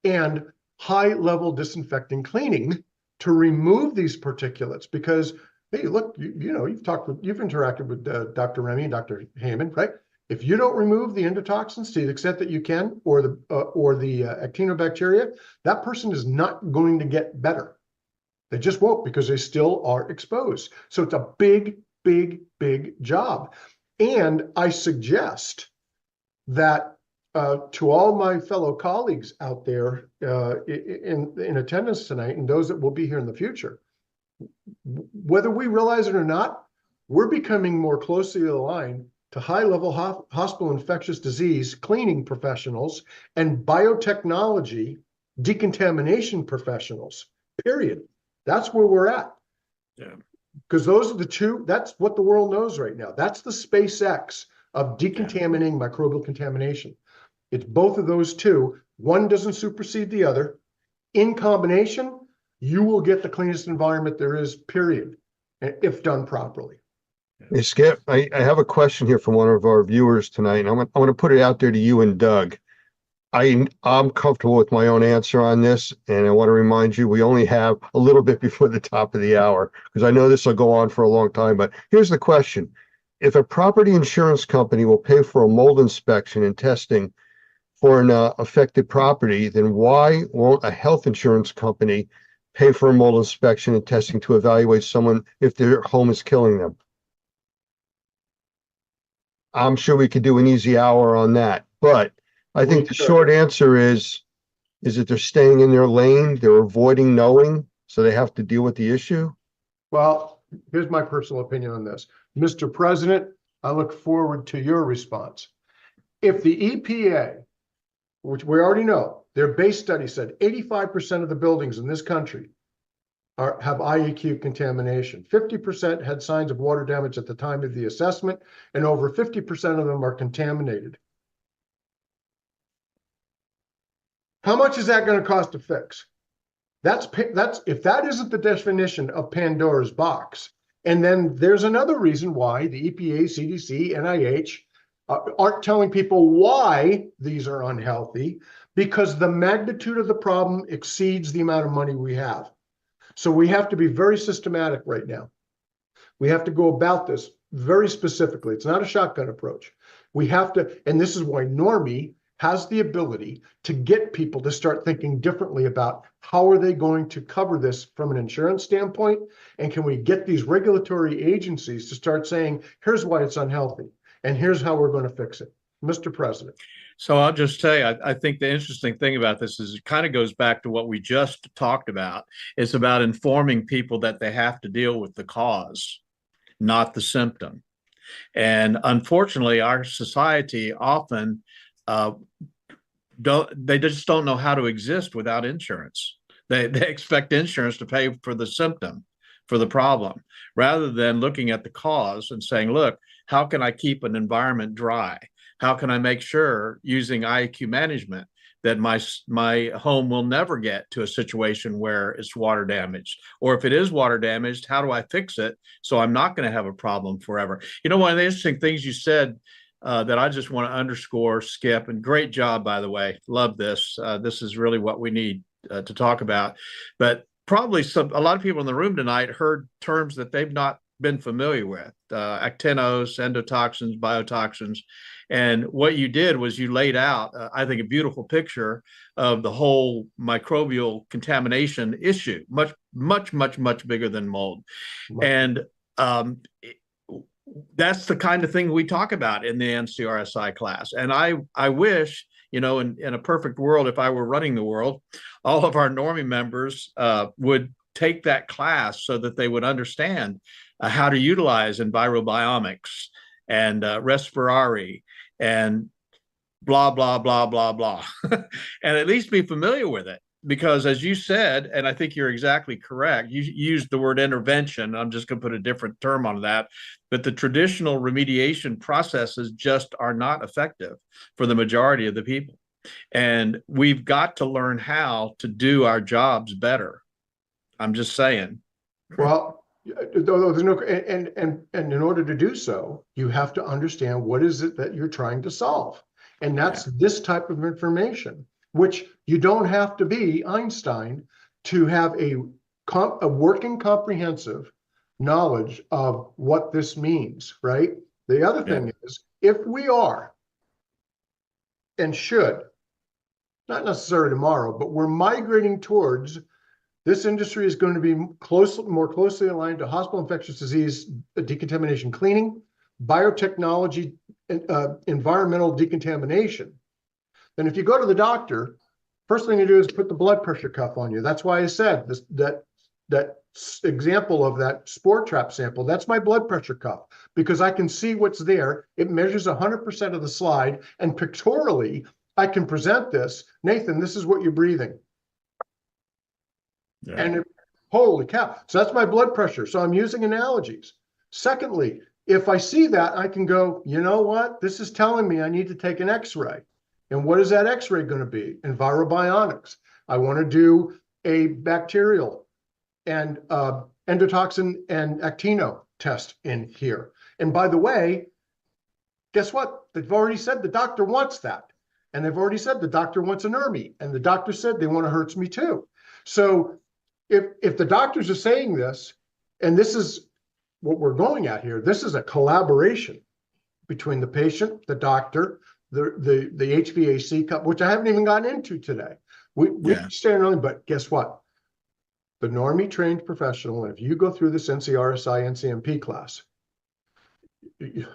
and high-level disinfecting cleaning to remove these particulates. Because, hey, look, you've interacted with Dr. Remy and Dr. Heyman, right? If you don't remove the endotoxins to the extent that you can, or the actinobacteria, that person is not going to get better. They just won't, because they still are exposed. So it's a big, big, big job. And I suggest that to all my fellow colleagues out there in attendance tonight, and those that will be here in the future, whether we realize it or not, we're becoming more closely aligned to high-level hospital infectious disease cleaning professionals and biotechnology decontamination professionals, period. That's where we're at. Yeah. Because those are the two, that's what the world knows right now. That's the SpaceX of decontaminating microbial contamination. It's both of those two. One doesn't supersede the other. In combination, you will get the cleanest environment there is, period, if done properly. Hey, Skip, I have a question here from one of our viewers tonight, and I want to put it out there to you and Doug. I'm comfortable with my own answer on this, and I want to remind you, we only have a little bit before the top of the hour, because I know this will go on for a long time, but here's the question. If a property insurance company will pay for a mold inspection and testing for an affected property, then why won't a health insurance company pay for a mold inspection and testing to evaluate someone if their home is killing them? I'm sure we could do an easy hour on that, but I think the short answer is that they're staying in their lane, they're avoiding knowing, so they have to deal with the issue? Well, here's my personal opinion on this. Mr. President, I look forward to your response. If the EPA, which we already know, their base study said 85% of the buildings in this country have IEQ contamination. 50% had signs of water damage at the time of the assessment, and over 50% of them are contaminated. How much is that going to cost to fix? That's if that isn't the definition of Pandora's box. And then there's another reason why the EPA, CDC, NIH aren't telling people why these are unhealthy, because the magnitude of the problem exceeds the amount of money we have. So we have to be very systematic right now. We have to go about this very specifically. It's not a shotgun approach. We have to, and this is why Normie has the ability to get people to start thinking differently about how are they going to cover this from an insurance standpoint, and can we get these regulatory agencies to start saying, here's why it's unhealthy, and here's how we're going to fix it. Mr. President. So I'll just tell you, I think the interesting thing about this is it kind of goes back to what we just talked about. It's about informing people that they have to deal with the cause, not the symptom. And unfortunately, our society often they just don't know how to exist without insurance. They expect insurance to pay for the symptom, for the problem, rather than looking at the cause and saying, look, how can I keep an environment dry? How can I make sure, using IEQ management, that my home will never get to a situation where it's water damaged? Or if it is water damaged, how do I fix it so I'm not going to have a problem forever? You know, one of the interesting things you said that I just want to underscore, Skip, and great job, by the way. Love this. This is really what we need to talk about. But probably a lot of people in the room tonight heard terms that they've not been familiar with, actinos, endotoxins, biotoxins. And what you did was you laid out, I think, a beautiful picture of the whole microbial contamination issue, much, much, much, much bigger than mold. And that's the kind of thing we talk about in the NCRSI class. And I wish, you know, in a perfect world, if I were running the world, all of our Normie members would take that class so that they would understand how to utilize EnviroBiomics and Respirari and blah, blah, blah, blah, blah, and at least be familiar with it. Because as you said, and I think you're exactly correct, you used the word intervention. I'm just going to put a different term on that. But the traditional remediation processes just are not effective for the majority of the people. And we've got to learn how to do our jobs better. I'm just saying. Well, there's no, and in order to do so, you have to understand what is it that you're trying to solve. And that's this type of information, which you don't have to be Einstein to have a working comprehensive knowledge of what this means, right? The other thing is, if we are and should, not necessarily tomorrow, but we're migrating towards this industry is going to be more closely aligned to hospital infectious disease decontamination cleaning, biotechnology, environmental decontamination. Then if you go to the doctor, first thing you do is put the blood pressure cuff on you. That's why I said this, that example of that spore trap sample, that's my blood pressure cuff, because I can see what's there. It measures 100% of the slide, and pictorially, I can present this. Nathan, this is what you're breathing. Yeah. And holy cow. So that's my blood pressure. So I'm using analogies. Secondly, if I see that, I can go, you know what? This is telling me I need to take an X-ray. And what is that X-ray going to be? EnviroBiomics. I want to do a bacterial and endotoxin and actino test in here. And by the way, guess what? They've already said the doctor wants that. And they've already said the doctor wants a NERMI. And the doctor said they want a Hertz Me too. So if the doctors are saying this, and this is what we're going at here, this is a collaboration between the patient, the doctor, the HVAC company, which I haven't even gotten into today. We stand on, but guess what? The normie trained professional, and if you go through this NCRSI NCMP class,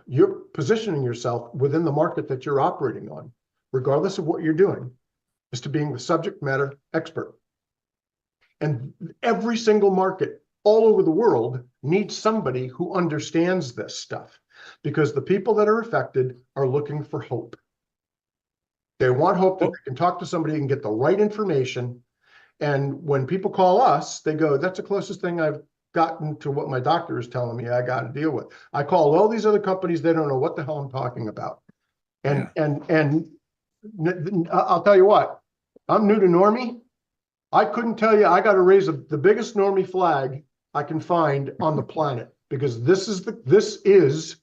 you're positioning yourself within the market that you're operating on, regardless of what you're doing, is to being the subject matter expert. And every single market all over the world needs somebody who understands this stuff, because the people that are affected are looking for hope. They want hope that they can talk to somebody and get the right information. And when people call us, they go, that's the closest thing I've gotten to what my doctor is telling me I got to deal with. I call all these other companies, they don't know what the hell I'm talking about. And I'll tell you what, I'm new to normie. I couldn't tell you, I got to raise the biggest normie flag I can find on the planet, because this is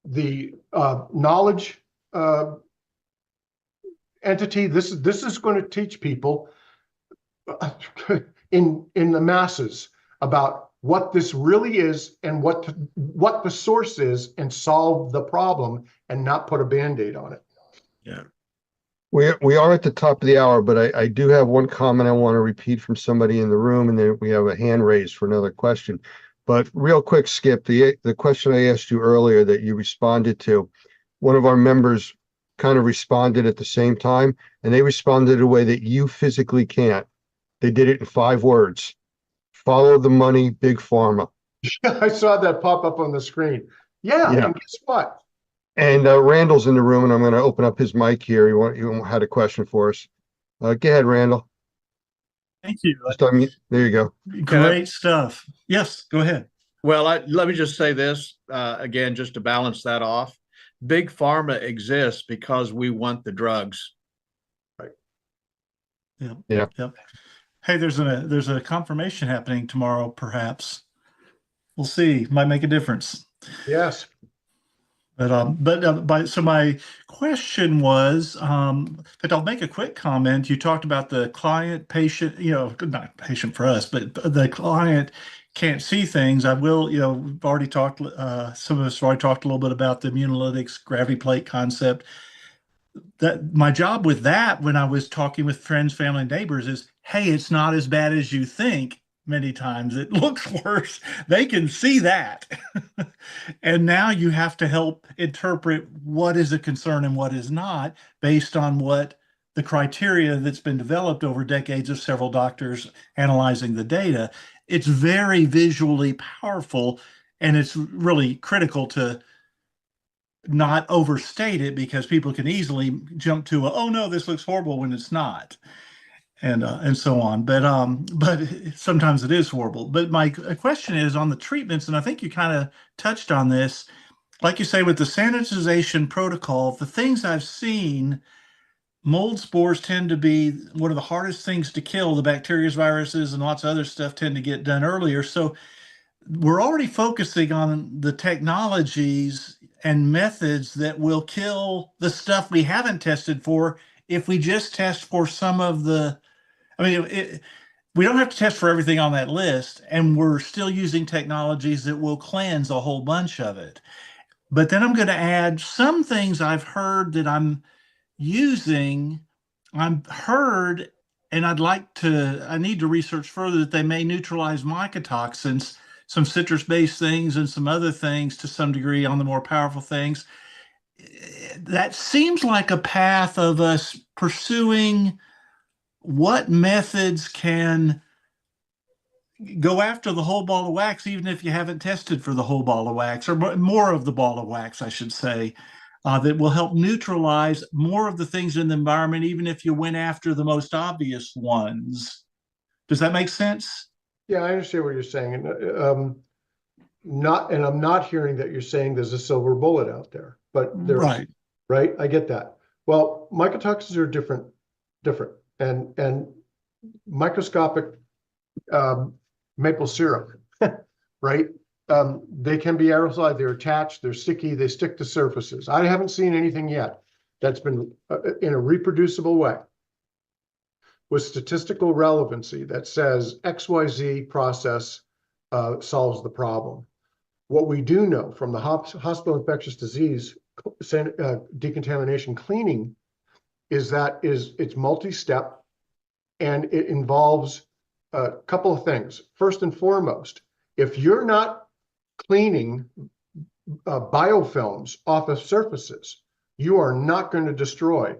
the knowledge entity. This is going to teach people in the masses about what this really is and what the source is, and solve the problem and not put a Band-Aid on it. Yeah. We are at the top of the hour, but I do have one comment I want to repeat from somebody in the room, and then we have a hand raised for another question. But real quick, Skip, the question I asked you earlier that you responded to, one of our members kind of responded at the same time, and they responded in a way that you physically can't. They did it in 5 words. Follow the money, Big Pharma. I saw that pop up on the screen. Yeah. And guess what? And Randall's in the room, and I'm going to open up his mic here. You had a question for us. Go ahead, Randall. Thank you. There you go. Great stuff. Yes, go ahead. Well, let me just say this again, just to balance that off. Big Pharma exists because we want the drugs. Right. Yeah. Hey, there's a confirmation happening tomorrow, perhaps. We'll see. Might make a difference. Yes. So my question was, but I'll make a quick comment. You talked about the client, patient, not patient for us, but the client can't see things. I will, we've already talked, some of us have already talked a little bit about the Immunolytics gravity plate concept. That my job with that, when I was talking with friends, family, and neighbors, is, hey, it's not as bad as you think. Many times it looks worse. They can see that. And now you have to help interpret what is a concern and what is not, based on what the criteria that's been developed over decades of several doctors analyzing the data. It's very visually powerful, and it's really critical to not overstate it, because people can easily jump to oh no, this looks horrible, when it's not. And so on, but sometimes it is horrible. But my question is on the treatments, and I think you kind of touched on this, like you say, with the sanitization protocol. The things I've seen, mold spores tend to be one of the hardest things to kill. The bacteria, viruses, and lots of other stuff tend to get done earlier. So we're already focusing on the technologies and methods that will kill the stuff we haven't tested for. If we just test for some of the, we don't have to test for everything on that list, and we're still using technologies that will cleanse a whole bunch of it. But then I'm going to add some things I've heard that I'm using. I've heard, and I need to research further, that they may neutralize mycotoxins, some citrus-based things and some other things to some degree on the more powerful things. That seems like a path of us pursuing what methods can go after the whole ball of wax, even if you haven't tested for the whole ball of wax, or more of the ball of wax, I should say, that will help neutralize more of the things in the environment, even if you went after the most obvious ones. Does that make sense? Yeah, I understand what you're saying. And I'm not hearing that you're saying there's a silver bullet out there, but there's, right? I get that. Well, mycotoxins are different, and microscopic maple syrup, right, They can be aerosolized, they're attached, they're sticky, they stick to surfaces. I haven't seen anything yet that's been in a reproducible way with statistical relevancy that says XYZ process solves the problem. What we do know from the hospital infectious disease decontamination cleaning is that it's multi-step, and it involves a couple of things. First and foremost, if you're not cleaning biofilms off of surfaces, you are not going to destroy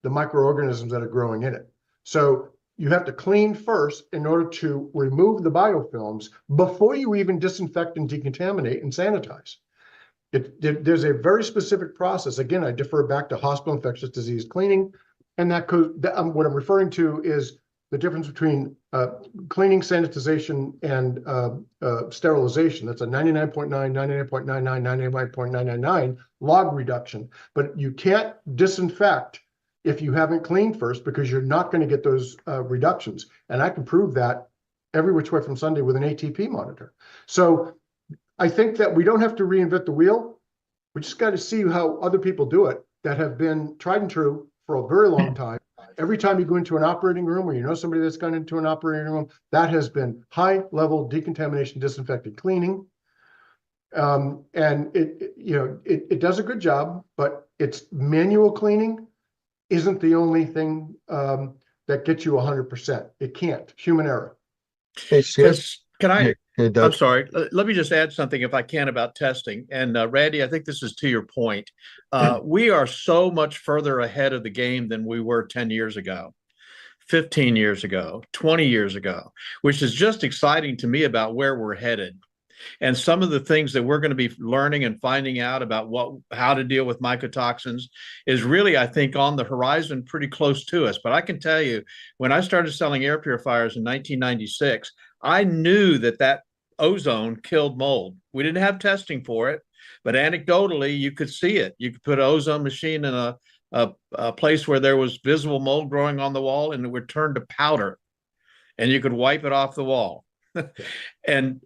the microorganisms that are growing in it. So you have to clean first in order to remove the biofilms before you even disinfect and decontaminate and sanitize. There's a very specific process. Again, I defer back to hospital infectious disease cleaning, and what I'm referring to is the difference between cleaning, sanitization, and sterilization. That's a 99.9, 99.99, 99.999 log reduction. But you can't disinfect if you haven't cleaned first, because you're not going to get those reductions. And I can prove that every which way from Sunday with an ATP monitor. So I think that we don't have to reinvent the wheel. We just got to see how other people do it that have been tried and true for a very long time. Every time you go into an operating room, or you know somebody that's gone into an operating room, that has been high-level decontamination, disinfected cleaning. And it does a good job, but it's manual cleaning isn't the only thing that gets you 100%. It can't. Human error. Hey, Skip. Can I? Hey, Doug. I'm sorry. Let me just add something, if I can, about testing. And Randy, I think this is to your point. We are so much further ahead of the game than we were 10 years ago, 15 years ago, 20 years ago, which is just exciting to me about where we're headed. And some of the things that we're going to be learning and finding out about how to deal with mycotoxins is really, I think, on the horizon, pretty close to us. But I can tell you, when I started selling air purifiers in 1996, I knew that ozone killed mold. We didn't have testing for it, but anecdotally, you could see it. You could put an ozone machine in a place where there was visible mold growing on the wall, and it would turn to powder, and you could wipe it off the wall.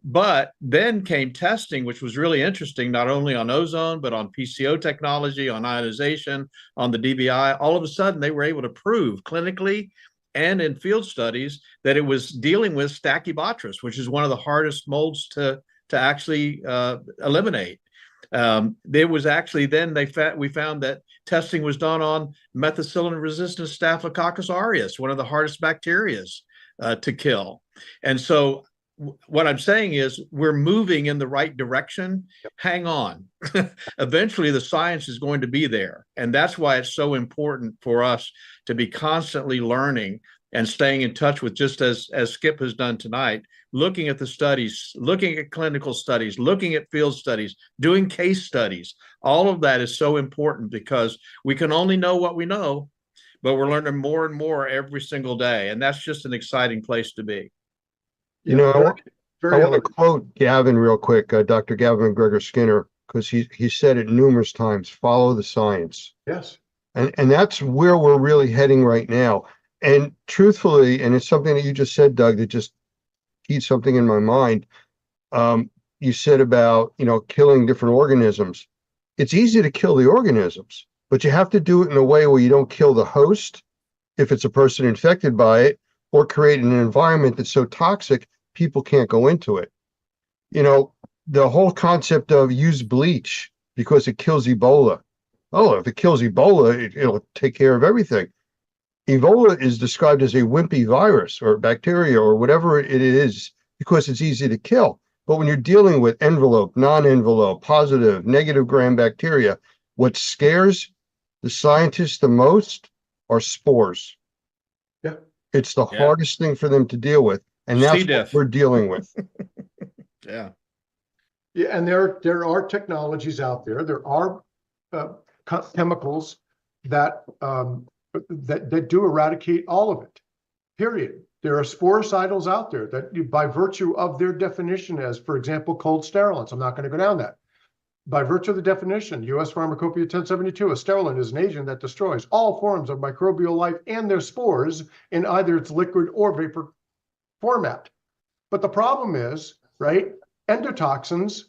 But then came testing, which was really interesting, not only on ozone, but on PCO technology, on ionization, on the DBI. All of a sudden, they were able to prove clinically and in field studies that it was dealing with Stachybotrys, which is one of the hardest molds to actually eliminate. There was actually then we found that testing was done on methicillin-resistant Staphylococcus aureus, one of the hardest bacteria to kill. And so what I'm saying is we're moving in the right direction. Hang on. Eventually, the science is going to be there. And that's why it's so important for us to be constantly learning and staying in touch with, just as Skip has done tonight, looking at the studies, looking at clinical studies, looking at field studies, doing case studies. All of that is so important because we can only know what we know, but we're learning more and more every single day. And that's just an exciting place to be. You know, I want to quote Gavin real quick, Dr. Gavin McGregor Skinner, because he said it numerous times, follow the science. Yes. And that's where we're really heading right now. And truthfully, and it's something that you just said, Doug, that just keyed something in my mind. You said about, killing different organisms. It's easy to kill the organisms, but you have to do it in a way where you don't kill the host, if it's a person infected by it, or create an environment that's so toxic, people can't go into it. The whole concept of use bleach because it kills Ebola. Oh, if it kills Ebola, it'll take care of everything. Ebola is described as a wimpy virus or bacteria or whatever it is because it's easy to kill. But when you're dealing with envelope, non-envelope, positive, negative gram bacteria, what scares the scientists the most are spores. Yeah. It's the hardest thing for them to deal with. And that's what we're dealing with. Yeah. Yeah, and there are technologies out there. There are chemicals that do eradicate all of it. Period. There are sporicidals out there that, by virtue of their definition as, for example, cold sterilants. I'm not going to go down that. By virtue of the definition, U.S. Pharmacopoeia 1072, a sterilant is an agent that destroys all forms of microbial life and their spores in either its liquid or vapor format. But the problem is, right, endotoxins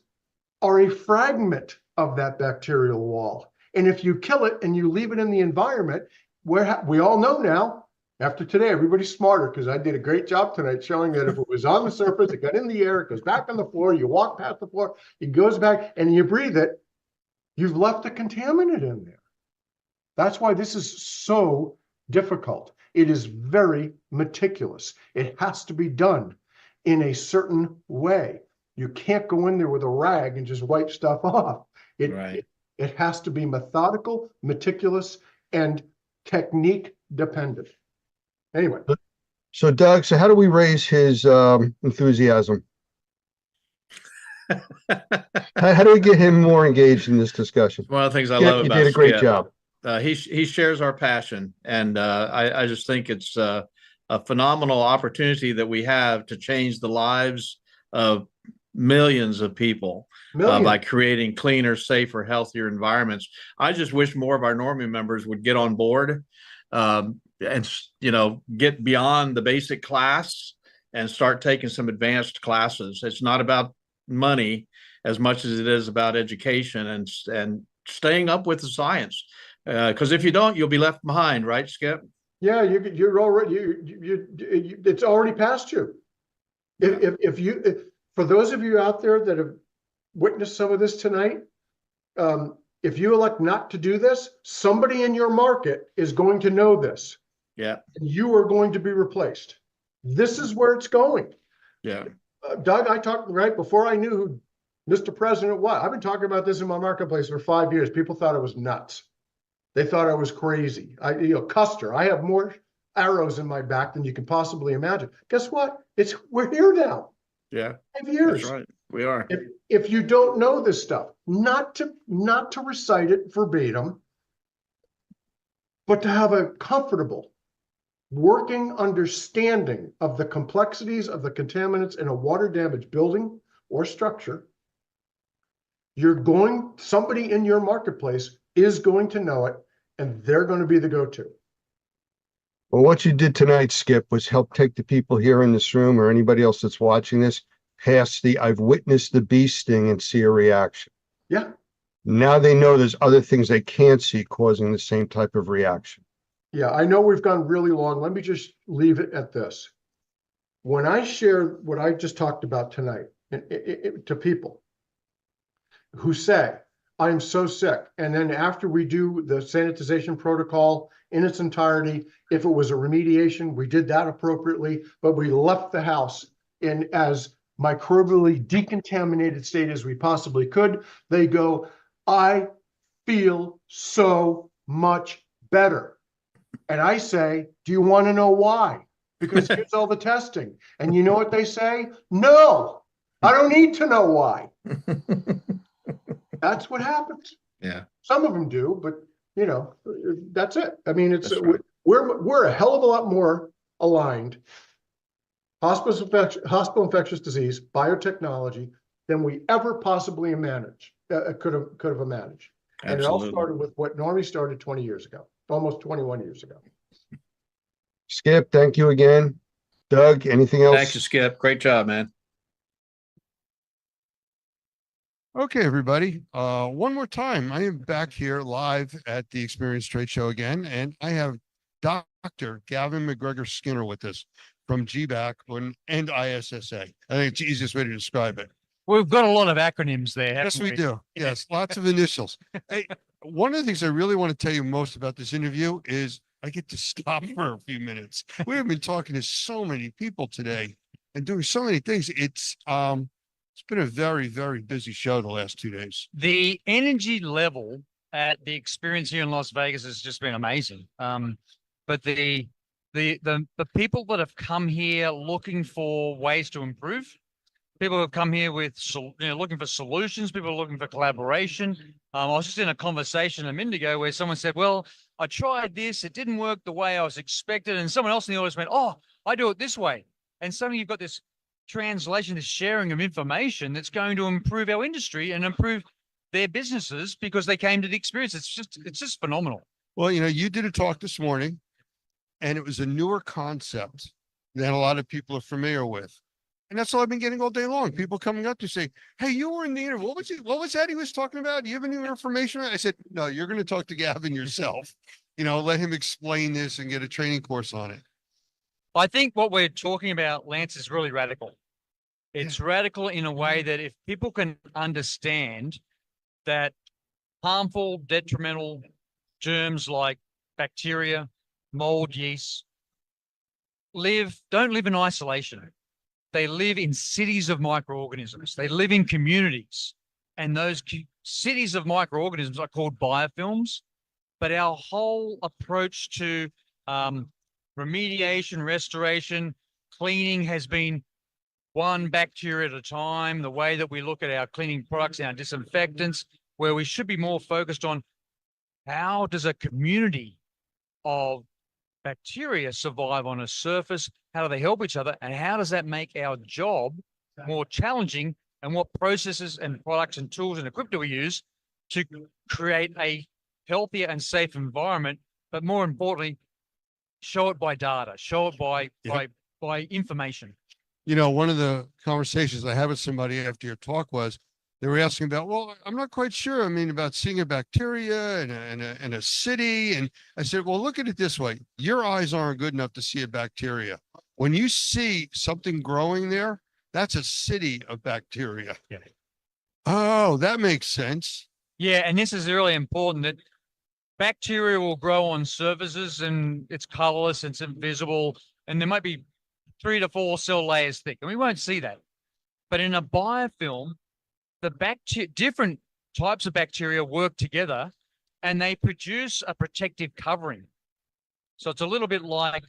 are a fragment of that bacterial wall. And if you kill it and you leave it in the environment, where we all know now, after today, everybody's smarter because I did a great job tonight showing that if it was on the surface, it got in the air, it goes back on the floor, you walk past the floor, it goes back and you breathe it, you've left a contaminant in there. That's why this is so difficult. It is very meticulous. It has to be done in a certain way. You can't go in there with a rag and just wipe stuff off. It has to be methodical, meticulous, and technique dependent. Anyway. So Doug, so how do we raise his enthusiasm? How do we get him more engaged in this discussion? One of the things I Skip, love about you did a great Skip, job. He shares our passion, and I just think it's a phenomenal opportunity that we have to change the lives of millions of people by creating cleaner, safer, healthier environments. I just wish more of our Normie members would get on board and get beyond the basic class and start taking some advanced classes. It's not about money as much as it is about education and staying up with the science. Because if you don't, you'll be left behind, right, Skip? Yeah, you're already it's already past you. If for those of you out there that have witnessed some of this tonight, if you elect not to do this, somebody in your market is going to know this. Yeah. And you are going to be replaced. This is where it's going. Yeah. Doug, I talked right before I knew who Mr. President was. I've been talking about this in my marketplace for 5 years. People thought it was nuts. They thought I was crazy. Custer, I have more arrows in my back than you can possibly imagine. Guess what? We're here now. Yeah. 5 years. That's right. We are. If you don't know this stuff, not to recite it verbatim, but to have a comfortable working understanding of the complexities of the contaminants in a water damaged building or structure, somebody in your marketplace is going to know it, and they're going to be the go-to. Well, what you did tonight, Skip, was help take the people here in this room or anybody else that's watching this past the I've witnessed the bee sting and see a reaction. Yeah. Now they know there's other things they can't see causing the same type of reaction. Yeah, I know we've gone really long. Let me just leave it at this. When I share what I just talked about tonight to people who say, I'm so sick, and then after we do the sanitization protocol in its entirety, if it was a remediation, we did that appropriately, but we left the house in as microbially decontaminated state as we possibly could, they go, I feel so much better. And I say, do you want to know why? Because here's all the testing. And you know what they say? No, I don't need to know why. That's what happens. Yeah. Some of them do, but that's it. I mean, we're a hell of a lot more aligned, hospital infectious disease, biotechnology, than we ever possibly could have managed. And it all started with what Normie started 20 years ago, almost 21 years ago. Skip, thank you again. Doug, anything else? Thanks, Skip. Great job, man. Okay, everybody. One more time. I am back here live at the Experience Trade Show again, and I have Dr. Gavin McGregor Skinner with us from GBAC and ISSA. I think it's the easiest way to describe it. We've got a lot of acronyms there. Yes, we do. Yes, lots of initials. Hey, one of the things I really want to tell you most about this interview is I get to stop for a few minutes. We have been talking to so many people today and doing so many things. It's been a very, very busy show the last 2 days. The energy level at the Experience here in Las Vegas has just been amazing. But the people that have come here looking for ways to improve, people have come here with looking for solutions, people are looking for collaboration. I was just in a conversation a minute ago where someone said, well, I tried this, it didn't work the way I was expected. And someone else in the audience went, oh, I do it this way. And suddenly you've got this translation, this sharing of information that's going to improve our industry and improve their businesses because they came to the experience. It's just phenomenal. Well, you did a talk this morning and it was a newer concept than a lot of people are familiar with. And that's all I've been getting all day long. People coming up to say, hey, you were in the interview. What was that he was talking about? Do you have any information? I said, no, you're going to talk to Gavin yourself. Let him explain this and get a training course on it. I think what we're talking about, Lance, is really radical. It's radical in a way that if people can understand that harmful, detrimental germs like bacteria, mold, yeast, don't live in isolation. They live in cities of microorganisms. They live in communities. And those cities of microorganisms are called biofilms. But our whole approach to remediation, restoration, cleaning has been one bacteria at a time. The way that we look at our cleaning products and our disinfectants, where we should be more focused on how does a community of bacteria survive on a surface? How do they help each other? And how does that make our job more challenging? And what processes and products and tools and equipment do we use to create a healthier and safe environment? But more importantly, show it by data, show it by information. One of the conversations I had with somebody after your talk was they were asking about, well, I'm not quite sure. I mean, about seeing a bacteria in a city. And I said, well, look at it this way. Your eyes aren't good enough to see a bacteria. When you see something growing there, that's a city of bacteria. Yeah. Oh, that makes sense. Yeah, and this is really important that bacteria will grow on surfaces and it's colorless, it's invisible, and there might be 3 to 4 cell layers thick, and we won't see that. But in a biofilm, different types of bacteria work together and they produce a protective covering. So it's a little bit like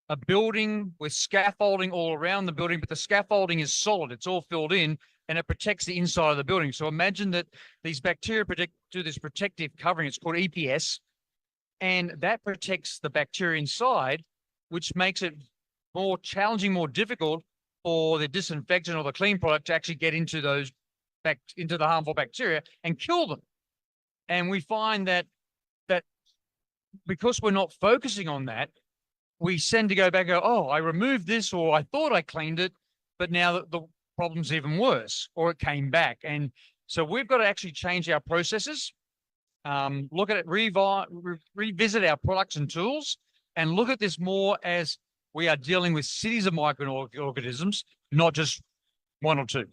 a building with scaffolding all around the building, but the scaffolding is solid. It's all filled in and it protects the inside of the building. So imagine that these bacteria do this protective covering. It's called EPS. And that protects the bacteria inside, which makes it more challenging, more difficult for the disinfectant or the clean product to actually get into into the harmful bacteria and kill them. And we find that because we're not focusing on that, we tend to go back and go, oh, I removed this, or I thought I cleaned it, but now the problem's even worse, or it came back. And so we've got to actually change our processes, look at it, revisit our products and tools, and look at this more as we are dealing with cities of microorganisms, not just 1 or 2.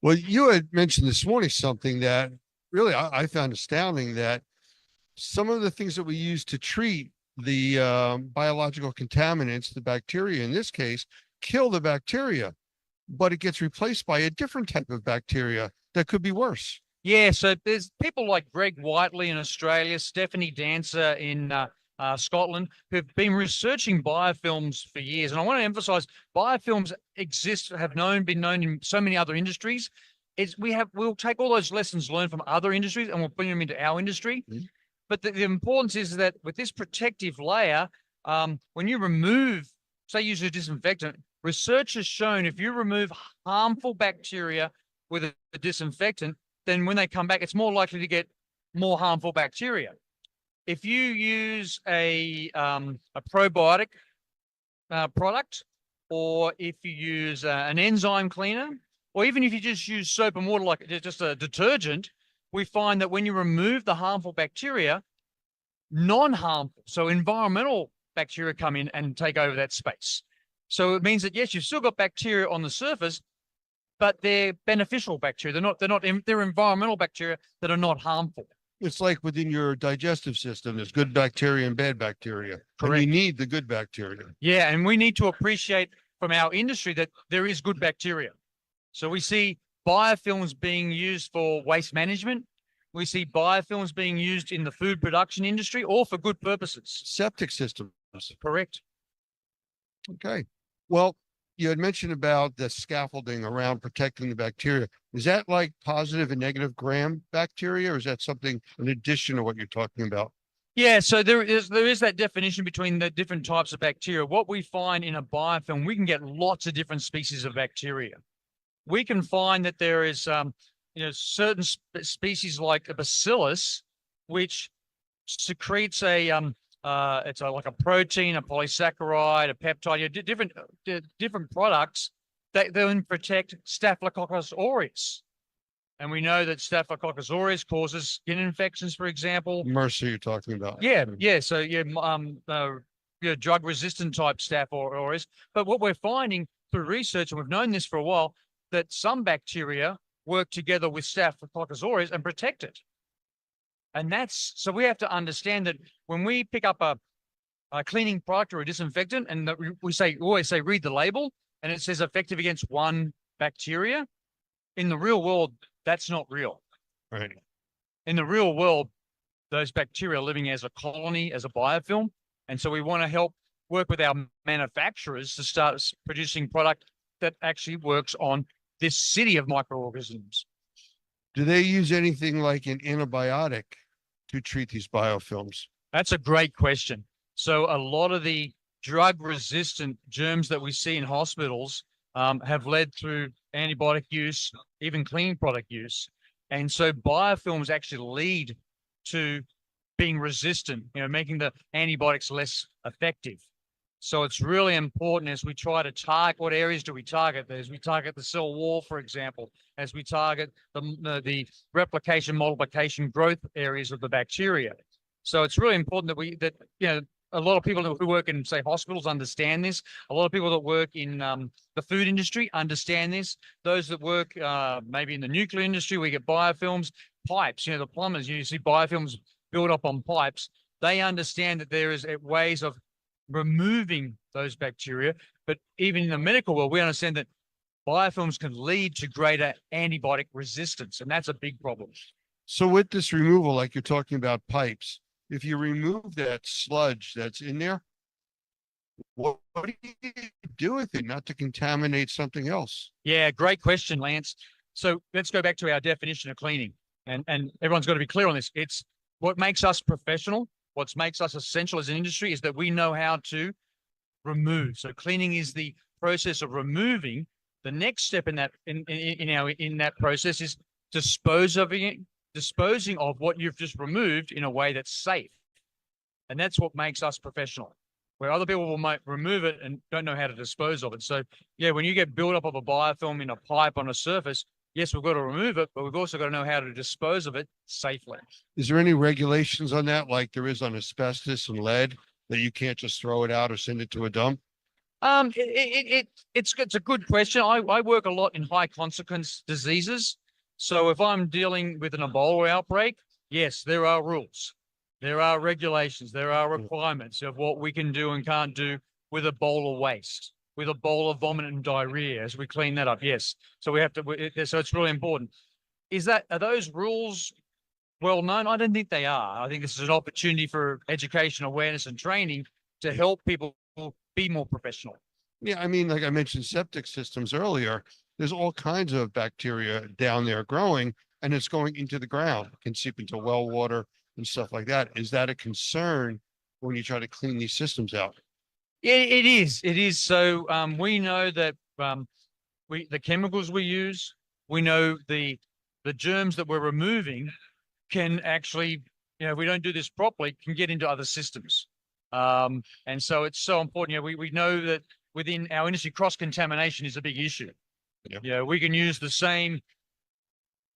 Well, you had mentioned this morning something that really I found astounding, that some of the things that we use to treat the biological contaminants, the bacteria in this case, kill the bacteria, but it gets replaced by a different type of bacteria that could be worse. Yeah, so there's people like Greg Whiteley in Australia, Stephanie Dancer in Scotland, who've been researching biofilms for years. And I want to emphasize, biofilms been known in so many other industries. We'll take all those lessons learned from other industries and we'll bring them into our industry. Mm-hmm. But the importance is that with this protective layer, when you remove, say, use a disinfectant, research has shown if you remove harmful bacteria with a disinfectant, then when they come back, it's more likely to get more harmful bacteria. If you use a probiotic product, or if you use an enzyme cleaner, or even if you just use soap and water like just a detergent, we find that when you remove the harmful bacteria, non-harmful, so environmental bacteria come in and take over that space. So it means that, yes, you've still got bacteria on the surface, but they're beneficial bacteria. They're environmental bacteria that are not harmful. It's like within your digestive system, there's good bacteria and bad bacteria. Correct. And you need the good bacteria. Yeah, and we need to appreciate from our industry that there is good bacteria. So we see biofilms being used for waste management. We see biofilms being used in the food production industry, all for good purposes. Septic systems. Correct. Okay. Well, you had mentioned about the scaffolding around protecting the bacteria. Is that like positive and negative gram bacteria, or is that something in addition to what you're talking about? Yeah, so there is that definition between the different types of bacteria. What we find in a biofilm, we can get lots of different species of bacteria. We can find that there is certain species like a bacillus, which secretes it's like a protein, a polysaccharide, a peptide, different products they then protect Staphylococcus aureus. And we know that Staphylococcus aureus causes skin infections, for example. MRSA you're talking about. Yeah. So drug resistant type Staph aureus. But what we're finding through research, and we've known this for a while, that some bacteria work together with Staphylococcus aureus and protect it. And so we have to understand that when we pick up a cleaning product or a disinfectant, and that we always say, read the label, and it says effective against one bacteria. In the real world, that's not real. Right. In the real world, those bacteria are living as a colony, as a biofilm. And so we want to help work with our manufacturers to start producing product that actually works on this city of microorganisms. Do they use anything like an antibiotic to treat these biofilms? That's a great question. So a lot of the drug-resistant germs that we see in hospitals have led through antibiotic use, even cleaning product use. And so biofilms actually lead to being resistant, making the antibiotics less effective. So it's really important as we try to target, what areas do we target? As we target the cell wall, for example, as we target the replication, multiplication, growth areas of the bacteria. So it's really important that a lot of people who work in, say, hospitals understand this. A lot of people that work in the food industry understand this. Those that work maybe in the nuclear industry, we get biofilms, pipes, the plumbers, you see biofilms build up on pipes. They understand that there is ways of removing those bacteria. But even in the medical world, we understand that biofilms can lead to greater antibiotic resistance, and that's a big problem. So with this removal, like you're talking about pipes, if you remove that sludge that's in there, what do you do with it not to contaminate something else? Yeah, great question, Lance. So let's go back to our definition of cleaning. And everyone's got to be clear on this. It's what makes us professional, what makes us essential as an industry is that we know how to remove. So cleaning is the process of removing. The next step in that process is disposing of what you've just removed in a way that's safe. And that's what makes us professional, where other people might remove it and don't know how to dispose of it. So yeah, when you get buildup of a biofilm in a pipe on a surface, yes, we've got to remove it, but we've also got to know how to dispose of it safely. Is there any regulations on that, like there is on asbestos and lead, that you can't just throw it out or send it to a dump? It's a good question. I work a lot in high consequence diseases. So if I'm dealing with an Ebola outbreak, yes, there are rules. There are regulations. There are requirements of what we can do and can't do with Ebola waste, with Ebola vomit and diarrhea as we clean that up. Yes. So we have to, so it's really important. Are those rules well known? I don't think they are. I think this is an opportunity for education, awareness, and training to help people be more professional. Yeah, I mean, like I mentioned septic systems earlier, there's all kinds of bacteria down there growing, and it's going into the ground. It can seep into well water and stuff like that. Is that a concern when you try to clean these systems out? It is. It is. So we know that the chemicals we use, we know the germs that we're removing can actually, if we don't do this properly, can get into other systems. And so it's so important. We know that within our industry, cross-contamination is a big issue. Yeah, we can use the same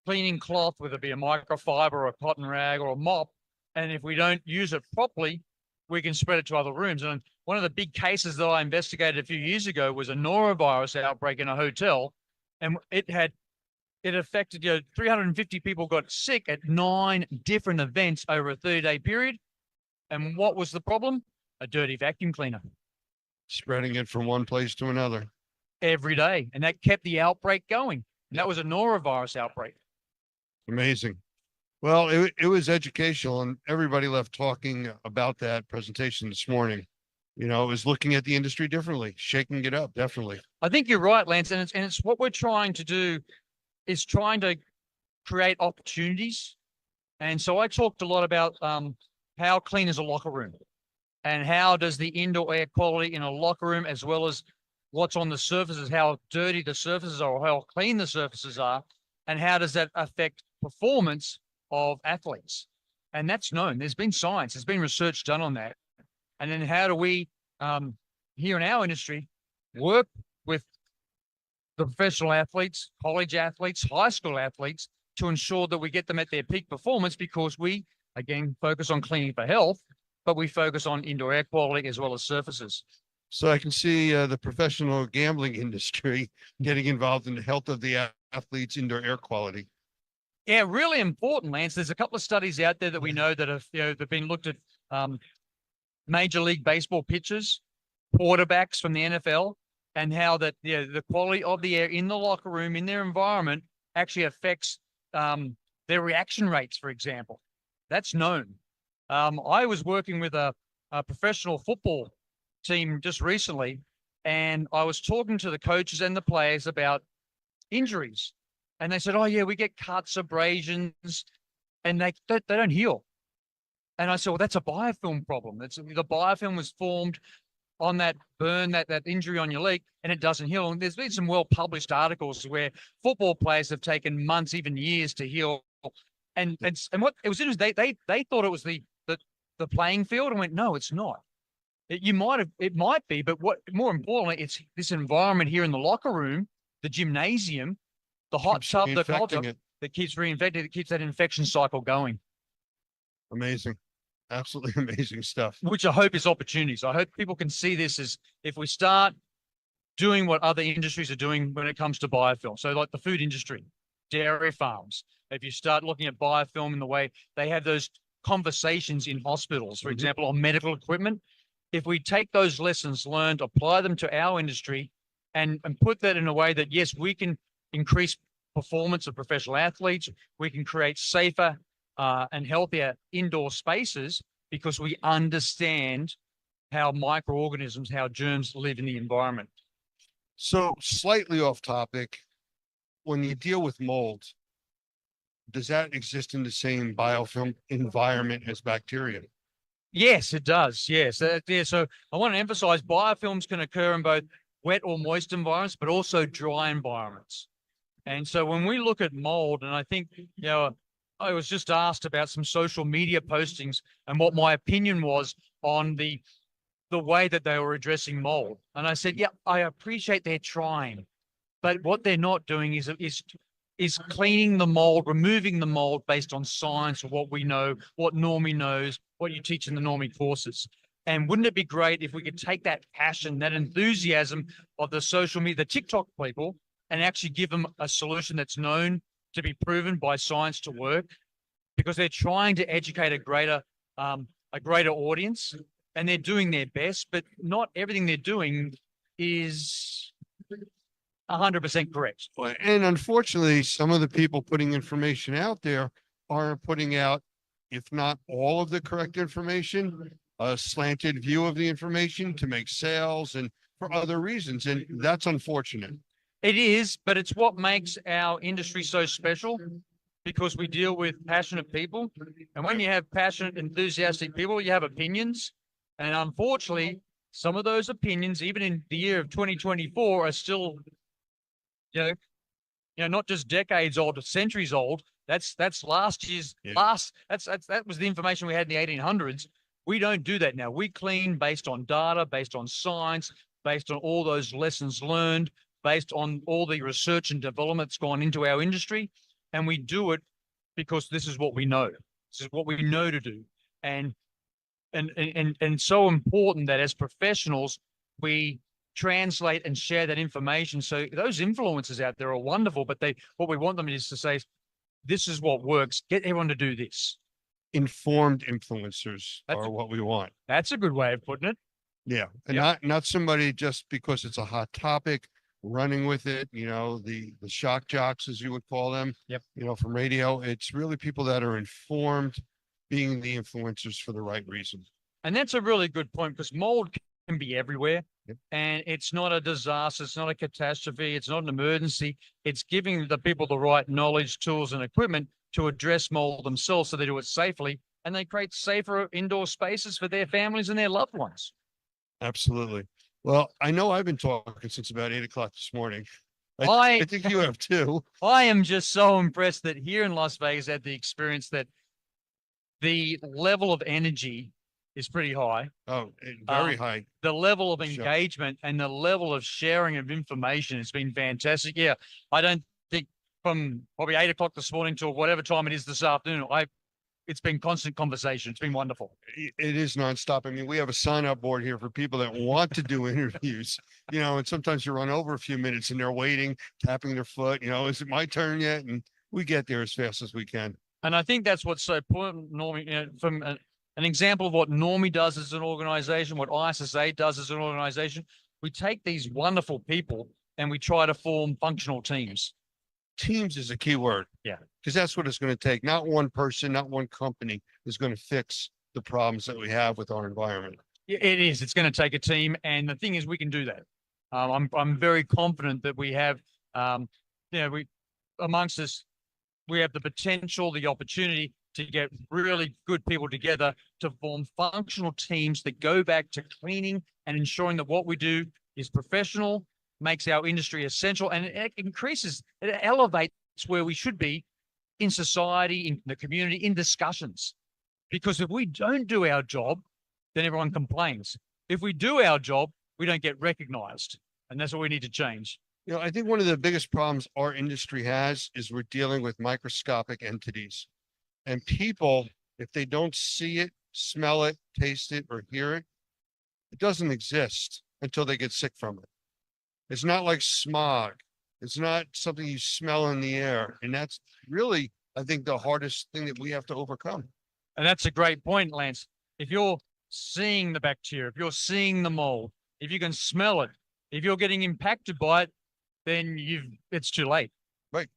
cleaning cloth, whether it be a microfiber or a cotton rag or a mop, and if we don't use it properly, we can spread it to other rooms. And one of the big cases that I investigated a few years ago was a norovirus outbreak in a hotel, and it affected 350 people got sick at 9 different events over a 30-day period. And what was the problem? A dirty vacuum cleaner. Spreading it from one place to another. Every day. And that kept the outbreak going. And that was a norovirus outbreak. Amazing. Well, it was educational, and everybody left talking about that presentation this morning. It was looking at the industry differently, shaking it up, definitely. I think you're right, Lance. And it's what we're trying to do is trying to create opportunities. And so I talked a lot about how clean is a locker room, and how does the indoor air quality in a locker room, as well as what's on the surfaces, how dirty the surfaces are or how clean the surfaces are, and how does that affect performance of athletes. And that's known. There's been science, there's been research done on that. And then how do we, here in our industry, work with the professional athletes, college athletes, high school athletes, to ensure that we get them at their peak performance, because we, again, focus on cleaning for health, but we focus on indoor air quality as well as surfaces. So I can see the professional gambling industry getting involved in the health of the athletes' indoor air quality. Yeah, really important, Lance. There's a couple of studies out there that we know that have, they've been looked at, Major League Baseball pitchers, quarterbacks from the NFL, and how that, the quality of the air in the locker room, in their environment, actually affects their reaction rates, for example. That's known. I was working with a professional football team just recently, and I was talking to the coaches and the players about injuries. And they said, oh, yeah, we get cuts, abrasions, and they don't heal. And I said, well, that's a biofilm problem. The biofilm was formed on that burn, that injury on your leg, and it doesn't heal. And there's been some well-published articles where football players have taken months, even years to heal. And what it was interesting, they thought it was the playing field, and went, no, it's not. It might be, but what more importantly, it's this environment here in the locker room, the gymnasium, the hot tub, the cold tub that keeps reinfecting, that keeps that infection cycle going. Amazing. Absolutely amazing stuff. Which I hope is opportunities. I hope people can see this as, if we start doing what other industries are doing when it comes to biofilm. So like the food industry, dairy farms, if you start looking at biofilm in the way they have those conversations in hospitals, for example, on medical equipment, if we take those lessons learned, apply them to our industry, and put that in a way that, yes, we can increase performance of professional athletes, we can create safer and healthier indoor spaces, because we understand how microorganisms, how germs live in the environment. So slightly off topic, when you deal with mold, does that exist in the same biofilm environment as bacteria? Yes, it does. Yes. Yeah. So I want to emphasize biofilms can occur in both wet or moist environments, but also dry environments. And so when we look at mold, and I think, I was just asked about some social media postings and what my opinion was on the way that they were addressing mold. And I said, yeah, I appreciate they're trying, but what they're not doing is cleaning the mold, removing the mold based on science, or what we know, what Normie knows, what you teach in the Normie courses. And wouldn't it be great if we could take that passion, that enthusiasm of the social media, the TikTok people, and actually give them a solution that's known to be proven by science to work, because they're trying to educate a greater audience, and they're doing their best, but not everything they're doing is 100% correct. And unfortunately, some of the people putting information out there are putting out, if not all of the correct information, a slanted view of the information to make sales and for other reasons. And that's unfortunate. It is, but it's what makes our industry so special, because we deal with passionate people. And when you have passionate, enthusiastic people, you have opinions. And unfortunately, some of those opinions, even in the year of 2024, are still, not just decades old, centuries old. That's last year's that was the information we had in the 1800s. We don't do that now. We clean based on data, based on science, based on all those lessons learned, based on all the research and development that's gone into our industry. And we do it because this is what we know. This is what we know to do. And so important that as professionals, we translate and share that information. So those influencers out there are wonderful, but what we want them is to say, this is what works. Get everyone to do this. Informed influencers are what we want. That's a good way of putting it. Yeah. And not somebody just because it's a hot topic, running with it, the shock jocks, as you would call them, from radio. It's really people that are informed, being the influencers for the right reasons. And that's a really good point, because mold can be everywhere. And it's not a disaster. It's not a catastrophe. It's not an emergency. It's giving the people the right knowledge, tools, and equipment to address mold themselves, so they do it safely, and they create safer indoor spaces for their families and their loved ones. Absolutely. Well, I know I've been talking since about 8 o'clock this morning. I think you have too. I am just so impressed that here in Las Vegas, I had the experience that the level of energy is pretty high. Oh, very Um, high. The level of Sure. engagement and the level of sharing of information has been fantastic. Yeah, I don't think from probably 8 o'clock this morning till whatever time it is this afternoon, it's been constant conversation. It's been wonderful. It is nonstop. I mean, we have a sign up board here for people that want to do interviews, and sometimes you run over a few minutes and they're waiting, tapping their foot, is it my turn yet? And we get there as fast as we can. And I think that's what's so important, Normie, from an example of what Normie does as an organization, what ISSA does as an organization. We take these wonderful people and we try to form functional teams. Teams is a key word. Yeah. Because that's what it's going to take. Not one person, not one company is going to fix the problems that we have with our environment. It is. It's going to take a team. And the thing is, we can do that. I'm very confident that we have, we amongst us, we have the potential, the opportunity to get really good people together to form functional teams that go back to cleaning and ensuring that what we do is professional, makes our industry essential, and it increases, it elevates where we should be in society, in the community, in discussions. Because if we don't do our job, then everyone complains. If we do our job, we don't get recognized. And that's what we need to change. I think one of the biggest problems our industry has is we're dealing with microscopic entities. And people, if they don't see it, smell it, taste it, or hear it, it doesn't exist until they get sick from it. It's not like smog. It's not something you smell in the air. And that's really, I think, the hardest thing that we have to overcome. And that's a great point, Lance. If you're seeing the bacteria, if you're seeing the mold, if you can smell it, if you're getting impacted by it, then it's too late. Right.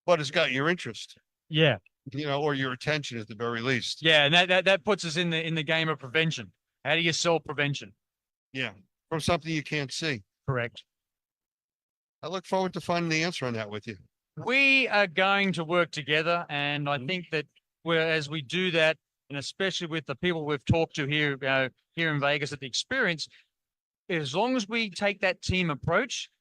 But it's got your interest. Yeah. Or your attention at the very least. Yeah, and that puts us in the game of prevention. How do you sell prevention? Yeah. From something you can't see. Correct. I look forward to finding the answer on that with you. We are going to work together, and I think that as we do that, and especially with the people we've talked to here in Vegas at the Experience, as long as we take that team approach,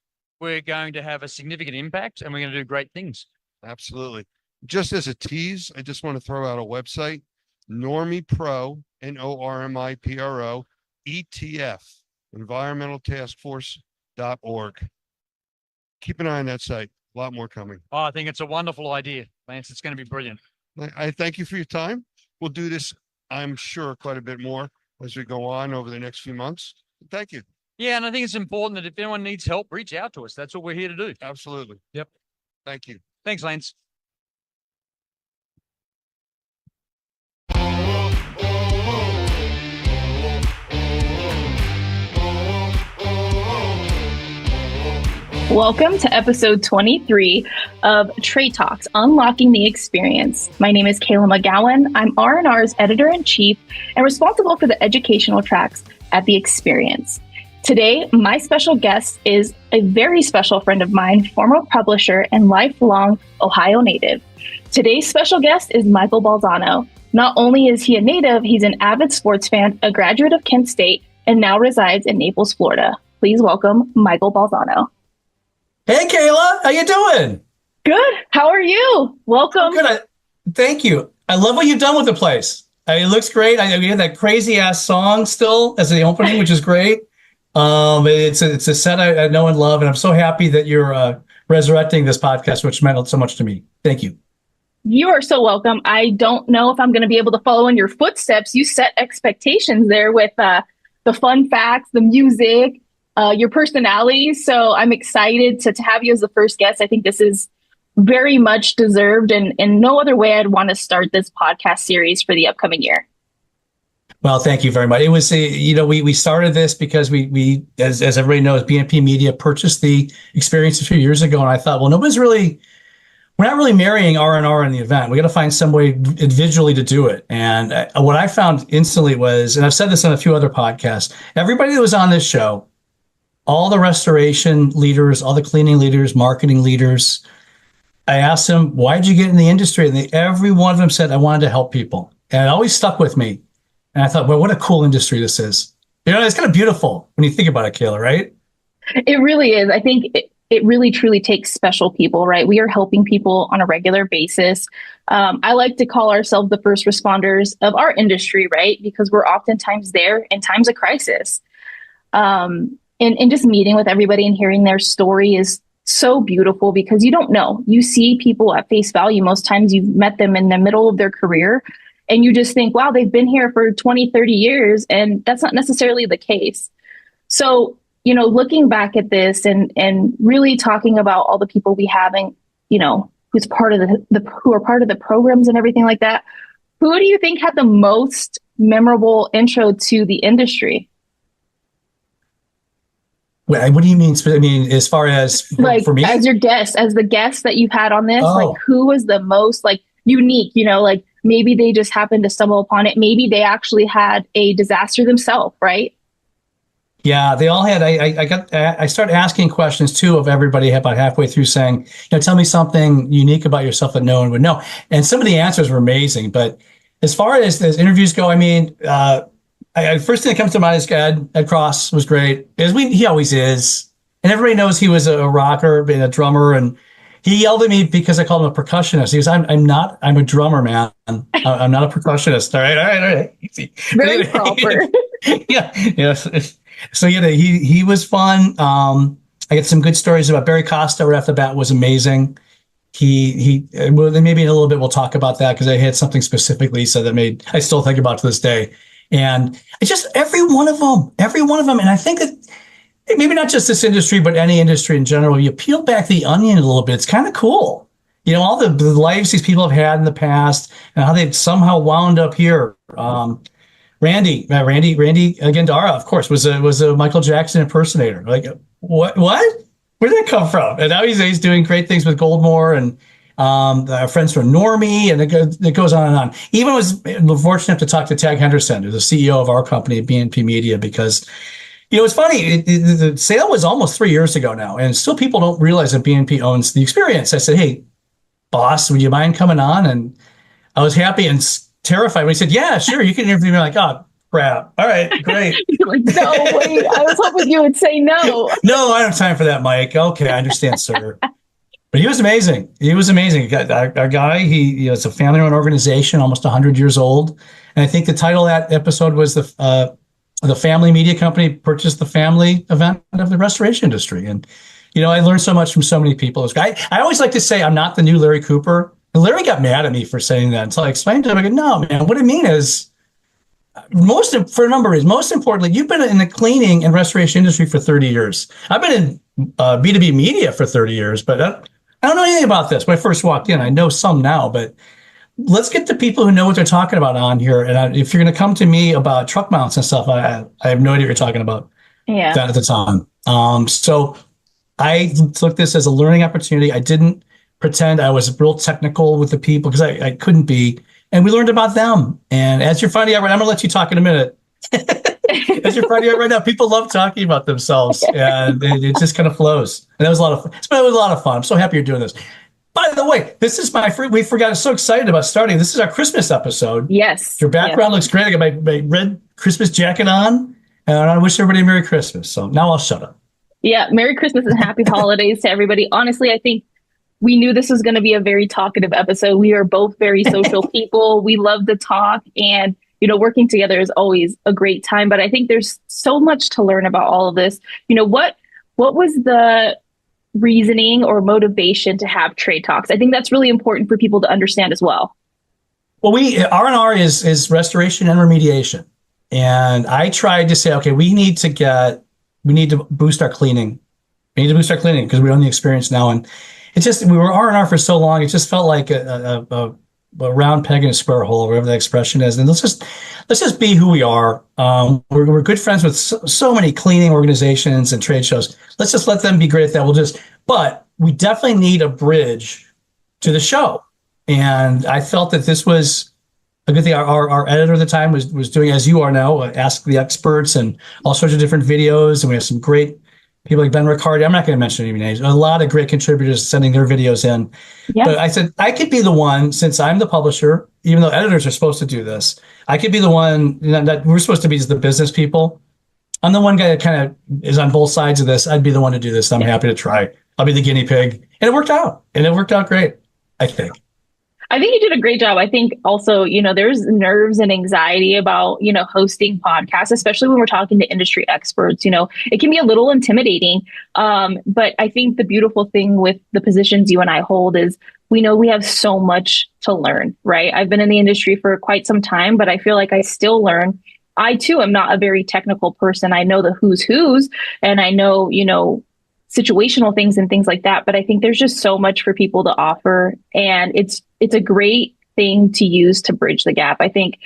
we're going to have a significant impact, and we're going to do great things. Absolutely. Just as a tease, I just want to throw out a website, NormiPro, NORMIPRO, ETF, environmentaltaskforce.org. Keep an eye on that site. A lot more coming. Oh, I think it's a wonderful idea, Lance. It's going to be brilliant. I thank you for your time. We'll do this, I'm sure, quite a bit more as we go on over the next few months. Thank you. Yeah, and I think it's important that if anyone needs help, reach out to us. That's what we're here to do. Absolutely. Yep. Thank you. Thanks, Lance. Welcome to episode 23 of Trade Talks, Unlocking the Experience. My name is Kayla McGowan. I'm R&R's editor-in-chief and responsible for the educational tracks at the Experience. Today, my special guest is a very special friend of mine, former publisher and lifelong Ohio native. Today's special guest is Michael Balzano. Not only is he a native, he's an avid sports fan, a graduate of Kent State, and now resides in Naples, Florida. Please welcome Michael Balzano. Hey, Kayla, how you doing? Good. How are you? Welcome. Good. Thank you. I love what you've done with the place. It looks great. We had that crazy ass song still as the opening, which is great. It's a set I know and love, and I'm so happy that you're resurrecting this podcast, which meant so much to me. Thank you. You are so welcome. I don't know if I'm going to be able to follow in your footsteps. You set expectations there with the fun facts, the music, your personality. So I'm excited to have you as the first guest. I think this is very much deserved, and in no other way I'd want to start this podcast series for the upcoming year. Well, thank you very much. It was, we started this because we as everybody knows, BNP Media purchased the Experience a few years ago. And I thought, well, we're not really marrying R&R in the event. We got to find some way individually to do it. And what I found instantly was, and I've said this on a few other podcasts, everybody that was on this show, all the restoration leaders, all the cleaning leaders, marketing leaders, I asked them, why'd you get in the industry? And every one of them said, I wanted to help people. And it always stuck with me. And I thought, well, what a cool industry this is. It's kind of beautiful when you think about it, Kayla, right? It really is. I think it really truly takes special people, right? We are helping people on a regular basis. I like to call ourselves the first responders of our industry, right? Because we're oftentimes there in times of crisis. And just meeting with everybody and hearing their story is so beautiful because you don't know. You see people at face value. Most times you've met them in the middle of their career and you just think, wow, they've been here for 20, 30 years. And that's not necessarily the case. So, you know, looking back at this and really talking about all the people we have and, you know, who's part of who are part of the programs and everything like that, who do you think had the most memorable intro to the industry? Wait, what do you mean? I mean, as far as like for me, as your guest, as the guest that you've had on this, like who was the most like unique, you know, like maybe they just happened to stumble upon it. Maybe they actually had a disaster themselves, right? Yeah, they all had. I started asking questions too of everybody about halfway through, saying, you know, tell me something unique about yourself that no one would know. And some of the answers were amazing. But as far as interviews go, I mean, first thing that comes to mind is Ed Cross was great. He always is, and everybody knows he was a rocker and a drummer. And he yelled at me because I called him a percussionist. He goes, "I'm not. I'm a drummer, man. I'm not a percussionist." All right. Easy. Very proper. Yeah. Yes. So yeah, he was fun. I get some good stories about Barry Costa right off the bat. Was amazing. Well, maybe in a little bit we'll talk about that because I had something specifically said that I still think about to this day. And it's just every one of them. And I think that maybe not just this industry, but any industry in general, you peel back the onion a little bit. It's kind of cool. You know, all the lives these people have had in the past and how they've somehow wound up here. Randy Gandara, of course, was a Michael Jackson impersonator. Like, what? Where did that come from? And now he's doing great things with Goldmore and our friends from Normie, and it goes on and on. Even was fortunate to talk to Tag Henderson, who's the CEO of our company, BNP Media, because, you know, it's funny. The sale was almost 3 years ago now, and still people don't realize that BNP owns the experience. I said, "Hey, boss, would you mind coming on?" And I was happy and terrified when he said, "Yeah, sure, you can interview me." I'm like, "Oh, crap. All right, great." You're like, no, wait, I was hoping you would say no. No, I don't have time for that, Mike. Okay, I understand, sir. But he was amazing. Our guy, it's a family-run organization, almost 100 years old. And I think the title of that episode was the family media company purchased the family event of the restoration industry. And, you know, I learned so much from so many people. I always like to say I'm not the new Larry Cooper. And Larry got mad at me for saying that until I explained to him. I go, "No, man, what I mean is, for a number of reasons, most importantly, you've been in the cleaning and restoration industry for 30 years. I've been in B2B media for 30 years, but I don't know anything about this when I first walked in. I know some now, but let's get the people who know what they're talking about on here. And if you're going to come to me about truck mounts and stuff, I have no idea what you're talking about." Yeah. That at the time. So I took this as a learning opportunity. I didn't pretend I was real technical with the people because I couldn't be. And we learned about them. And as you're finding out, I'm going to let you talk in a minute. As you're finding out right now, people love talking about themselves, and it just kind of flows. And that was a lot of fun. It was a lot of fun. I'm so happy you're doing this. By the way, this is we forgot. I'm so excited about starting. This is our Christmas episode. Yes. Your background looks great. I got my red Christmas jacket on, and I wish everybody a Merry Christmas. So now I'll shut up. Yeah. Merry Christmas and happy holidays to everybody. Honestly, I think we knew this was going to be a very talkative episode. We are both very social people. We love to talk, and, you know, working together is always a great time. But I think there's so much to learn about all of this. You know, what was the reasoning or motivation to have trade talks? I think that's really important for people to understand as well. Well, R&R is restoration and remediation. And I tried to say, okay, we need to boost our cleaning. We need to boost our cleaning because we own the experience now. And it's just, we were R&R for so long. It just felt like a round peg in a square hole, whatever the expression is. And let's just be who we are. We're good friends with so many cleaning organizations and trade shows. Let's just let them be great at that. But we definitely need a bridge to the show. And I felt that this was a good thing. Our editor at the time was doing, as you are now, Ask the Experts and all sorts of different videos. And we have some great people like Ben Riccardi. I'm not going to mention any names. A lot of great contributors sending their videos in. Yeah. But I said, I could be the one, since I'm the publisher, even though editors are supposed to do this, I could be the one that we're supposed to be the business people. I'm the one guy that kind of is on both sides of this. I'd be the one to do this. I'm happy to try. I'll be the guinea pig. And it worked out. And it worked out great, I think. I think you did a great job. I think also, there's nerves and anxiety about, hosting podcasts, especially when we're talking to industry experts. It can be a little intimidating. But I think the beautiful thing with the positions you and I hold is we know we have so much to learn, right? I've been in the industry for quite some time, but I feel like I still learn. I too am not a very technical person. I know the who's and I know, situational things and things like that. But I think there's just so much for people to offer. And it's a great thing to use to bridge the gap. I think,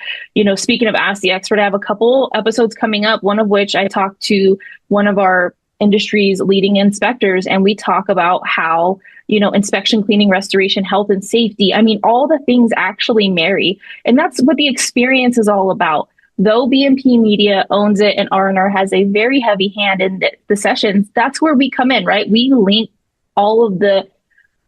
speaking of Ask the Expert, I have a couple episodes coming up, one of which I talked to one of our industry's leading inspectors, and we talk about how, inspection, cleaning, restoration, health, and safety. I mean, all the things actually marry. And that's what the experience is all about. Though BMP Media owns it and R&R has a very heavy hand in the sessions, that's where we come in, right? We link all of the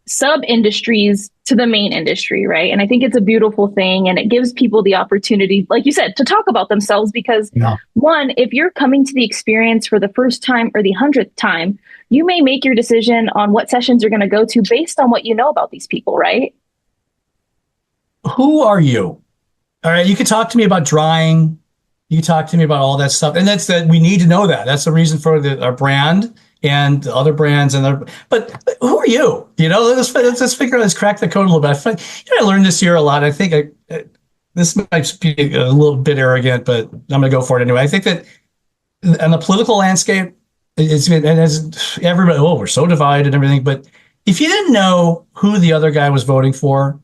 sub industries to the main industry, right? And I think it's a beautiful thing, and it gives people the opportunity, like you said, to talk about themselves because one, if you're coming to the experience for the first time or the 100th time, you may make your decision on what sessions you're going to go to based on what you know about these people, right? Who are you? All right, you can talk to me about drying. You can talk to me about all that stuff, and that's that. We need to know that. That's the reason for our brand and the other brands. But who are you? Let's figure out. Let's crack the code a little bit. I learned this year a lot. I think this might be a little bit arrogant, but I'm going to go for it anyway. I think that on the political landscape, as everybody, we're so divided and everything. But if you didn't know who the other guy was voting for,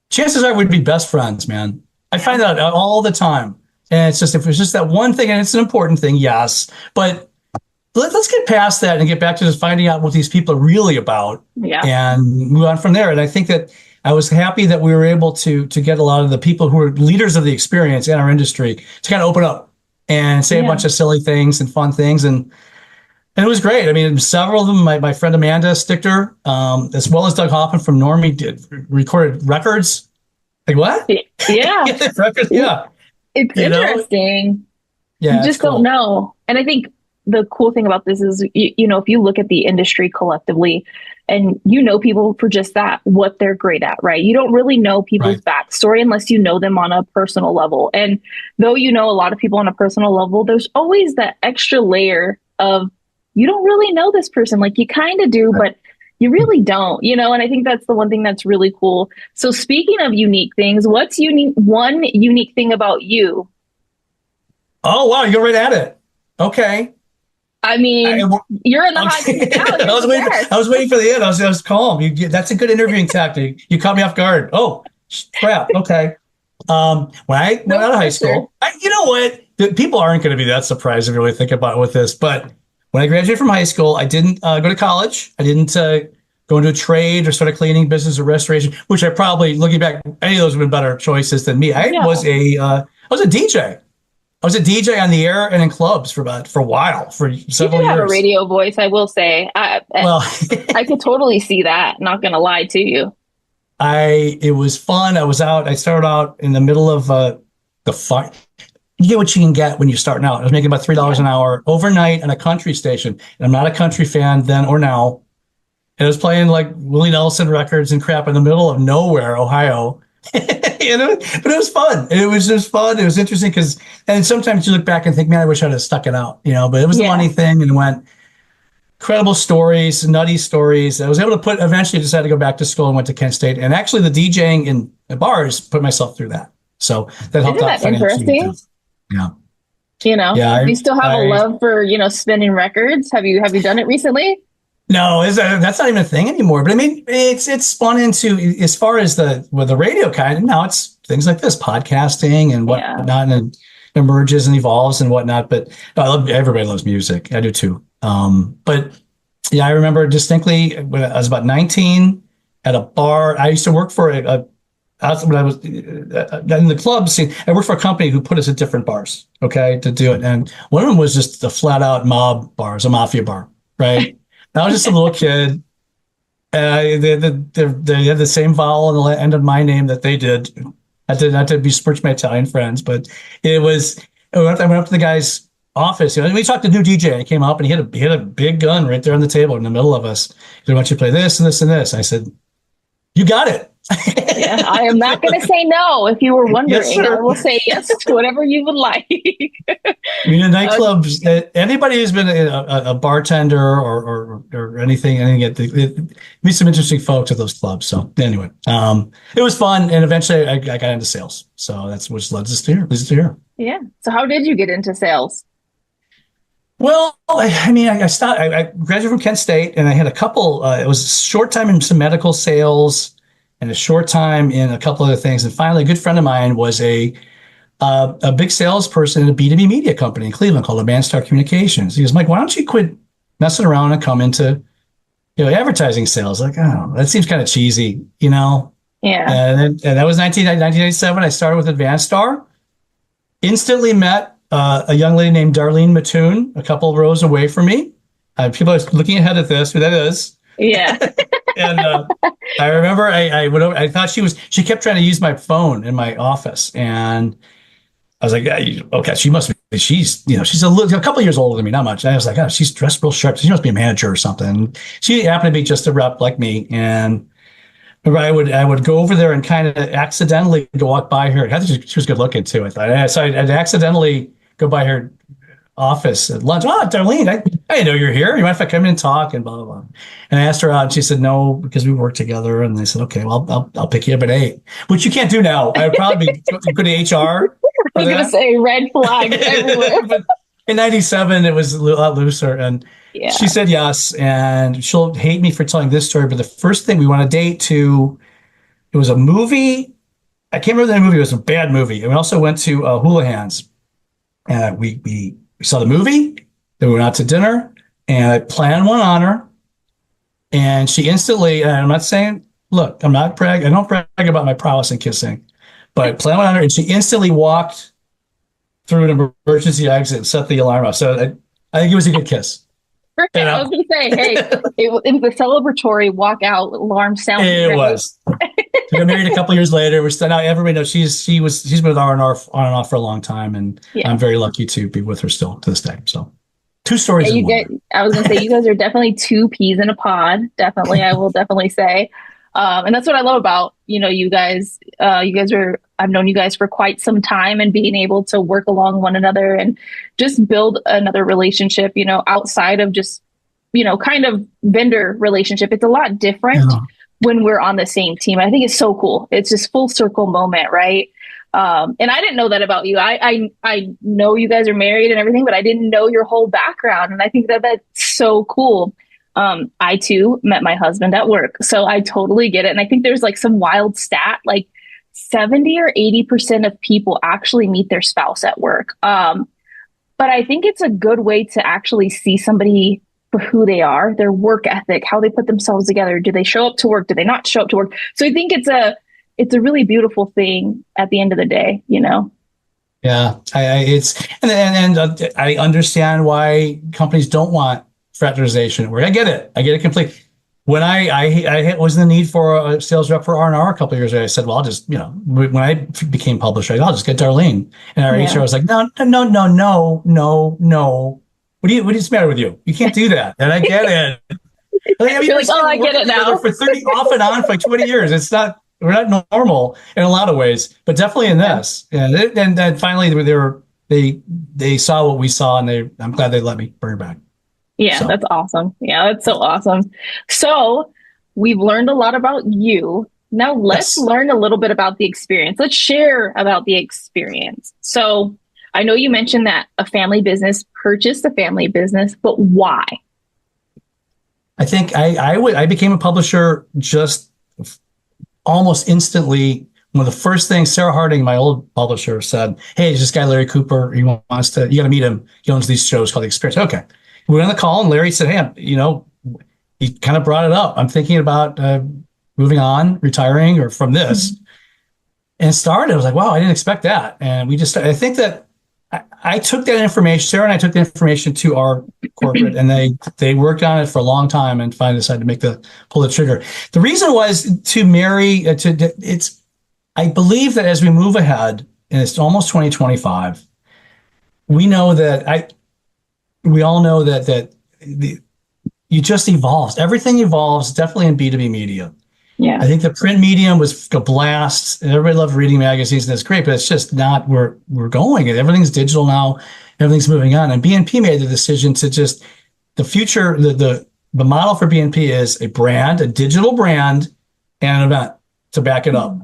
chances are we'd be best friends, man. I find that out all the time. And it's just, if it's just that one thing, and it's an important thing, yes, but let's get past that and get back to just finding out what these people are really about and move on from there. And I think that I was happy that we were able to get a lot of the people who are leaders of the experience in our industry to kind of open up and say a bunch of silly things and fun things. And it was great. I mean, several of them, my friend Amanda Stichter, as well as Doug Hoffman from Normie recorded records. Like what? Yeah. Records, yeah. It's interesting. Yeah, you just don't know. And I think the cool thing about this is, if you look at the industry collectively and people for just that, what they're great at, right? You don't really know people's backstory unless you know them on a personal level. And though a lot of people on a personal level, there's always that extra layer of, you don't really know this person. Like you kind of do, but you really don't, and I think that's the one thing that's really cool. So speaking of unique things, what's one unique thing about you? Oh, wow. You're right at it. Okay. I mean, you're in the hot seat now. I was waiting for the end. I was calm. That's a good interviewing tactic. You caught me off guard. Oh, crap. Okay. When I went out of high school, you know what? People aren't going to be that surprised if you really think about it with this, but when I graduated from high school, I didn't go to college. I didn't go into a trade or start a cleaning business or restoration, which I probably, looking back, any of those would have been better choices than me. I was a DJ. I was a DJ on the air and in clubs for a while, for several years. You have a radio voice, I will say. I could totally see that. Not going to lie to you. It was fun. I started out in the middle of the fire. You get what you can get when you're starting out. I was making about $3 an hour overnight on a country station. And I'm not a country fan then or now. And I was playing like Willie Nelson records and crap in the middle of nowhere, Ohio. But it was fun. It was just fun. It was interesting and sometimes you look back and think, man, I wish I'd have stuck it out, but it was the money thing and went incredible stories, nutty stories. I was able to eventually decided to go back to school and went to Kent State. And actually the DJing in the bars put myself through that. So that helped out financially. Interesting? Yeah. You still have a love for, spinning records. Have you done it recently? No, that's not even a thing anymore. But I mean, it's spun into, as far as the radio kind, now it's things like this, podcasting and whatnot, and it emerges and evolves and whatnot. But everybody loves music. I do too. But yeah, I remember distinctly when I was about 19 at a bar. I used to work for when I was in the club scene. I worked for a company who put us at different bars, to do it. And one of them was just a flat out mob bar, a mafia bar, right? I was just a little kid. They had the same vowel on the end of my name that they did. Not to besmirch my Italian friends, but it was. I went up to the guy's office. We talked to new DJ, and he came up and he hit a big gun right there on the table in the middle of us. He said, "I want you to play this and this and this." I said, "You got it." Yeah, I am not going to say no. If you were wondering, Yes, I will say yes to whatever you would like. I mean, in nightclubs, anybody who's been a bartender or anything, meet some interesting folks at those clubs. So anyway, it was fun, and eventually I got into sales. So that's what led us to here. Yeah. So how did you get into sales? Well, I mean, I graduated from Kent State, and I had a couple. It was a short time in some medical sales, and a short time in a couple other things. And finally, a good friend of mine was a big salesperson in a B2B media company in Cleveland called Advanced Communications. He goes, "Mike, why don't you quit messing around and come into, advertising sales?" Like, oh, that seems kind of cheesy, Yeah. And that was 1997. I started with Advanced Star. Instantly met a young lady named Darlene Mattoon, a couple of rows away from me. People are looking ahead at this, who that is. Yeah. And I remember I went over, I thought she kept trying to use my phone in my office. And I was like, yeah, okay, she must be, she's a couple of years older than me, not much. And I was like, oh, she's dressed real sharp. She must be a manager or something. She happened to be just a rep like me. And I would go over there and kind of accidentally go walk by her. I think she was good looking too, I thought. So I'd accidentally go by her office at lunch. "Oh, Darlene, I know you're here. You mind if I come in and talk?" And blah, blah, blah. And I asked her out, and she said no, because we work together. And they said, "Okay, well, I'll pick you up at 8," which you can't do now. I would probably be good at HR. I was going to say red flags everywhere. But in 97, it was a lot looser. And Yeah. she said yes. And she'll hate me for telling this story, but the first thing we went on a date to, it was a movie. I can't remember the movie. It was a bad movie. And we also went to Houlihan's. And we saw the movie, then we went out to dinner, and I planned one on her. And she instantly, and I'm not saying, look, I don't brag about my prowess in kissing, but I planned one on her, and she instantly walked through an emergency exit and set the alarm off. So I think it was a good kiss. I was going to say, hey, it was a celebratory walkout alarm sound. It was. We got married a couple years later. We're still now. Everybody knows she's been with R&R on and off for a long time, and Yeah. I'm very lucky to be with her still to this day. So, two stories. Yeah, in one. I was going to say, you guys are definitely two peas in a pod. Definitely, I will definitely say. And that's what I love about, you guys. I've known you guys for quite some time, and being able to work along one another and just build another relationship, outside of just, kind of vendor relationship. It's a lot different when we're on the same team. I think it's so cool. It's just full circle moment, right? And I didn't know that about you. I know you guys are married and everything, but I didn't know your whole background. And I think that that's so cool. I too met my husband at work, so I totally get it. And I think there's like some wild stat, like 70 or 80% of people actually meet their spouse at work. But I think it's a good way to actually see somebody for who they are, their work ethic, how they put themselves together. Do they show up to work? Do they not show up to work? So I think it's a really beautiful thing at the end of the day, Yeah, I understand why companies don't want fraternization. I get it completely. When I was in the need for a sales rep for R&R a couple of years ago, I said, well, I'll just, when I became publisher, I'll just get Darlene. And our HR was like, no. What's the matter with you? You can't do that. And I get it. You're like, oh, I get it now. For 30 off and on for like 20 years. We're not normal in a lot of ways, but definitely in this. And then finally they saw what we saw, and I'm glad they let me bring her back. Yeah, So. that's awesome. Yeah, that's so awesome. So we've learned a lot about you. Now let's learn a little bit about the experience. Let's share about the experience. So I know you mentioned that a family business purchased a family business, but why? I think I became a publisher just almost instantly. One of the first things Sarah Harding, my old publisher, said, "Hey, there's this guy Larry Cooper. You got to meet him. He owns these shows called The Experience." Okay, we went on the call, and Larry said, "Hey, he kind of brought it up. I'm thinking about moving on, retiring, or from this." And it started. I was like, "Wow, I didn't expect that." And I think that I took that information. Sarah and I took the information to our corporate, and they worked on it for a long time, and finally decided to pull the trigger. The reason was to marry. I believe that as we move ahead, and it's almost 2025, we know that we all know that you just evolves. Everything evolves, definitely in B2B media. Yeah. I think the print medium was a blast. And everybody loved reading magazines, and that's great, but it's just not where we're going. Everything's digital now. Everything's moving on. And BNP made the decision to just, the future, the model for BNP is a brand, a digital brand, and an event to back it up.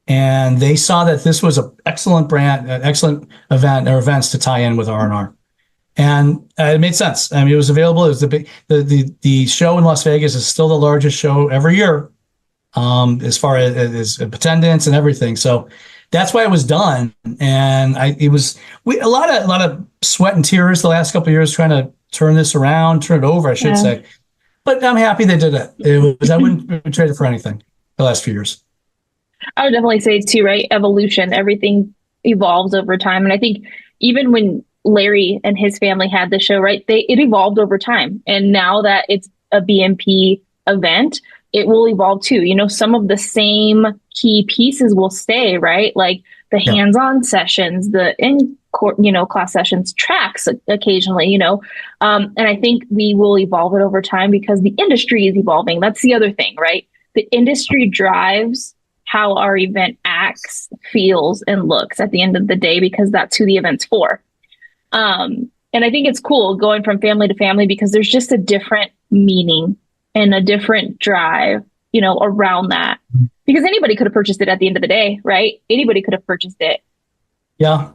And they saw that this was an excellent brand, an excellent event or events to tie in with R&R. And it made sense. I mean, it was available. It was the show in Las Vegas is still the largest show every year, as far as attendance and everything. So that's why it was done. And a lot of sweat and tears the last couple of years trying to turn this around, turn it over, I should say. But I'm happy they did it. I wouldn't trade it for anything the last few years. I would definitely say too, right? Evolution, everything evolves over time. And I think even when Larry and his family had the show, right, it evolved over time. And now that it's a BNP event, it will evolve too. You know, some of the same key pieces will stay, right? Like the hands-on sessions, the in-court, class sessions, tracks occasionally, and I think we will evolve it over time because the industry is evolving. That's the other thing, right? The industry drives how our event acts, feels, and looks at the end of the day, because that's who the event's for. And I think it's cool going from family to family because there's just a different meaning and a different drive, around that. Because anybody could have purchased it at the end of the day, right? Anybody could have purchased it. Yeah.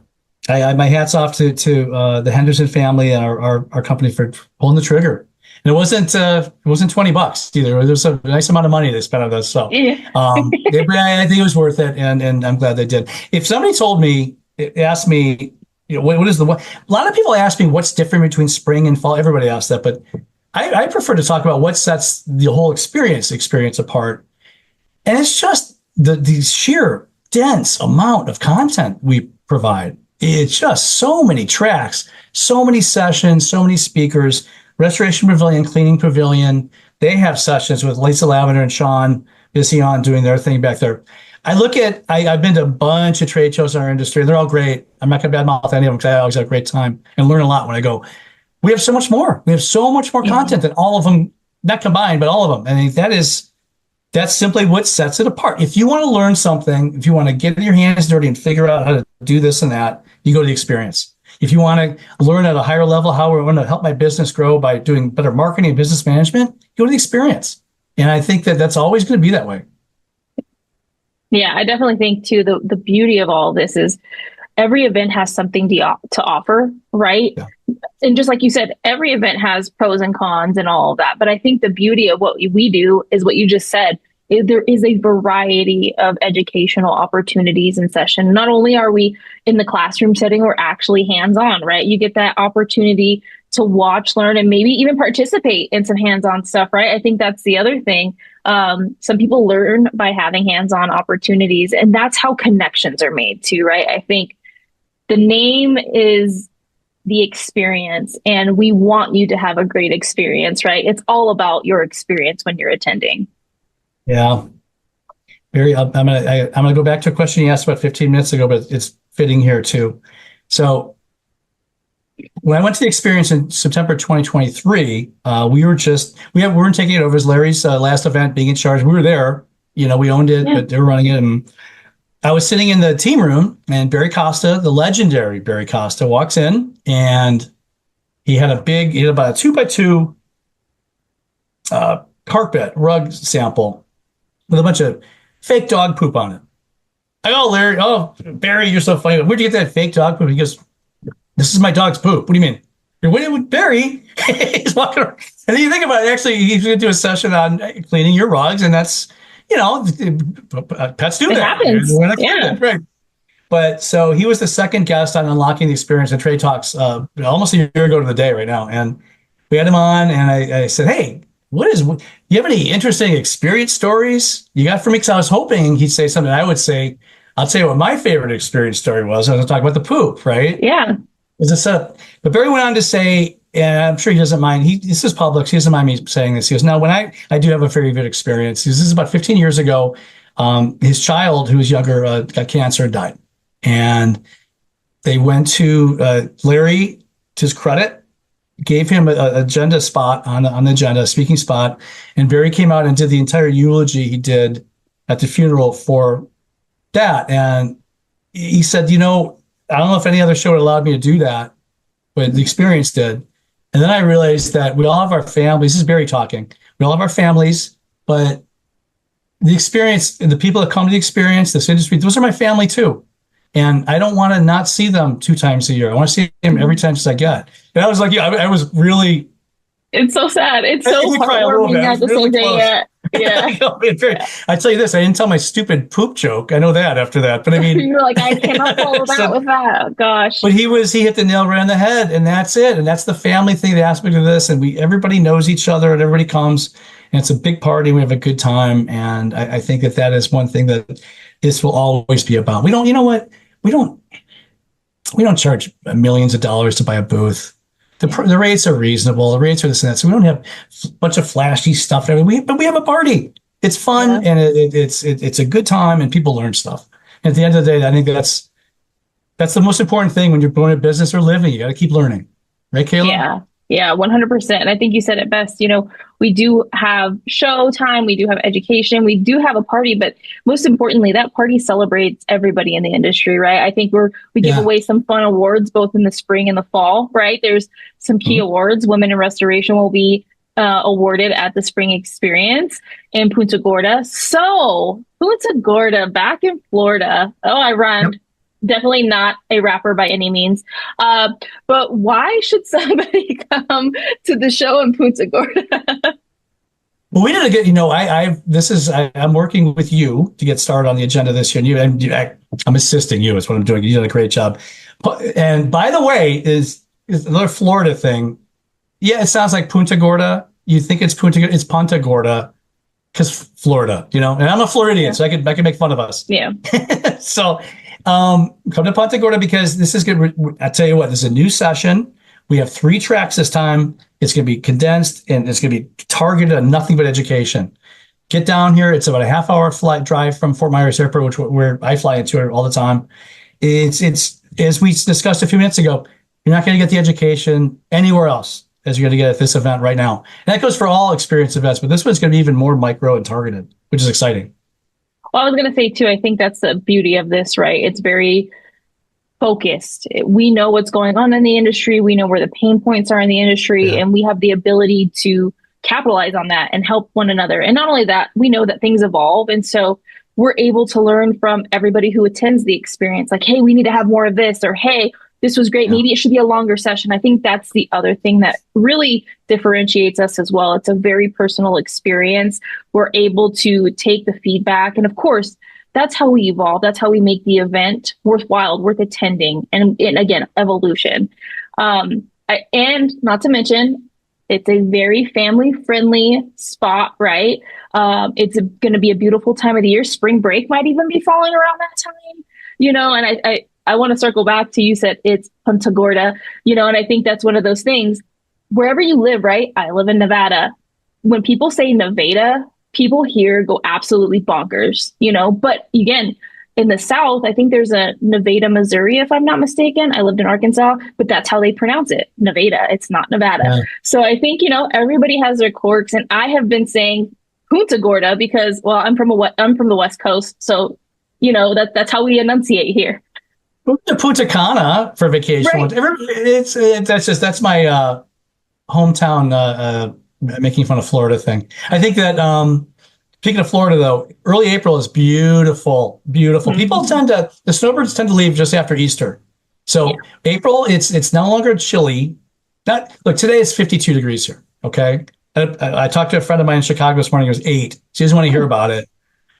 My hat's off to the Henderson family and our company for pulling the trigger. And it wasn't $20 either. There was a nice amount of money they spent on this. So I think it was worth it, and I'm glad they did. If somebody asked me, what is a lot of people ask me what's different between spring and fall. Everybody asks that, but I prefer to talk about what sets the whole experience apart. And it's just the sheer dense amount of content we provide. It's just so many tracks, so many sessions, so many speakers. Restoration Pavilion, Cleaning Pavilion, they have sessions with Lisa Lavender and Sean Bission doing their thing back there. I've been to a bunch of trade shows in our industry. They're all great. I'm not going to badmouth any of them because I always have a great time and learn a lot when I go. We have so much more. We have so much more content than all of them, not combined, but all of them. And that's simply what sets it apart. If you want to learn something, if you want to get your hands dirty and figure out how to do this and that, you go to the experience. If you want to learn at a higher level how we're going to help my business grow by doing better marketing and business management, go to the experience. And I think that's always going to be that way. Yeah, I definitely think too, the beauty of all of this is every event has something to offer, right? Yeah. And just like you said, every event has pros and cons and all of that. But I think the beauty of what we do is what you just said. There is a variety of educational opportunities in session. Not only are we in the classroom setting, we're actually hands-on, right? You get that opportunity to watch, learn, and maybe even participate in some hands-on stuff, right? I think that's the other thing. Some people learn by having hands-on opportunities, and that's how connections are made too, right? I think the name is the experience, and we want you to have a great experience, right? It's all about your experience when you're attending. Yeah. Barry, I'm gonna go back to a question you asked about 15 minutes ago, but it's fitting here too. So when I went to the experience in September 2023, we weren't taking it over as Larry's last event, being in charge. We were there, we owned it, but they were running it. And I was sitting in the team room, and Barry Costa, the legendary Barry Costa, walks in, and he had about a 2x2 carpet rug sample with a bunch of fake dog poop on it. I go, Larry, Barry, you're so funny. Where'd you get that fake dog poop? He goes, this is my dog's poop. What do you mean? You're waiting with Barry. He's walking around. And then you think about it, actually, he's going to do a session on cleaning your rugs, and that's, pets do it that. Happens. Yeah. Right. But so he was the second guest on Unlocking the Experience and Trade Talks almost a year ago to the day right now. And we had him on, and I said, hey, you have any interesting experience stories you got for me? Because I was hoping he'd say something. I would say, I'll tell you what my favorite experience story was. I was talking about the poop, right? Yeah. It was a setup. But Barry went on to say, and I'm sure he doesn't mind. This is public. He doesn't mind me saying this. He goes, now, when I do have a very good experience. This is about 15 years ago. His child, who was younger, got cancer and died. And they went to Larry, to his credit, gave him a agenda spot on the agenda, speaking spot, and Barry came out and did the entire eulogy he did at the funeral for that. And he said, I don't know if any other show would allowed me to do that, but the Experience did. And then I realized that we all have our families. This is Barry talking. We all have our families, but the Experience, the people that come to the Experience, this industry, those are my family too. And I don't want to not see them 2 times a year. I want to see them every time I get. And I was like, I was really. It's so sad. It's so heartwarming at the same day. Yeah. I tell you this, I didn't tell my stupid poop joke. I know that after that, but I mean, you were like, I cannot follow that with that. Gosh. But he hit the nail right on the head, and that's it. And that's the family thing, the aspect of this. And everybody knows each other, and everybody comes, and it's a big party. We have a good time, and I think that is one thing that this will always be about. We don't, we don't charge millions of dollars to buy a booth. The rates are reasonable. The rates are this and that. So we don't have a bunch of flashy stuff. But we have a party. It's fun and it's a good time and people learn stuff. And at the end of the day, I think that's the most important thing when you're going to business or living. You got to keep learning, right, Kayla? Yeah, 100%. And I think you said it best. We do have show time, we do have education, we do have a party, but most importantly, that party celebrates everybody in the industry, right? I think we give away some fun awards both in the spring and the fall, right? There's some key awards. Women in Restoration will be awarded at the Spring Experience in Punta Gorda. So Punta Gorda, back in Florida. Oh, I rhymed. Yep. Definitely not a rapper by any means. But why should somebody come to the show in Punta Gorda? Well, we did I'm working with you to get started on the agenda this year. And I'm assisting you. Is what I'm doing. You did a great job. And by the way, is another Florida thing. Yeah, it sounds like Punta Gorda. You think it's Punta Gorda because Florida, and I'm a Floridian, so I can make fun of us. Yeah. So. Come to Punta Gorda because this is good. I tell you what, this is a new session. We have 3 tracks this time. It's going to be condensed and it's going to be targeted on nothing but education. Get down here. It's about a half-hour flight drive from Fort Myers Airport, where I fly into it all the time. It's as we discussed a few minutes ago. You're not going to get the education anywhere else as you're going to get at this event right now. And that goes for all experience events, but this one's going to be even more micro and targeted, which is exciting. Well, I was going to say, too, I think that's the beauty of this, right? It's very focused. We know what's going on in the industry. We know where the pain points are in the industry, and we have the ability to capitalize on that and help one another. And not only that, we know that things evolve. And so we're able to learn from everybody who attends the experience. Like, hey, we need to have more of this, or hey, this was great. Maybe it should be a longer session. I think that's the other thing that really differentiates us as well. It's a very personal experience. We're able to take the feedback. And of course, that's how we evolve. That's how we make the event worthwhile, worth attending. And again, evolution. And not to mention, it's a very family-friendly spot, right? It's going to be a beautiful time of the year. Spring break might even be falling around that time, and I want to circle back to, you said it's Punta Gorda, and I think that's one of those things. Wherever you live, right? I live in Nevada. When people say Nevada, people here go absolutely bonkers, but again, in the South, I think there's a Nevada, Missouri, if I'm not mistaken. I lived in Arkansas, but that's how they pronounce it. Nevada. It's not Nevada. Yeah. So I think, everybody has their quirks, and I have been saying Punta Gorda because, well, I'm from the West Coast. So, that's how we enunciate here. Punta Cana for vacation. Right. That's my hometown making fun of Florida thing. I think that speaking of Florida, though, early April is beautiful. Mm-hmm. The snowbirds tend to leave just after Easter. So April, it's no longer chilly. Look, today it's 52 degrees here. Okay. I talked to a friend of mine in Chicago this morning. It was 8. She doesn't want to hear about it,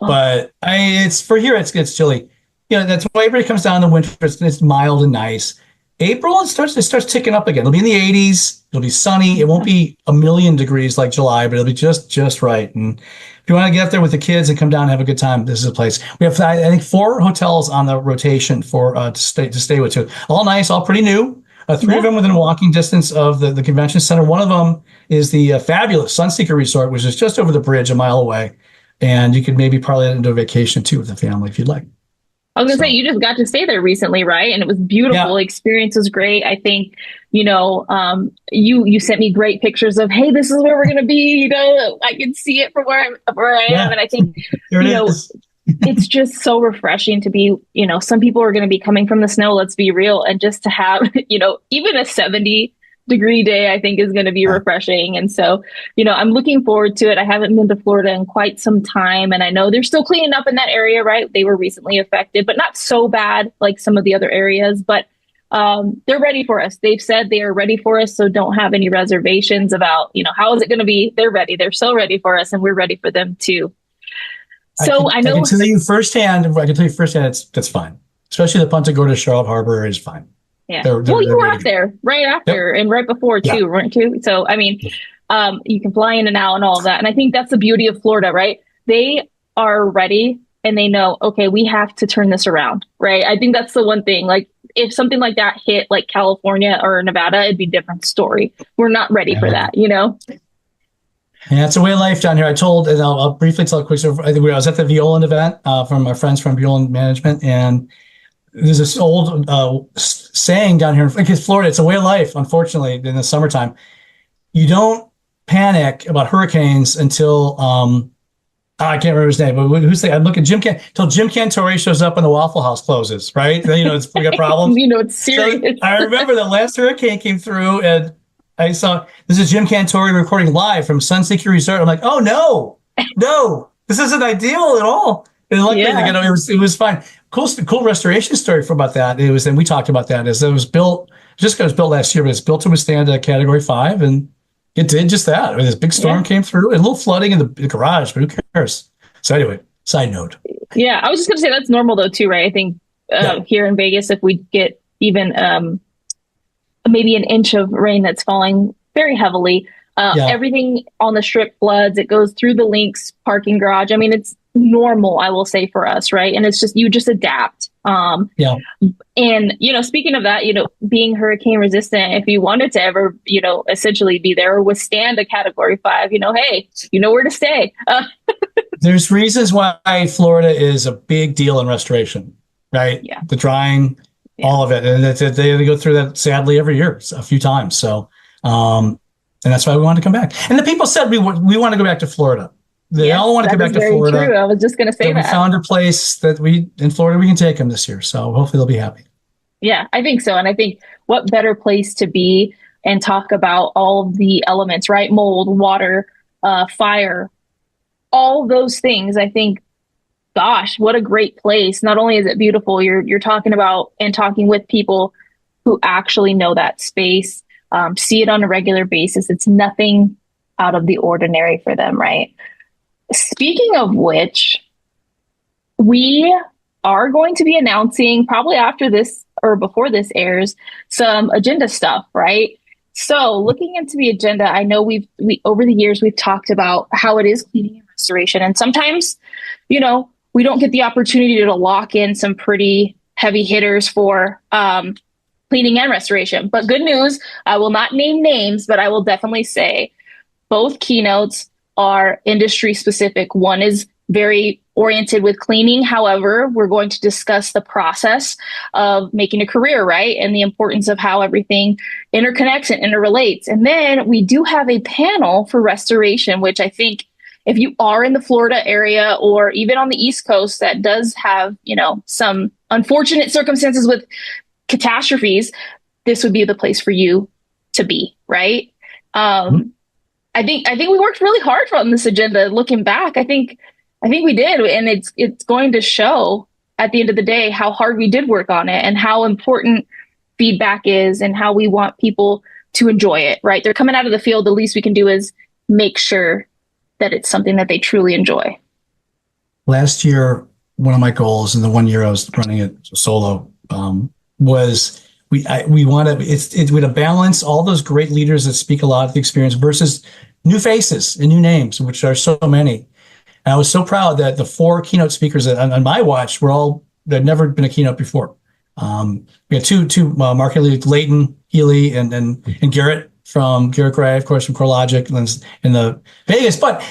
but it's chilly. That's why everybody comes down in the winter. It's mild and nice. April, it starts ticking up again. It'll be in the 80s. It'll be sunny. It won't be a million degrees like July, but it'll be just right. And if you want to get up there with the kids and come down and have a good time, this is a place. We have, I think, 4 hotels on the rotation to stay with too. All nice, all pretty new. 3 of them within walking distance of the convention center. One of them is the fabulous Sunseeker Resort, which is just over the bridge a mile away. And you could maybe parlay it into a vacation too with the family if you'd like. I was gonna say, you just got to stay there recently, right? And it was beautiful. Experience was great. I think, you sent me great pictures of, hey, this is where we're gonna be. I can see it from where I am, and I think, it's just so refreshing to be. Some people are gonna be coming from the snow. Let's be real, and just to have, even a 70-degree day, I think is going to be refreshing. And so, I'm looking forward to it. I haven't been to Florida in quite some time, and I know they're still cleaning up in that area, right? They were recently affected, but not so bad like some of the other areas, but they're ready for us. They've said they are ready for us. So don't have any reservations about, how is it going to be? They're ready. They're so ready for us, and we're ready for them too. So I know. I can tell you firsthand, that's fine. Especially the Punta Gorda Charlotte Harbor is fine. Yeah. Well, you were out there right after and right before too, weren't you? So, I mean, you can fly in and out and all of that. And I think that's the beauty of Florida, right? They are ready and they know, okay, we have to turn this around, right? I think that's the one thing. Like, if something like that hit like California or Nevada, it'd be a different story. We're not ready for that, Yeah, it's a way of life down here. And I'll briefly tell a quick story. I was at the Violand event from our friends from Violand Management, and there's this old saying down here in Florida. It's a way of life, unfortunately, in the summertime. You don't panic about hurricanes until I can't remember his name, but who's the? I look at until Jim Cantore shows up and the Waffle House closes, right? Then we got problems. It's serious. So I remember the last hurricane came through, and I saw this is Jim Cantore recording live from Sunseeker Resort. I'm like, oh no, this isn't ideal at all. And luckily, it was fine. Cool restoration story about that. And we talked about that. It was built last year, but it's built to withstand a Category 5, and it did just that. I mean, this big storm came through, and a little flooding in the garage, but who cares? So anyway, side note. Yeah, I was just going to say that's normal though too, right? I think here in Vegas, if we get even maybe an inch of rain that's falling very heavily, everything on the Strip floods. It goes through the Lynx parking garage. I mean, it's normal, I will say, for us, right? And it's just you just adapt. And speaking of that, being hurricane resistant, if you wanted to ever, essentially be there or withstand a Category 5, hey, you know where to stay. There's reasons why Florida is a big deal in restoration, right? Yeah. The drying, all of it, and they go through that sadly every year, a few times. So, and that's why we wanted to come back. And the people said we want to go back to Florida. They all want to come back to Florida. True. I was just going to say that. We found a place that in Florida we can take them this year. So hopefully they'll be happy. Yeah, I think so. And I think what better place to be and talk about all of the elements, right? Mold, water, fire, all those things. I think, gosh, what a great place. Not only is it beautiful, you're talking about and talking with people who actually know that space, see it on a regular basis. It's nothing out of the ordinary for them, right? Speaking of which, we are going to be announcing probably after this or before this airs some agenda stuff, right? So looking into the agenda, I know we over the years we've talked about how it is cleaning and restoration, and sometimes, we don't get the opportunity to lock in some pretty heavy hitters for cleaning and restoration. But good news, I will not name names, but I will definitely say both keynotes are industry specific. One is very oriented with cleaning. However, we're going to discuss the process of making a career, right? And the importance of how everything interconnects and interrelates. And then we do have a panel for restoration, which I think if you are in the Florida area or even on the East Coast that does have, some unfortunate circumstances with catastrophes, this would be the place for you to be, right? I think we worked really hard on this agenda. Looking back, I think we did, and it's going to show at the end of the day how hard we did work on it and how important feedback is and how we want people to enjoy it. Right? They're coming out of the field. The least we can do is make sure that it's something that they truly enjoy. Last year, one of my goals in the 1 year I was running it solo was. We want to balance all those great leaders that speak a lot of the experience versus new faces and new names, which are so many. And I was so proud that the 4 keynote speakers that on my watch had never been a keynote before. We had two market leaders, Leighton Healy and Garrett Gray, of course, from CoreLogic in the Vegas. But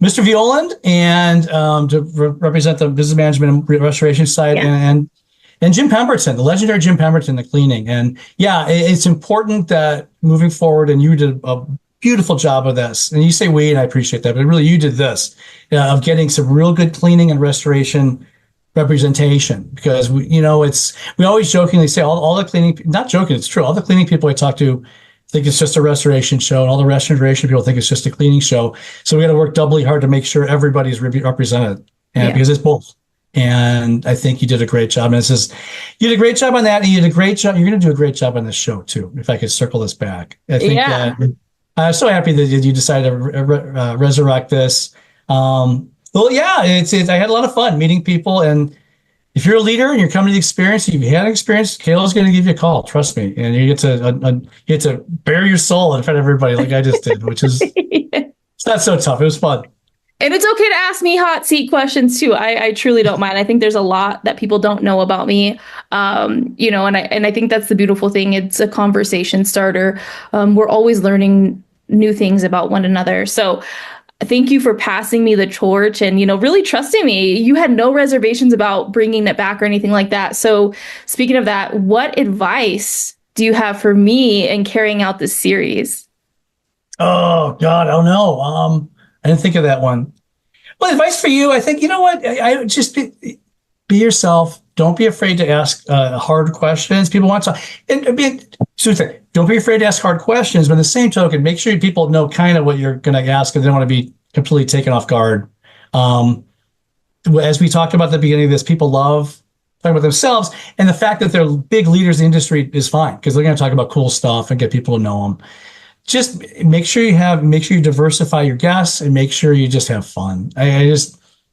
Mr. Violand, and to represent the business management and restoration side, and Jim Pemberton, the legendary Jim Pemberton, the cleaning. And yeah, it's important that moving forward, and you did a beautiful job of this. And you say we, and I appreciate that, but really you did this of getting some real good cleaning and restoration representation, because we always jokingly say all the cleaning, not joking, it's true. All the cleaning people I talk to think it's just a restoration show, and all the restoration people think it's just a cleaning show. So we got to work doubly hard to make sure everybody's represented, because it's both. And I think you did a great job. And you did a great job on that, and you did a great job. You're going to do a great job on this show too. If I could circle this back, I think I'm so happy that you decided to resurrect this. Well, yeah, I had a lot of fun meeting people, and if you're a leader and you're coming to the experience, if you had an experience, Kayla's going to give you a call. Trust me, and you get to bare your soul in front of everybody like I just did, which is it's not so tough. It was fun. And it's okay to ask me hot seat questions too. I truly don't mind. I think there's a lot that people don't know about me, and I think that's the beautiful thing. It's a conversation starter. We're always learning new things about one another. So thank you for passing me the torch and, really trusting me. You had no reservations about bringing it back or anything like that. So speaking of that, what advice do you have for me in carrying out this series? Oh God, I don't know. I didn't think of that one. Well, advice for you, I think, you know what? I just be yourself. Don't be afraid to ask hard questions. People want to, don't be afraid to ask hard questions, but in the same token, make sure people know kind of what you're going to ask, and they don't want to be completely taken off guard. As we talked about at the beginning of this, people love talking about themselves, and the fact that they're big leaders in the industry is fine, because they're going to talk about cool stuff and get people to know them. Just make sure you diversify your guests, and make sure you just have fun.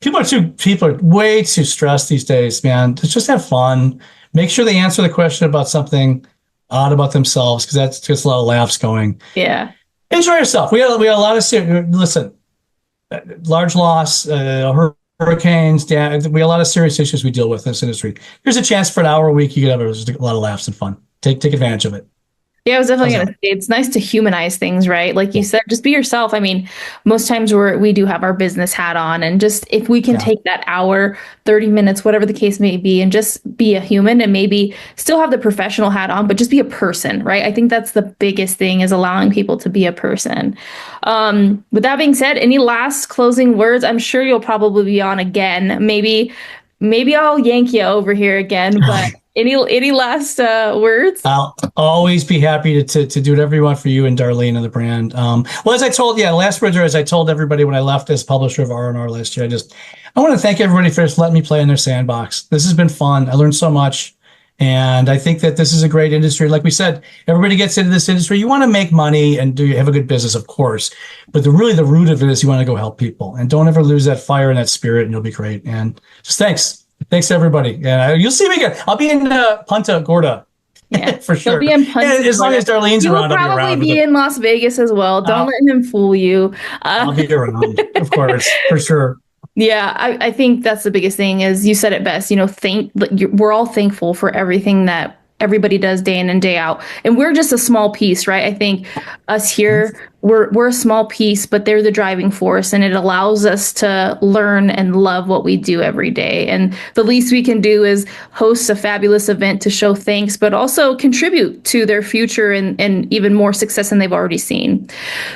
People are way too stressed these days, man. Just have fun. Make sure they answer the question about something odd about themselves, because that gets a lot of laughs going. Yeah. Enjoy yourself. We had a lot of large loss, hurricanes, we have a lot of serious issues we deal with in this industry. Here's a chance for an hour a week. You could have a lot of laughs and fun. Take advantage of it. Yeah, I was definitely going to say, it's nice to humanize things, right? Like you said, just be yourself. I mean, most times we do have our business hat on, and just if we can take that hour, 30 minutes, whatever the case may be, and just be a human, and maybe still have the professional hat on, but just be a person, right? I think that's the biggest thing, is allowing people to be a person. With that being said, any last closing words? I'm sure you'll probably be on again. Maybe I'll yank you over here again, but any last words? I'll always be happy to do whatever you want for you and Darlene and the brand. Well, as I told, last words are, as I told everybody when I left as publisher of R&R last year, I want to thank everybody for just letting me play in their sandbox. This has been fun. I learned so much. And I think that this is a great industry. Like we said, everybody gets into this industry. You want to make money and have a good business, of course. But the root of it is you want to go help people. And don't ever lose that fire and that spirit, and you'll be great. And just thanks. Thanks, everybody. And you'll see me again. I'll be in Punta Gorda. Yeah, for sure. He'll be in Punta as long as Darlene's around, I'll be around. He'll probably be in Las Vegas as well. Don't let him fool you. I'll be around, of course, for sure. Yeah, I think that's the biggest thing, is you said it best. We're all thankful for everything that everybody does day in and day out. And we're just a small piece, right? I think us here, we're a small piece, but they're the driving force, and it allows us to learn and love what we do every day. And the least we can do is host a fabulous event to show thanks, but also contribute to their future and even more success than they've already seen.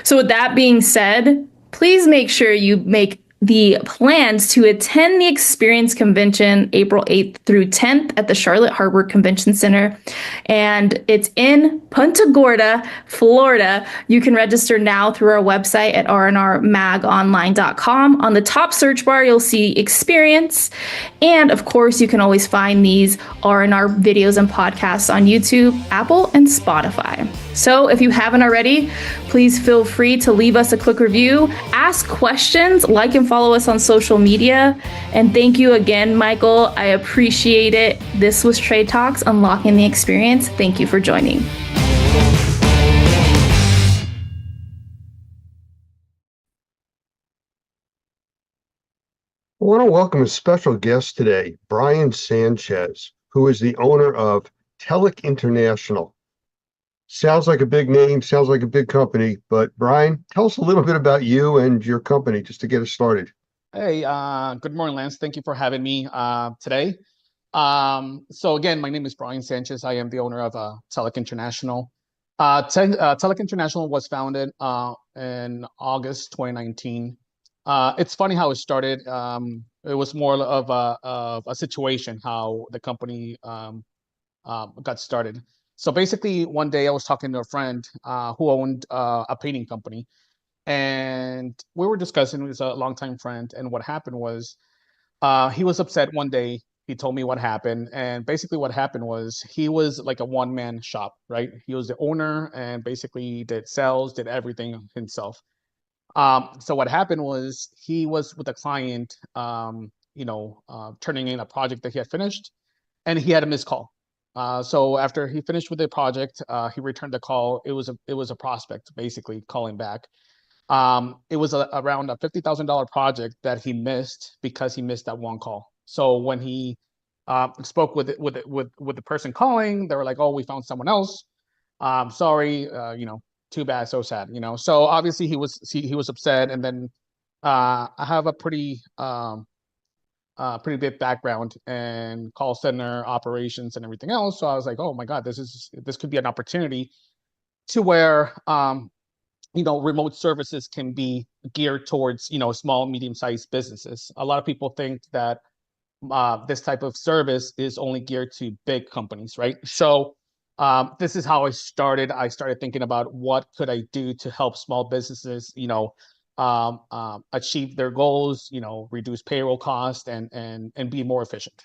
So with that being said, please make sure you make the plans to attend the Experience Convention April 8th through 10th at the Charlotte Harbor Convention Center. And it's in Punta Gorda, Florida. You can register now through our website at rnrmagonline.com. On the top search bar, you'll see Experience. And of course, you can always find these R&R videos and podcasts on YouTube, Apple, and Spotify. So if you haven't already, please feel free to leave us a quick review, ask questions, like and follow us on social media. And thank you again, Michael. I appreciate it. This was Trade Talks, Unlocking the Experience. Thank you for joining. I want to welcome a special guest today, Brian Sanchez, who is the owner of Telic International. Sounds like a big name, sounds like a big company, but Brian, tell us a little bit about you and your company just to get us started. Hey, good morning, Lance. Thank you for having me today. So again, my name is Brian Sanchez. I am the owner of Telec International. Telec International was founded in August 2019. It's funny how it started. It was more of a situation how the company got started. So basically, one day I was talking to a friend who owned a painting company, and we were discussing. He was a longtime friend, and what happened was he was upset one day. He told me what happened, and basically what happened was he was like a one-man shop, right? He was the owner and basically did sales, did everything himself. So what happened was he was with a client, turning in a project that he had finished, and he had a missed call. So after he finished with the project, he returned the call. It was a prospect basically calling back. It was around a $50,000 project that he missed because he missed that one call. So when he spoke with the person calling, they were like, "Oh, we found someone else. Sorry, too bad, so sad." So obviously he was upset, and then I have a pretty big background in call center operations and everything else. So I was like, "Oh my God, this could be an opportunity to where remote services can be geared towards small, medium-sized businesses." A lot of people think that this type of service is only geared to big companies, right? So this is how I started. I started thinking about what could I do to help small businesses, achieve their goals, reduce payroll costs and be more efficient.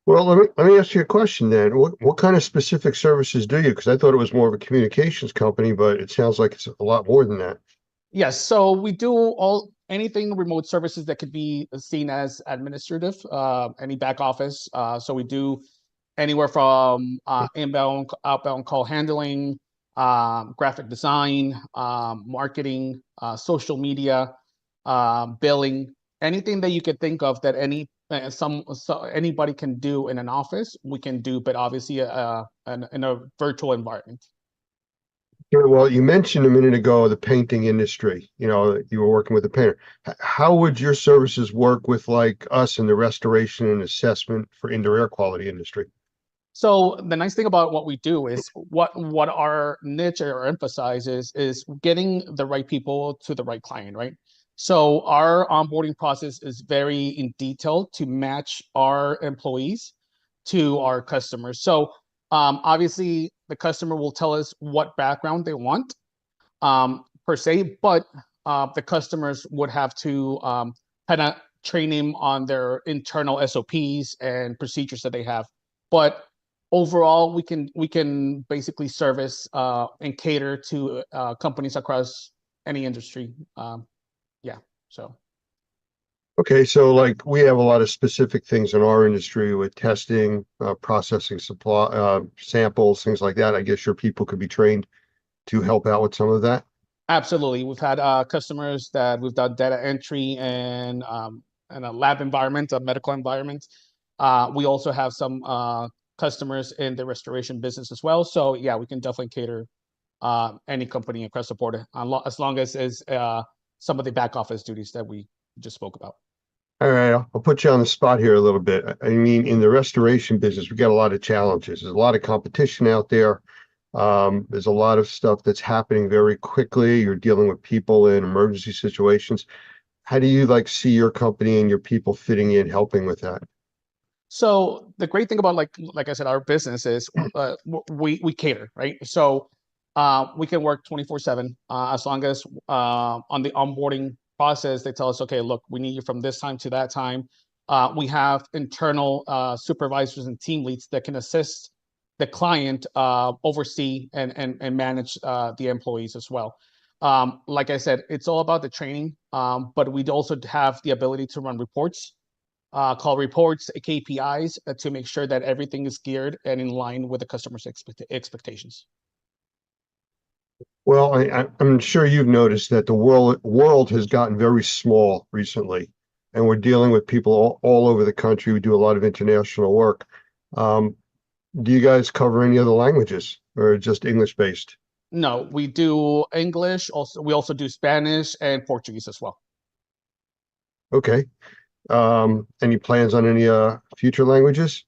Well, let me ask you a question then. What kind of specific services do you? Because I thought it was more of a communications company, but it sounds like it's a lot more than that. Yes, so we do anything remote services that could be seen as administrative, any back office. So we do anywhere from inbound, outbound call handling, graphic design, marketing, social media, billing, anything that you could think of that anybody can do in an office, we can do, but obviously in a virtual environment. Sure. Well, you mentioned a minute ago the painting industry. You were working with a painter. How would your services work with like us in the restoration and assessment for indoor air quality industry? So the nice thing about what we do is what our niche or emphasizes is getting the right people to the right client, right? So our onboarding process is very in detail to match our employees to our customers. So obviously the customer will tell us what background they want per se, but the customers would have to kind of train him on their internal SOPs and procedures that they have. But overall, we can basically service and cater to companies across any industry. So. Okay, so like we have a lot of specific things in our industry with testing, processing supply, samples, things like that. I guess your people could be trained to help out with some of that. Absolutely. We've had customers that we've done data entry and in a lab environment, a medical environment. We also have some customers in the restoration business as well. So yeah, we can definitely cater any company across the board as long as some of the back office duties that we just spoke about. All right, I'll put you on the spot here a little bit. I mean, in the restoration business, we got a lot of challenges. There's a lot of competition out there. There's a lot of stuff that's happening very quickly. You're dealing with people in emergency situations. How do you see your company and your people fitting in, helping with that? So the great thing about like I said, our business is we cater, right? So we can work 24/7 as long as on the onboarding process they tell us, okay, look, we need you from this time to that time. We have internal supervisors and team leads that can assist the client oversee and manage the employees as well. Like I said, it's all about the training, but we also have the ability to run reports, call reports, KPIs to make sure that everything is geared and in line with the customer's expectations. Well, I'm sure you've noticed that the world has gotten very small recently, and we're dealing with people all over the country. We do a lot of international work. do you guys cover any other languages or just English based? No, we do English. Also, we also do Spanish and Portuguese as well. Okay. Any plans on any future languages?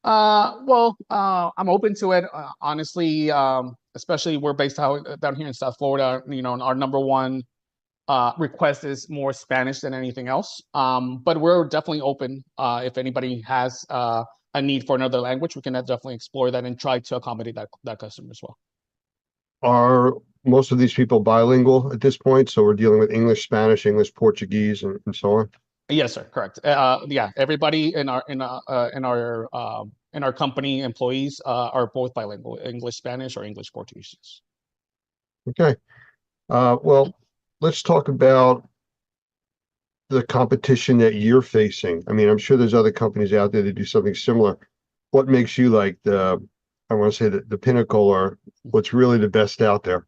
I'm open to it. Honestly, especially we're based out down here in South Florida. You know, our number one request is more Spanish than anything else. But we're definitely open. If anybody has a need for another language, we can definitely explore that and try to accommodate that customer as well. Are most of these people bilingual at this point? So we're dealing with English, Spanish, English, Portuguese, and so on. Yes, sir. Correct. Yeah, everybody in our company employees are both bilingual, English, Spanish, or English, Portuguese. Okay. Well, let's talk about the competition that you're facing. I mean, I'm sure there's other companies out there that do something similar. What makes you like I want to say the pinnacle, or what's really the best out there?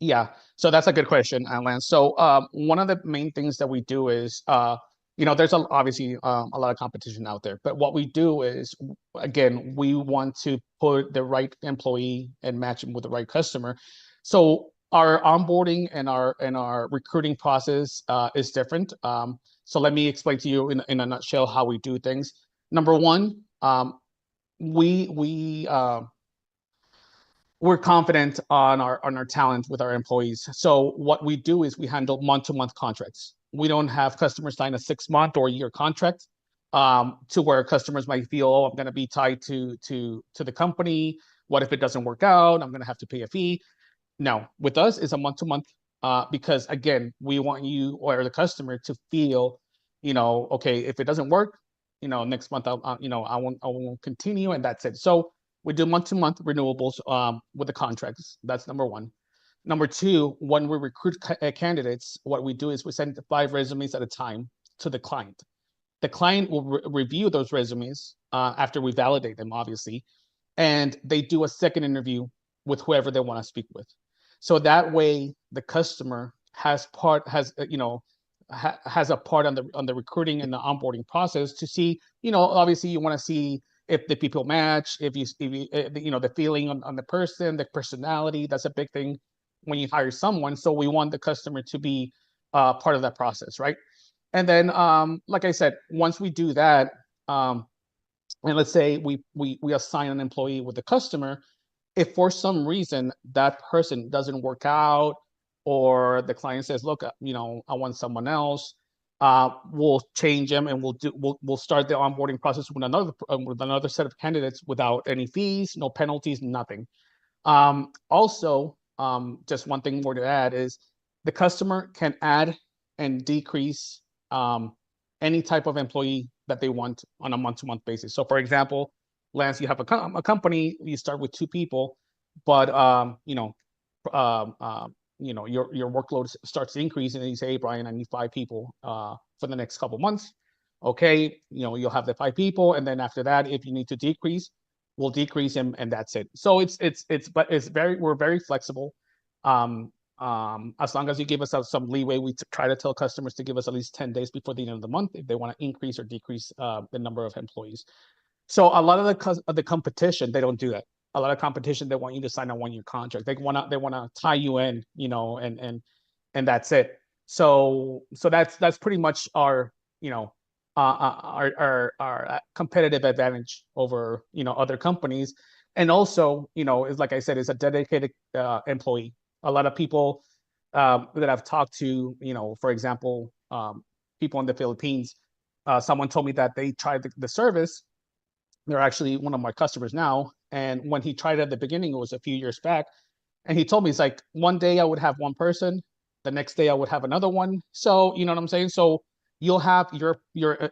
Yeah, so that's a good question, Lance. So one of the main things that we do is, there's obviously a lot of competition out there, but what we do is, again, we want to put the right employee and match them with the right customer. So our onboarding and our recruiting process is different. So let me explain to you in a nutshell how we do things. Number one, we're confident on our talent with our employees. So what we do is we handle month-to-month contracts. We don't have customers sign a 6-month or a year contract to where customers might feel, oh, I'm going to be tied to the company. What if it doesn't work out? I'm going to have to pay a fee. No, with us it's a month-to-month because again, we want you or the customer to feel, okay, if it doesn't work, next month I won't continue, and that's it. So we do month-to-month renewables with the contracts. That's number one. Number two, when we recruit candidates, what we do is we send 5 resumes at a time to the client. The client will review those resumes after we validate them, obviously, and they do a second interview with whoever they want to speak with. So that way, the customer has a part on the recruiting and the onboarding process to see. Obviously, you want to see if the people match, if the feeling on the person, the personality. That's a big thing when you hire someone. So we want the customer to be part of that process, right? And then, like I said, once we do that, and let's say we assign an employee with the customer, if for some reason that person doesn't work out, or the client says, look, I want someone else, we'll change them and we'll start the onboarding process with another set of candidates without any fees, no penalties, nothing. Also, just one thing more to add is the customer can add and decrease any type of employee that they want on a month-to-month basis. So for example, Lance, you have a company, you start with 2 people, but your workload starts to increase, and you say, hey, Brian, I need 5 people for the next couple months. Okay, you'll have the 5 people, and then after that, if you need to decrease, we'll decrease them, and that's it. So we're very flexible. As long as you give us some leeway, we try to tell customers to give us at least 10 days before the end of the month if they want to increase or decrease the number of employees. So a lot of the competition, they don't do that. A lot of competition, they want you to sign a 1-year contract. They want to tie you in, and that's it. So that's pretty much our competitive advantage over other companies. And also, is like I said, is a dedicated employee. A lot of people that I've talked to, for example, people in the Philippines, someone told me that they tried the service. They're actually one of my customers now. And when he tried it at the beginning, it was a few years back. And he told me, it's like, one day I would have one person, the next day I would have another one. So, you know what I'm saying? So you'll have your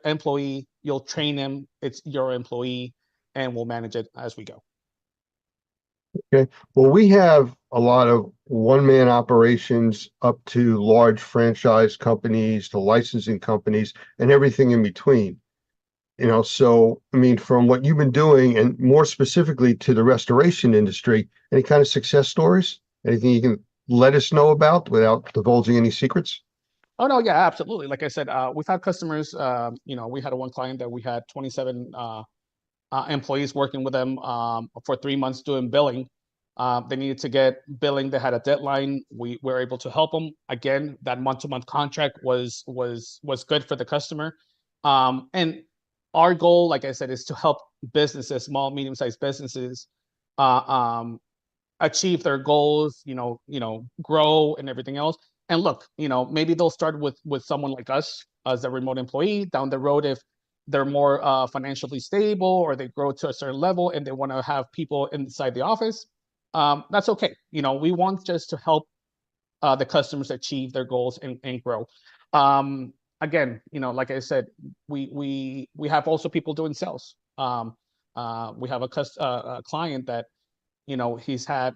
employee, you'll train him, it's your employee, and we'll manage it as we go. Okay. Well, we have a lot of one-man operations up to large franchise companies to licensing companies and everything in between. So, I mean, from what you've been doing and more specifically to the restoration industry, any kind of success stories? Anything you can let us know about without divulging any secrets? Oh, no, yeah, absolutely. Like I said, we've had customers, we had one client that we had 27 employees working with them for 3 months doing billing. They needed to get billing. They had a deadline. We were able to help them. Again, that month-to-month contract was good for the customer. And our goal, like I said, is to help businesses, small, medium-sized businesses, achieve their goals. Grow and everything else. And look, maybe they'll start with someone like us as a remote employee. Down the road, if they're more financially stable or they grow to a certain level and they want to have people inside the office, that's okay. We want just to help the customers achieve their goals and grow. Again, like I said, we have also people doing sales. We have a client that, he's had,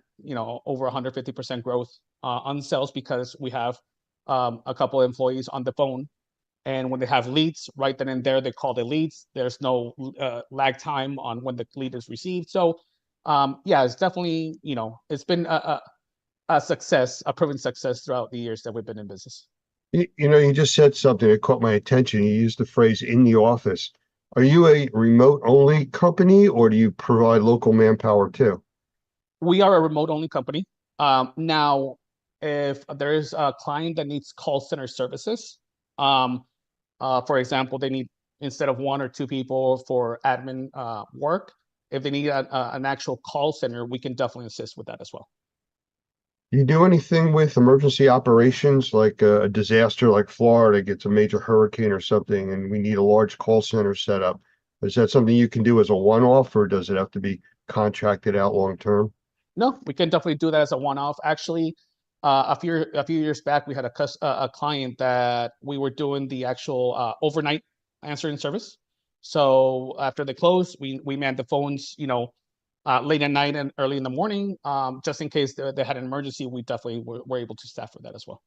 over 150% growth on sales because we have a couple of employees on the phone. And when they have leads, right then and there, they call the leads. There's no lag time on when the lead is received. So, yeah, it's definitely, it's been a success, a proven success throughout the years that we've been in business. You just said something that caught my attention. You used the phrase "in the office." Are you a remote only company, or do you provide local manpower too? We are a remote only company. Now, if there is a client that needs call center services, for example, they need, instead of 1 or 2 people for admin work, if they need an actual call center, we can definitely assist with that as well. Do you do anything with emergency operations, like a disaster like Florida gets a major hurricane or something and we need a large call center set up? Is that something you can do as a one-off, or does it have to be contracted out long-term? No, we can definitely do that as a one-off. Actually, a few years back, we had a client that we were doing the actual overnight answering service. So after they closed, we manned the phones, late at night and early in the morning, just in case they had an emergency. We definitely were able to staff for that as well.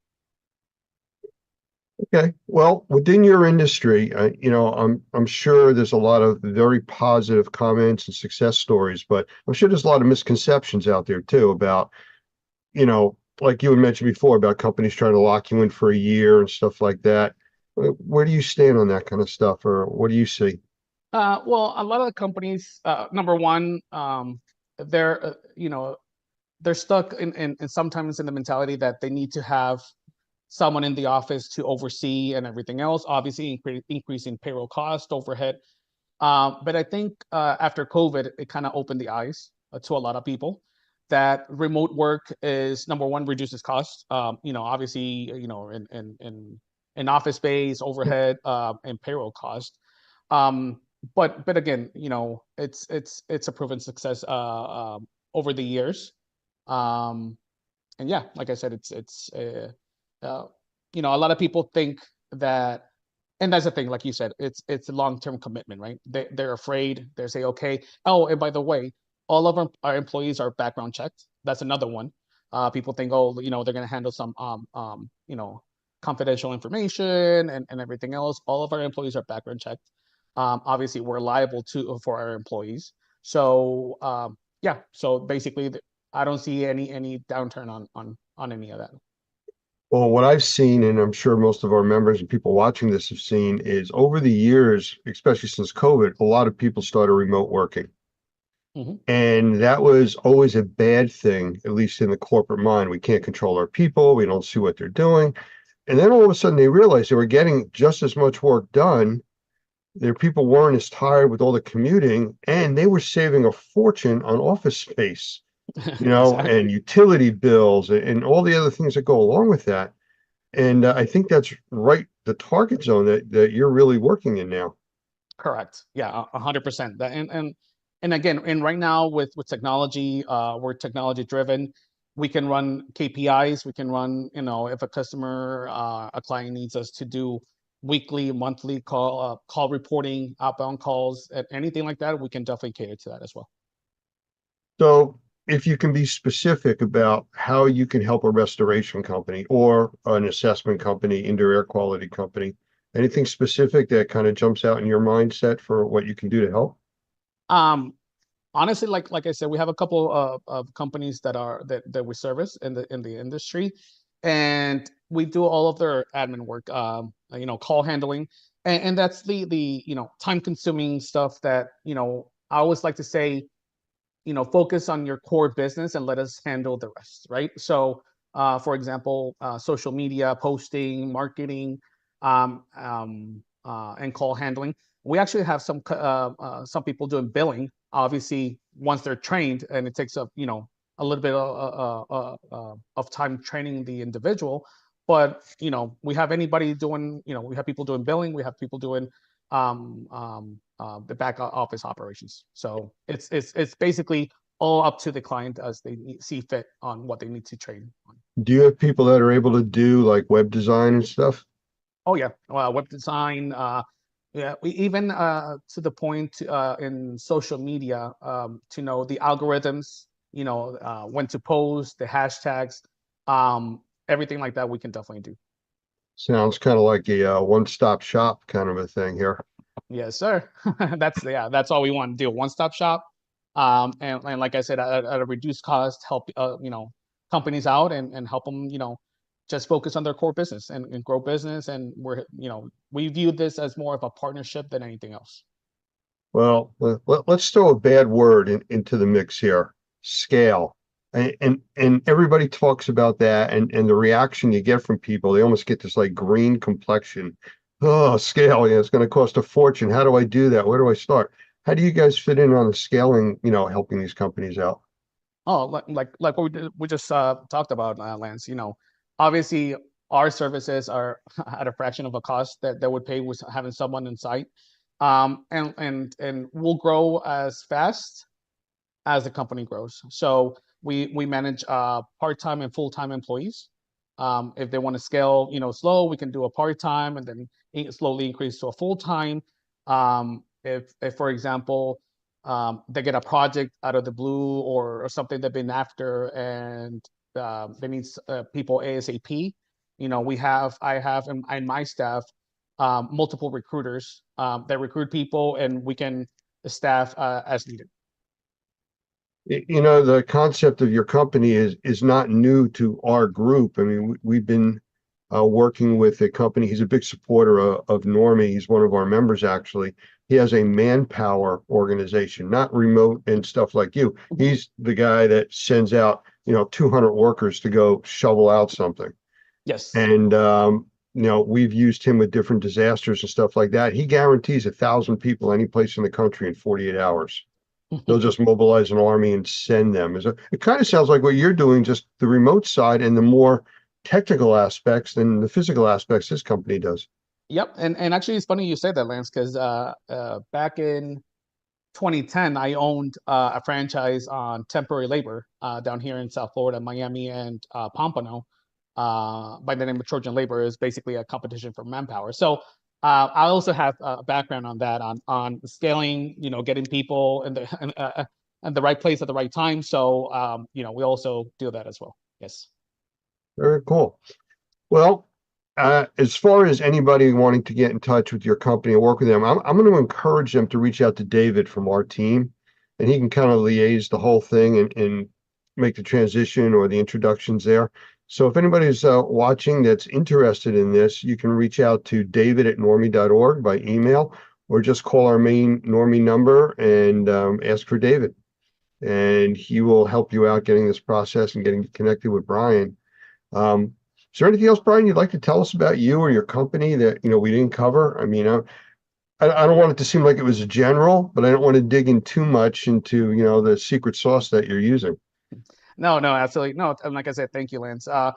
Okay, well, within your industry, I'm sure there's a lot of very positive comments and success stories, but I'm sure there's a lot of misconceptions out there too about, like you had mentioned before, about companies trying to lock you in for a year and stuff like that. Where do you stand on that kind of stuff, or what do you see? Well, a lot of the companies, number one, they're stuck in sometimes in the mentality that they need to have someone in the office to oversee and everything else, obviously increasing payroll cost, overhead. But I think after COVID, it kind of opened the eyes to a lot of people that remote work is, number one, reduces costs. Obviously, in office space, overhead, and payroll cost. But again, it's a proven success over the years. And yeah, like I said, a lot of people think that, and that's the thing, like you said, it's a long-term commitment, right? They're afraid. They say, okay, oh, and by the way, all of our employees are background checked. That's another one. People think, oh, they're going to handle some, confidential information and everything else. All of our employees are background checked. Obviously, we're liable for our employees. So yeah, so basically, I don't see any downturn on any of that. Well, what I've seen, and I'm sure most of our members and people watching this have seen, is over the years, especially since COVID, a lot of people started remote working. Mm-hmm. And that was always a bad thing, at least in the corporate mind. We can't control our people. We don't see what they're doing. And then all of a sudden they realized they were getting just as much work done. Their people weren't as tired with all the commuting, and they were saving a fortune on office space, Exactly. and utility bills and all the other things that go along with that. And I think that's right, the target zone that you're really working in now. Correct. Yeah, 100%. And again, right now with technology, we're technology driven. We can run KPIs. We can run, if a customer, a client needs us to do weekly, monthly call reporting, outbound calls, anything like that, we can definitely cater to that as well. So if you can be specific about how you can help a restoration company or an assessment company, indoor air quality company, anything specific that kind of jumps out in your mindset for what you can do to help? Honestly, like I said, we have a couple of companies that we service in the industry, and we do all of their admin work, call handling, and that's the time consuming stuff that I always like to say, focus on your core business and let us handle the rest, right? So, for example, social media, posting, marketing, and call handling. We actually have some people doing billing. Obviously, once they're trained, and it takes a little bit of time training the individual. But we have anybody doing, we have people doing billing, we have people doing the back office operations. So it's basically all up to the client as they see fit on what they need to train on. Do you have people that are able to do like web design and stuff? Oh yeah, web design. Yeah, we even to the point in social media to know the algorithms, when to post, the hashtags, everything like that we can definitely do. Sounds kind of like a one-stop shop kind of a thing here. Yes, sir. That's all we want to do. One-stop shop. And like I said, at a reduced cost, help companies out and help them, just focus on their core business and grow business. And we view this as more of a partnership than anything else. Well, let's throw a bad word into the mix here. Scale. And everybody talks about that, and the reaction you get from people, they almost get this like green complexion. Oh, scale, it's going to cost a fortune. How do I do that? Where do I start? How do you guys fit in on the scaling, helping these companies out? Oh, like what we just talked about, Lance. Obviously our services are at a fraction of a cost that would pay with having someone in site. And we'll grow as fast as the company grows. So we manage part-time and full-time employees. If they want to scale, slow, we can do a part-time and then slowly increase to a full-time. If for example, they get a project out of the blue or something they've been after and they need people ASAP, I have in my staff multiple recruiters that recruit people, and we can staff as needed. The concept of your company is not new to our group. I mean, we've been working with a company. He's a big supporter of Normie. He's one of our members, actually. He has a manpower organization, not remote and stuff like you. He's the guy that sends out, 200 workers to go shovel out something. Yes. And, we've used him with different disasters and stuff like that. He guarantees 1,000 people any place in the country in 48 hours. They'll just mobilize an army and send them. It kind of sounds like what you're doing, just the remote side and the more technical aspects than the physical aspects this company does. Yep. And actually, it's funny you say that, Lance, because back in 2010, I owned a franchise on temporary labor down here in South Florida, Miami and Pompano, by the name of Trojan Labor. Is basically a competition for manpower. So I also have a background on that, on scaling, getting people in the right place at the right time. So, we also do that as well. Yes. Very cool. Well, as far as anybody wanting to get in touch with your company and work with them, I'm going to encourage them to reach out to David from our team, and he can kind of liaise the whole thing and make the transition or the introductions there. So if anybody's watching that's interested in this, you can reach out to david@normie.org by email, or just call our main Normie number and ask for David. And he will help you out getting this process and getting connected with Brian. Is there anything else, Brian, you'd like to tell us about you or your company that, we didn't cover? I mean, I don't want it to seem like it was a general, but I don't want to dig in too much into, the secret sauce that you're using. No, absolutely. No, and like I said, thank you, Lance. For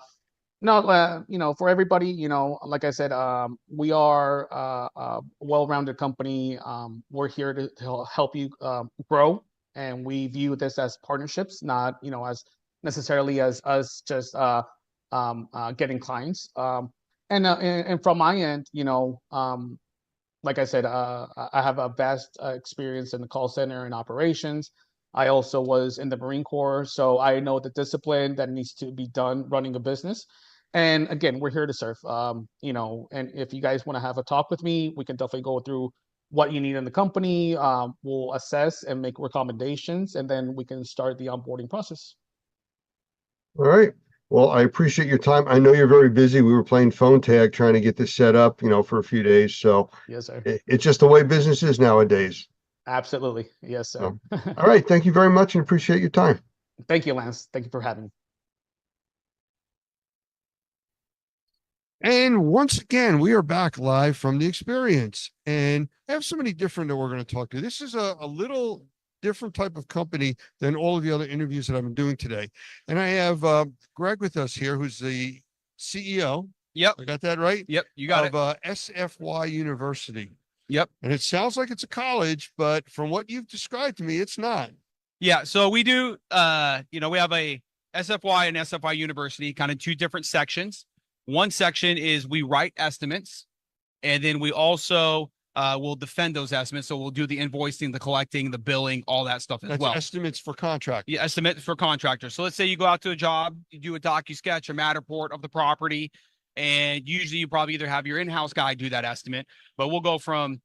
everybody, like I said, we are a well-rounded company. We're here to help you grow, and we view this as partnerships, not, as necessarily as us just getting clients. And from my end, like I said, I have a vast experience in the call center and operations. I also was in the Marine Corps, so I know the discipline that needs to be done running a business. And again, we're here to serve. And if you guys want to have a talk with me, we can definitely go through what you need in the company. We'll assess and make recommendations, and then we can start the onboarding process. All right. Well, I appreciate your time. I know you're very busy. We were playing phone tag trying to get this set up, for a few days. So yes, sir. It's just the way business is nowadays. Absolutely. Yes, sir. So, all right. Thank you very much and appreciate your time. Thank you, Lance. Thank you for having me. And once again, we are back live from the experience. And I have so many different that we're going to talk to. This is a little different type of company than all of the other interviews that I've been doing today. And I have Greg with us here, who's the CEO. Yep. I got that right? Yep, you got it. SFY University. Yep. And it sounds like it's a college, but from what you've described to me, it's not. Yeah, so we do, we have a SFY and SFY University, kind of two different sections. One section is we write estimates, and then we also will defend those estimates. So we'll do the invoicing, the collecting, the billing, all that stuff as That's well. estimates for contract. Yeah, estimates for contractors. So let's say you go out to a job, you do a DocuSketch, a Matterport of the property, and usually you probably either have your in-house guy do that estimate, but we'll go from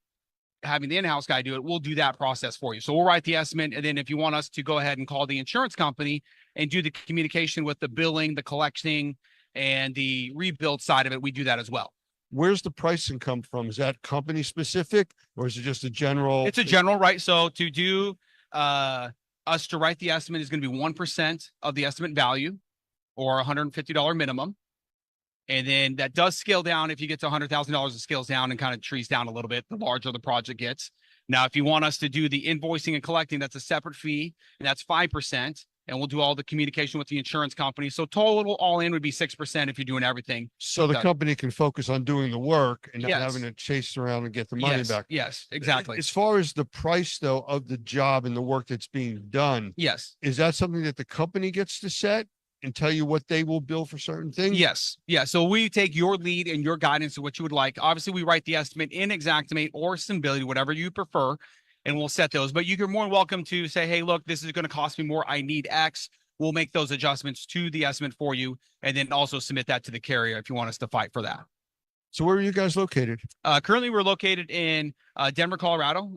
having the in-house guy do it, we'll do that process for you. So we'll write the estimate, and then if you want us to go ahead and call the insurance company and do the communication with the billing, the collecting, and the rebuild side of it, we do that as well. Where's the pricing come from? Is that company specific or is it just a general? It's a general, right? So to do us to write the estimate is going to be 1% of the estimate value or $150 minimum. And then that does scale down. If you get to $100,000, it scales down and kind of trees down a little bit, the larger the project gets. Now, if you want us to do the invoicing and collecting, that's a separate fee, and that's 5%. And we'll do all the communication with the insurance company. So total all in would be 6% if you're doing everything. So the company can focus on doing the work and not Yes. having to chase around and get the money Yes, back. yes, exactly. As far as the price though of the job and the work that's being done, Yes. is that something that the company gets to set and tell you what they will bill for certain things? Yes. Yeah. So we take your lead and your guidance of what you would like. Obviously, we write the estimate in Xactimate or Symbility, whatever you prefer, and we'll set those. But you're more than welcome to say, hey, look, this is going to cost me more. I need X. We'll make those adjustments to the estimate for you, and then also submit that to the carrier if you want us to fight for that. So where are you guys located? Currently, we're located in Denver, Colorado.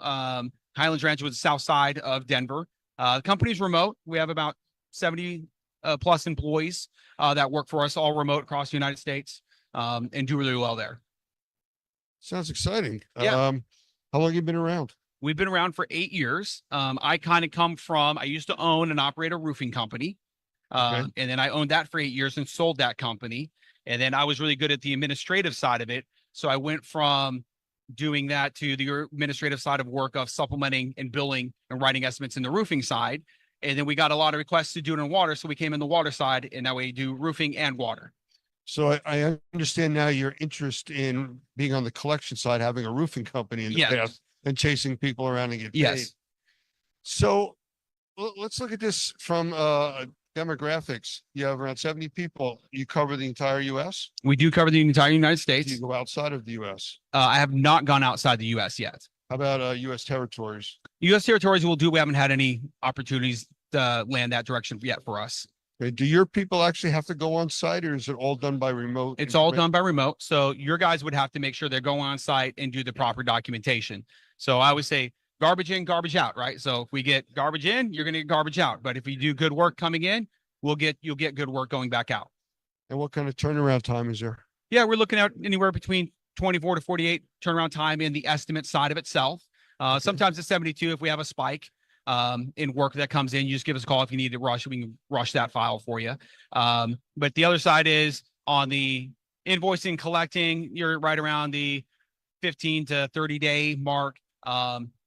Highlands Ranch was the south side of Denver. The company's remote. We have about 70 plus employees that work for us, all remote across the United States, and do really well there. Sounds exciting. Yeah. How long have you been around? We've been around for 8 years. I kind of come from, I used to own and operate a roofing company. And then I owned that for 8 years and sold that company. And then I was really good at the administrative side of it. So I went from doing that to the administrative side of work of supplementing and billing and writing estimates in the roofing side. And then we got a lot of requests to do it in water. So we came in the water side, and that way you do roofing and water. So I understand now your interest in being on the collection side, having a roofing company in the Yes. past and chasing people around and get paid. Yes. So let's look at this from demographics. You have around 70 people. You cover the entire US? We do cover the entire United Do States. you go outside of the US? I have not gone outside the U.S. yet. How about US territories? U.S. territories will do. We haven't had any opportunities to land that direction yet for us. Okay, do your people actually have to go on site or is it all done by remote? It's all done by remote. So your guys would have to make sure they're going on site and do the proper documentation. So I would say garbage in, garbage out, right? So if we get garbage in, you're going to get garbage out. But if we do good work coming in, you'll get good work going back out. And what kind of turnaround time is there? Yeah, we're looking at anywhere between 24 to 48 turnaround time in the estimate side of itself. Sometimes it's 72 if we have a spike in work that comes in. You just give us a call if you need to rush. We can rush that file for you. But the other side is on the invoicing, collecting, you're right around the 15 to 30 day mark.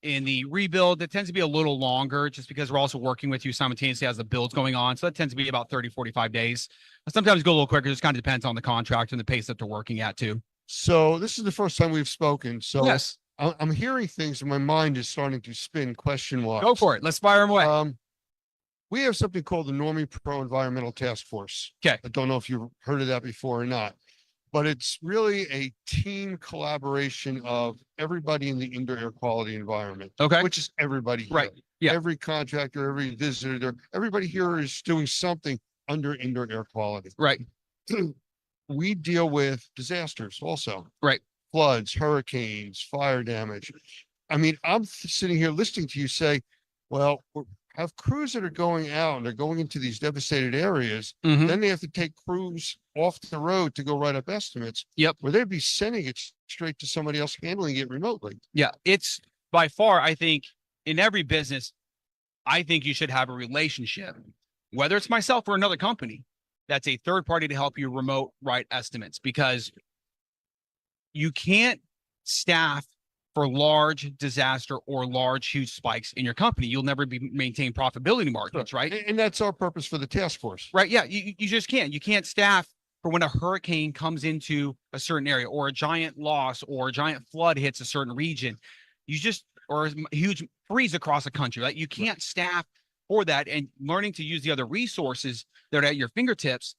In the rebuild, that tends to be a little longer just because we're also working with you simultaneously as the build's going on. So that tends to be about 30, 45 days. Sometimes go a little quicker. It just kind of depends on the contract and the pace that they're working at too. So this is the first time we've spoken. So Yes. I'm hearing things and my mind is starting to spin question-wise. Go for it. Let's fire them away. We have something called the Normie Pro Environmental Task Force. Okay. I don't know if you've heard of that before or not, but it's really a team collaboration of everybody in the indoor air quality environment. Okay. Which is everybody here. Right. Yeah. Every contractor, every visitor, everybody here is doing something under indoor air quality. Right. We deal with disasters also. Right. Floods, hurricanes, fire damage. I mean, I'm sitting here listening to you say, well, have crews that are going out and they're going into these devastated areas. Mhm. Then they have to take crews off the road to go write up estimates. Yep. Where they'd be sending it straight to somebody else handling it remotely. Yeah. It's by far, I think in every business, I think you should have a relationship, whether it's myself or another company, that's a third party to help you remote write estimates, because you can't staff for large disaster or large huge spikes in your company. You'll never maintain profitability margins, right? And that's our purpose for the task force. Right. Yeah. You just can't. You can't staff for when a hurricane comes into a certain area, or a giant loss or a giant flood hits a certain region. Or a huge freeze across a country. Like, you can't staff for that, and learning to use the other resources that are at your fingertips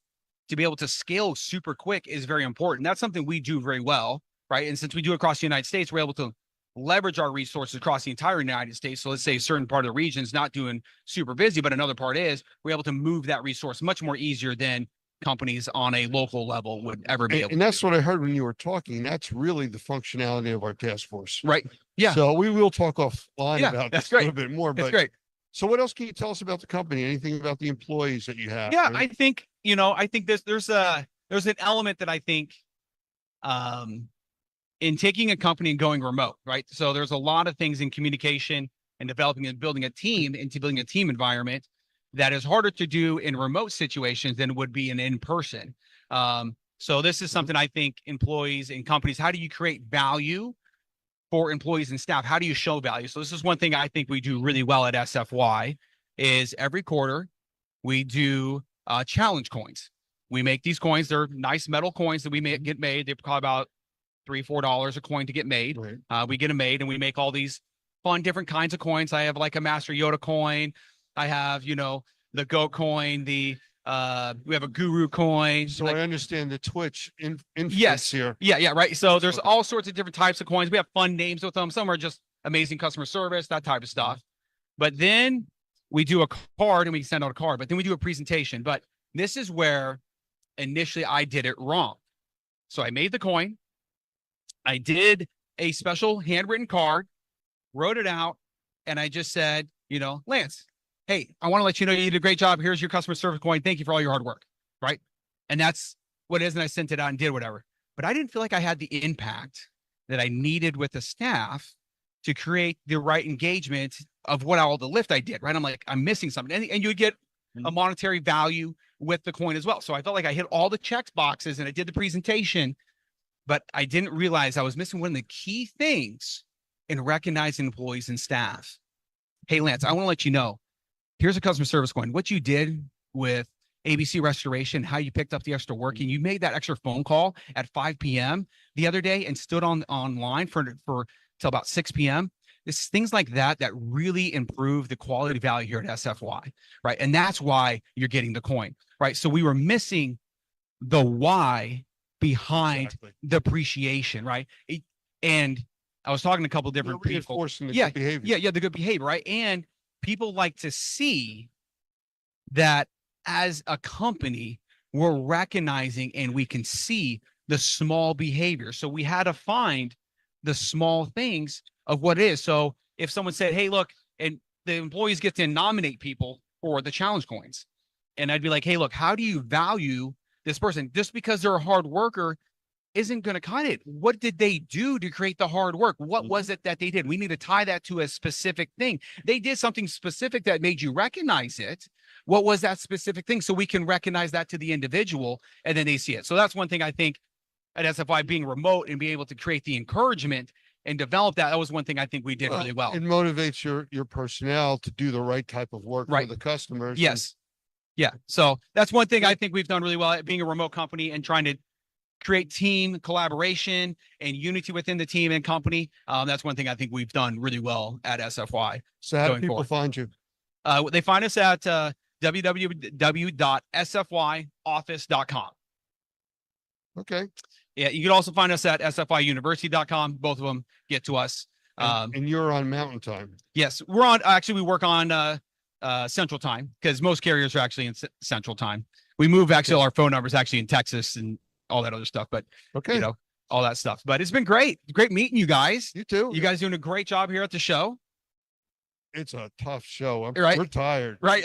to be able to scale super quick is very important. That's something we do very well, right? And since we do it across the United States, we're able to leverage our resources across the entire United States. So let's say a certain part of the region is not doing super busy, but another part is, we're able to move that resource much more easier than companies on a local level would ever be able And to. that's what I heard when you were talking. That's really the functionality of our task force. Right. Yeah. So we will talk offline Yeah, about that's this a little great. bit more. That's But great. so what else can you tell us about the company? Anything about the employees that you have? Yeah, I think, there's an element that I think, in taking a company and going remote, right? So there's a lot of things in communication and developing and building a team, into building a team environment, that is harder to do in remote situations than would be in person. So this is something I think employees and companies, how do you create value for employees and staff? How do you show value? So this is one thing I think we do really well at SFY, is every quarter we do challenge coins. We make these coins. They're nice metal coins that we get made. They cost about $3, $4 a coin to get made. Right. We get them made, and we make all these fun different kinds of coins. I have like a Master Yoda coin. I have, the Goat coin, we have a Guru coin. So I understand the Twitch influence Yes. here. Yeah, right. So there's all sorts of different types of coins. We have fun names with them. Some are just amazing customer service, that type of stuff. But then we do a card, and we send out a card, but then we do a presentation. But this is where initially I did it wrong. So I made the coin. I did a special handwritten card, wrote it out, and I just said, Lance, hey, I want to let you know you did a great job. Here's your customer service coin. Thank you for all your hard work. Right. And that's what it is. And I sent it out and did whatever. But I didn't feel like I had the impact that I needed with the staff to create the right engagement of what all the lift I did. Right. I'm like, I'm missing something. And you would get a monetary value with the coin as well. So I felt like I hit all the check boxes and I did the presentation, but I didn't realize I was missing one of the key things in recognizing employees and staff. Hey, Lance, I want to let you know, here's a customer service coin. What you did with ABC Restoration, how you picked up the extra work, and you made that extra phone call at 5 p.m. the other day and stood online for till about 6 p.m. It's things like that really improve the quality value here at SFY, right? And that's why you're getting the coin, right? So we were missing the why behind the appreciation, right? And I was talking to a couple of different people. Reinforcing the good behavior. Yeah, the good behavior, right? And people like to see that as a company, we're recognizing and we can see the small behavior. So we had to find the small things of what it is. So if someone said, hey, look, and the employees get to nominate people for the challenge coins. And I'd be like, hey, look, how do you value this person? Just because they're a hard worker isn't going to cut it. What did they do to create the hard work? What was it that they did? We need to tie that to a specific thing. They did something specific that made you recognize it. What was that specific thing? So we can recognize that to the individual and then they see it. So that's one thing I think at SFY, being remote and being able to create the encouragement and develop that. That was one thing I think we did really well. It motivates your personnel to do the right type of work for the customers. Yes. Yeah. So that's one thing I think we've done really well at being a remote company and trying to create team collaboration and unity within the team and company. That's one thing I think we've done really well at SFY. So how do people find you? They find us at www.sfyoffice.com. Okay. Yeah, you can also find us at sfyuniversity.com. Both of them get to us. And you're on Mountain Time. Yes, we work on Central Time because most carriers are actually in Central Time. We move actually our phone numbers actually in Texas and all that other stuff, but all that stuff. But it's been great meeting you guys. You too. You guys doing a great job here at the show. it's a tough show. Right. We're tired. Right.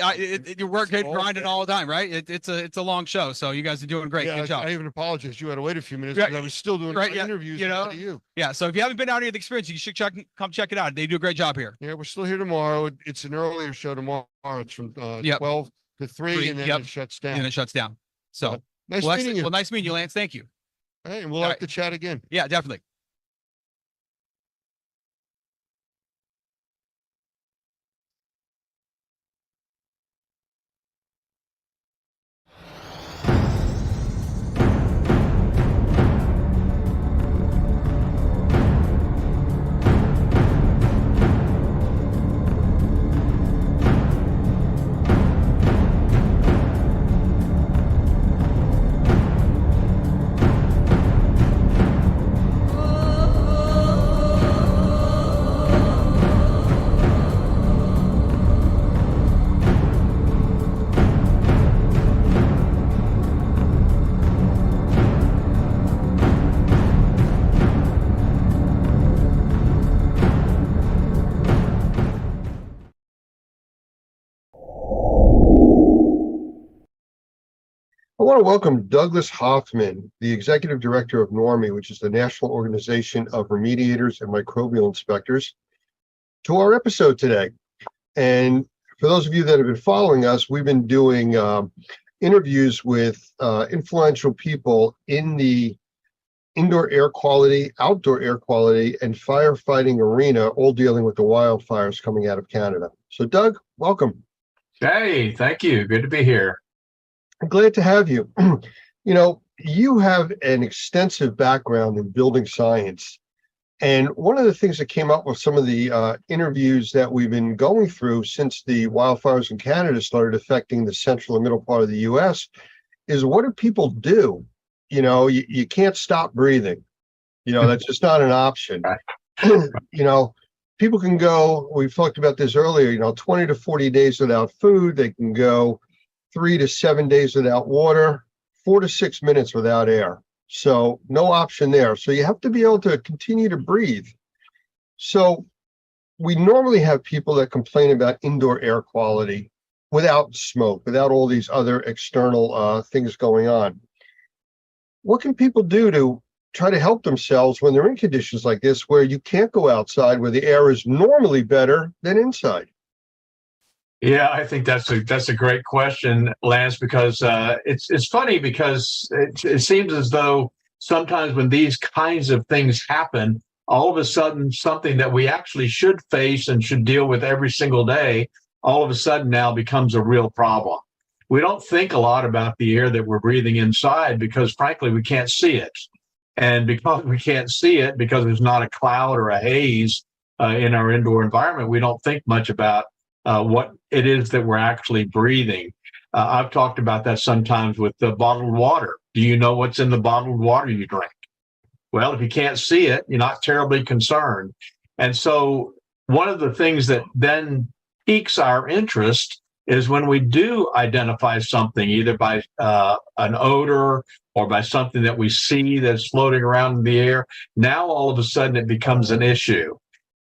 You work It's grinding all the time, right? It's a long show. So you guys are doing great. Yeah, Good job. I even apologize. You had to wait a few minutes Right. because I was still doing Right, yeah, interviews. you know, to you. Yeah. So if you haven't been out here at the experience, you should come check it out. They do a great job here. Yeah, we're still here tomorrow. It's an earlier show tomorrow. It's from Yep. 12 to 3, and then Yep. it shuts down. And it shuts down. So Nice well, meeting you. Well, nice meeting you, Lance. Thank you. Hey, and we'll All have right. to chat again. Yeah, definitely. I want to welcome Douglas Hoffman, the Executive Director of NORMI, which is the National Organization of Remediators and Microbial Inspectors, to our episode today. And for those of you that have been following us, we've been doing interviews with influential people in the indoor air quality, outdoor air quality, and firefighting arena, all dealing with the wildfires coming out of Canada. So Doug, welcome. Hey, thank you. Good to be here. I'm glad to have you. You know, you have an extensive background in building science. And one of the things that came up with some of the interviews that we've been going through since the wildfires in Canada started affecting the central and middle part of the US is, what do people do? You know, you can't stop breathing. You know, that's just not an option. You know, people can go, we've talked about this earlier, you know, 20 to 40 days without food. They can go 3 to 7 days without water, 4 to 6 minutes without air. So no option there. So you have to be able to continue to breathe. So we normally have people that complain about indoor air quality without smoke, without all these other external things going on. What can people do to try to help themselves when they're in conditions like this, where you can't go outside, where the air is normally better than inside? Yeah, I think that's a great question, Lance, because it's funny because it seems as though sometimes when these kinds of things happen, all of a sudden something that we actually should face and should deal with every single day, all of a sudden now becomes a real problem. We don't think a lot about the air that we're breathing inside because, frankly, we can't see it. And because we can't see it, because there's not a cloud or a haze in our indoor environment, we don't think much about what it is that we're actually breathing. I've talked about that sometimes with the bottled water. Do you know what's in the bottled water you drink? Well, if you can't see it, you're not terribly concerned. And so one of the things that then piques our interest is when we do identify something, either by an odor or by something that we see that's floating around in the air. Now, all of a sudden, it becomes an issue.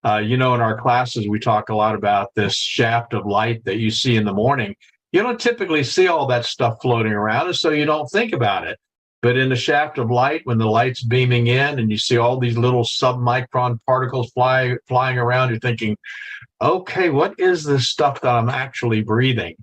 You know, in our classes, we talk a lot about this shaft of light that you see in the morning. You don't typically see all that stuff floating around, and so you don't think about it. But in the shaft of light, when the light's beaming in and you see all these little submicron particles flying around, you're thinking, okay, what is this stuff that I'm actually breathing?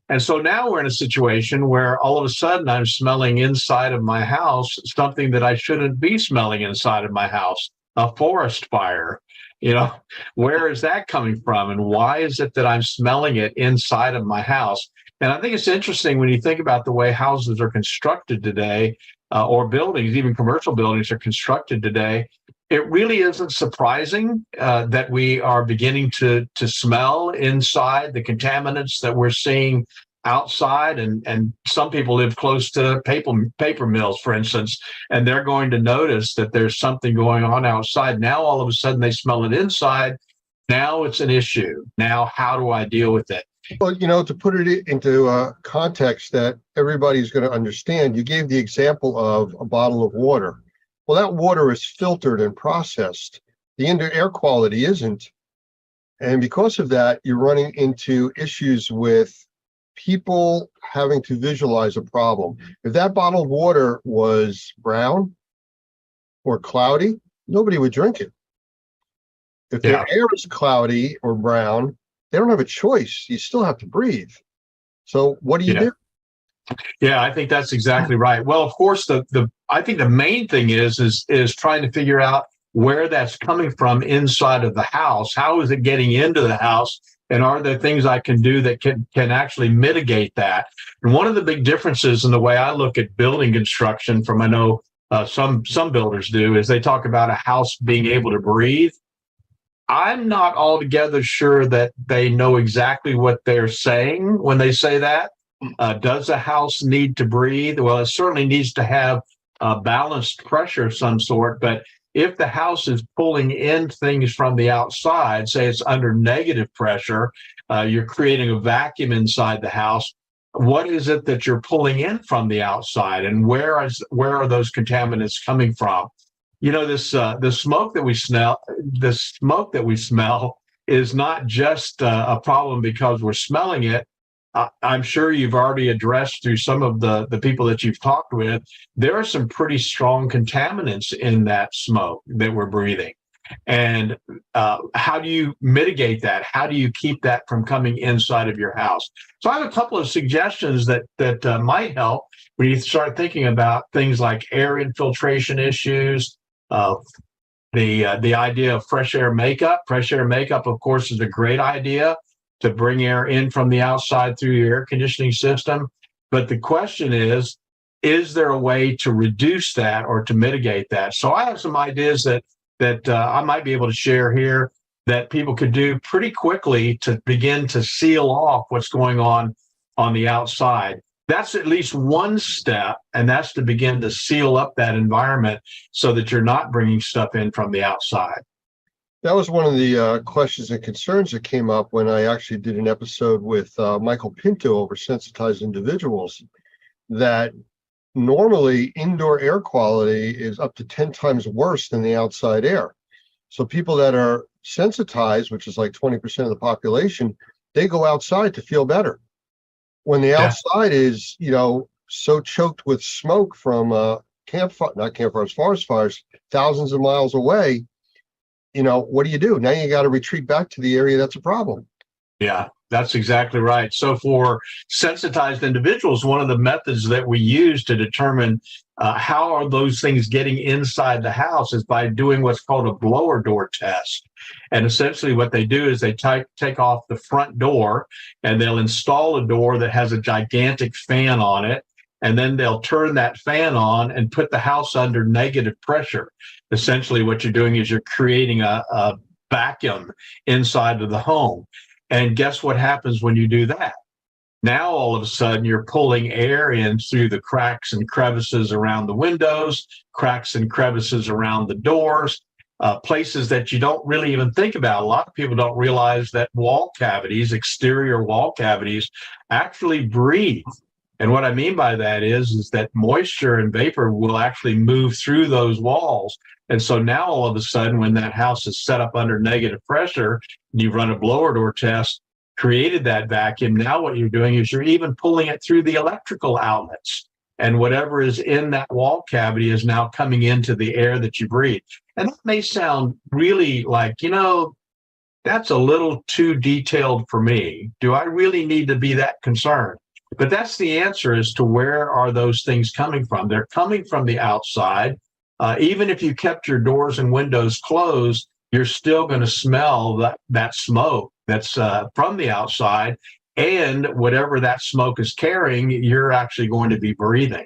And so now we're in a situation where all of a sudden I'm smelling inside of my house something that I shouldn't be smelling inside of my house, a forest fire. You know, where is that coming from? And why is it that I'm smelling it inside of my house? And I think it's interesting when you think about the way houses are constructed today, or buildings, even commercial buildings are constructed today. It really isn't surprising that we are beginning to smell inside the contaminants that we're seeing outside. And some people live close to paper mills, for instance, and they're going to notice that there's something going on outside. Now, all of a sudden, they smell it inside. Now it's an issue. Now, how do I deal with it? Well, you know, to put it into a context that everybody's going to understand, you gave the example of a bottle of water. Well, that water is filtered and processed. The indoor air quality isn't. And because of that, you're running into issues with people having to visualize a problem. If that bottled water was brown or cloudy, nobody would drink it. If their air is cloudy or brown, they don't have a choice. You still have to breathe. So what do you do? Yeah, I think that's exactly right. Well, of course, I think the main thing is trying to figure out where that's coming from inside of the house. How is it getting into the house? And are there things I can do that can actually mitigate that? And one of the big differences in the way I look at building construction from, I know some builders do, is they talk about a house being able to breathe. I'm not altogether sure that they know exactly what they're saying when they say that. Does a house need to breathe? Well, it certainly needs to have a balanced pressure of some sort, but if the house is pulling in things from the outside, say it's under negative pressure, you're creating a vacuum inside the house. What is it that you're pulling in from the outside, and where are those contaminants coming from? You know, the smoke that we smell is not just a problem because we're smelling it. I'm sure you've already addressed through some of the people that you've talked with, there are some pretty strong contaminants in that smoke that we're breathing. And how do you mitigate that? How do you keep that from coming inside of your house? So I have a couple of suggestions that might help when you start thinking about things like air infiltration issues, the idea of fresh air makeup. Fresh air makeup, of course, is a great idea to bring air in from the outside through your air conditioning system. But the question is there a way to reduce that or to mitigate that? So I have some ideas that I might be able to share here that people could do pretty quickly to begin to seal off what's going on the outside. That's at least one step, and that's to begin to seal up that environment so that you're not bringing stuff in from the outside. That was one of the questions and concerns that came up when I actually did an episode with Michael Pinto over sensitized individuals, that normally indoor air quality is up to 10 times worse than the outside air. So people that are sensitized, which is like 20% of the population, they go outside to feel better. When the outside is, so choked with smoke from forest fires, thousands of miles away, what do? Now you got to retreat back to the area that's a problem. Yeah, that's exactly right. So for sensitized individuals, one of the methods that we use to determine how are those things getting inside the house is by doing what's called a blower door test. And essentially what they do is they take off the front door and they'll install a door that has a gigantic fan on it. And then they'll turn that fan on and put the house under negative pressure. Essentially what you're doing is you're creating a vacuum inside of the home. And guess what happens when you do that? Now, all of a sudden, you're pulling air in through the cracks and crevices around the windows, cracks and crevices around the doors, places that you don't really even think about. A lot of people don't realize that wall cavities, exterior wall cavities, actually breathe. And what I mean by that is that moisture and vapor will actually move through those walls. And so now all of a sudden, when that house is set up under negative pressure, and you run a blower door test, created that vacuum, now what you're doing is you're even pulling it through the electrical outlets. And whatever is in that wall cavity is now coming into the air that you breathe. And that may sound really like, that's a little too detailed for me. Do I really need to be that concerned? But that's the answer as to where are those things coming from. They're coming from the outside. Even if you kept your doors and windows closed, you're still going to smell that smoke that's from the outside. And whatever that smoke is carrying, you're actually going to be breathing.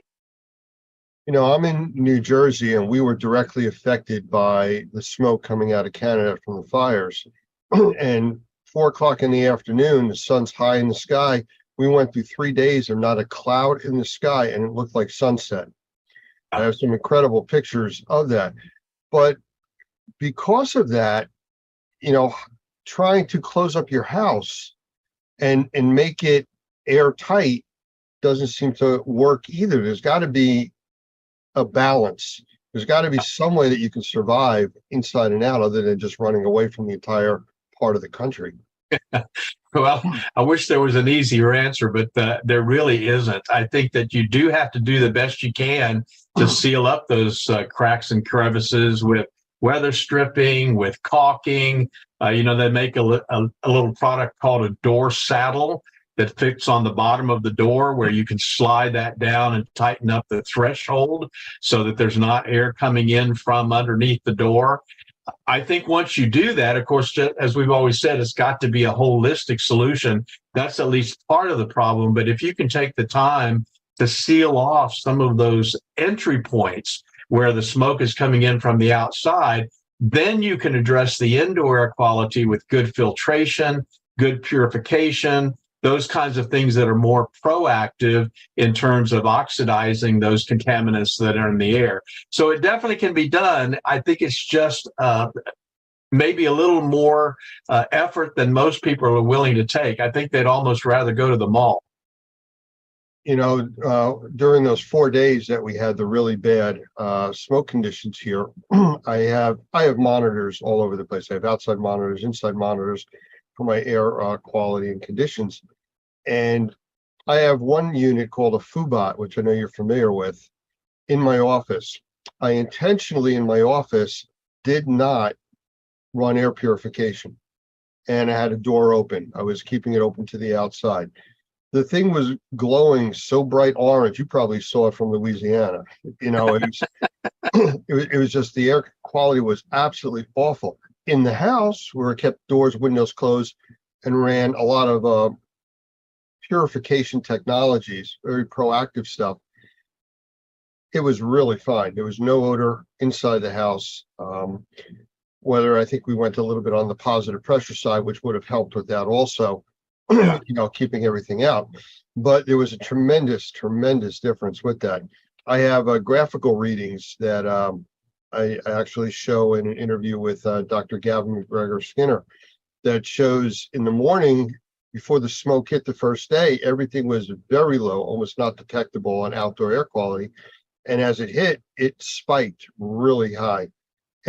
I'm in New Jersey, and we were directly affected by the smoke coming out of Canada from the fires. And 4:00 in the afternoon, the sun's high in the sky. We went through 3 days of not a cloud in the sky, and it looked like sunset. I have some incredible pictures of that. But because of that, trying to close up your house and make it airtight doesn't seem to work either. There's got to be a balance. There's got to be some way that you can survive inside and out other than just running away from the entire part of the country. Well, I wish there was an easier answer, but there really isn't. I think that you do have to do the best you can to seal up those cracks and crevices with weather stripping, with caulking. They make a little product called a door saddle that fits on the bottom of the door, where you can slide that down and tighten up the threshold so that there's not air coming in from underneath the door. I think once you do that, of course, as we've always said, it's got to be a holistic solution. That's at least part of the problem. But if you can take the time to seal off some of those entry points where the smoke is coming in from the outside, then you can address the indoor air quality with good filtration, good purification, those kinds of things that are more proactive in terms of oxidizing those contaminants that are in the air. So it definitely can be done. I think it's just maybe a little more effort than most people are willing to take. I think they'd almost rather go to the mall. During those 4 days that we had the really bad smoke conditions here, I have monitors all over the place. I have outside monitors, inside monitors for my air quality and conditions. And I have one unit called a Fubot, which I know you're familiar with, in my office. I intentionally in my office did not run air purification, and I had a door open. I was keeping it open to the outside. The thing was glowing so bright orange. You probably saw it from Louisiana. It was just, the air quality was absolutely awful. In the house, where I kept doors, windows closed, and ran a lot of purification technologies, very proactive stuff, it was really fine. There was no odor inside the house. Whether I think we went a little bit on the positive pressure side, which would have helped with that also, keeping everything out. But there was a tremendous difference with that. I have graphical readings that I actually show in an interview with Dr. Gavin McGregor-Skinner that shows in the morning, before the smoke hit the first day, everything was very low, almost not detectable on outdoor air quality. And as it hit, it spiked really high.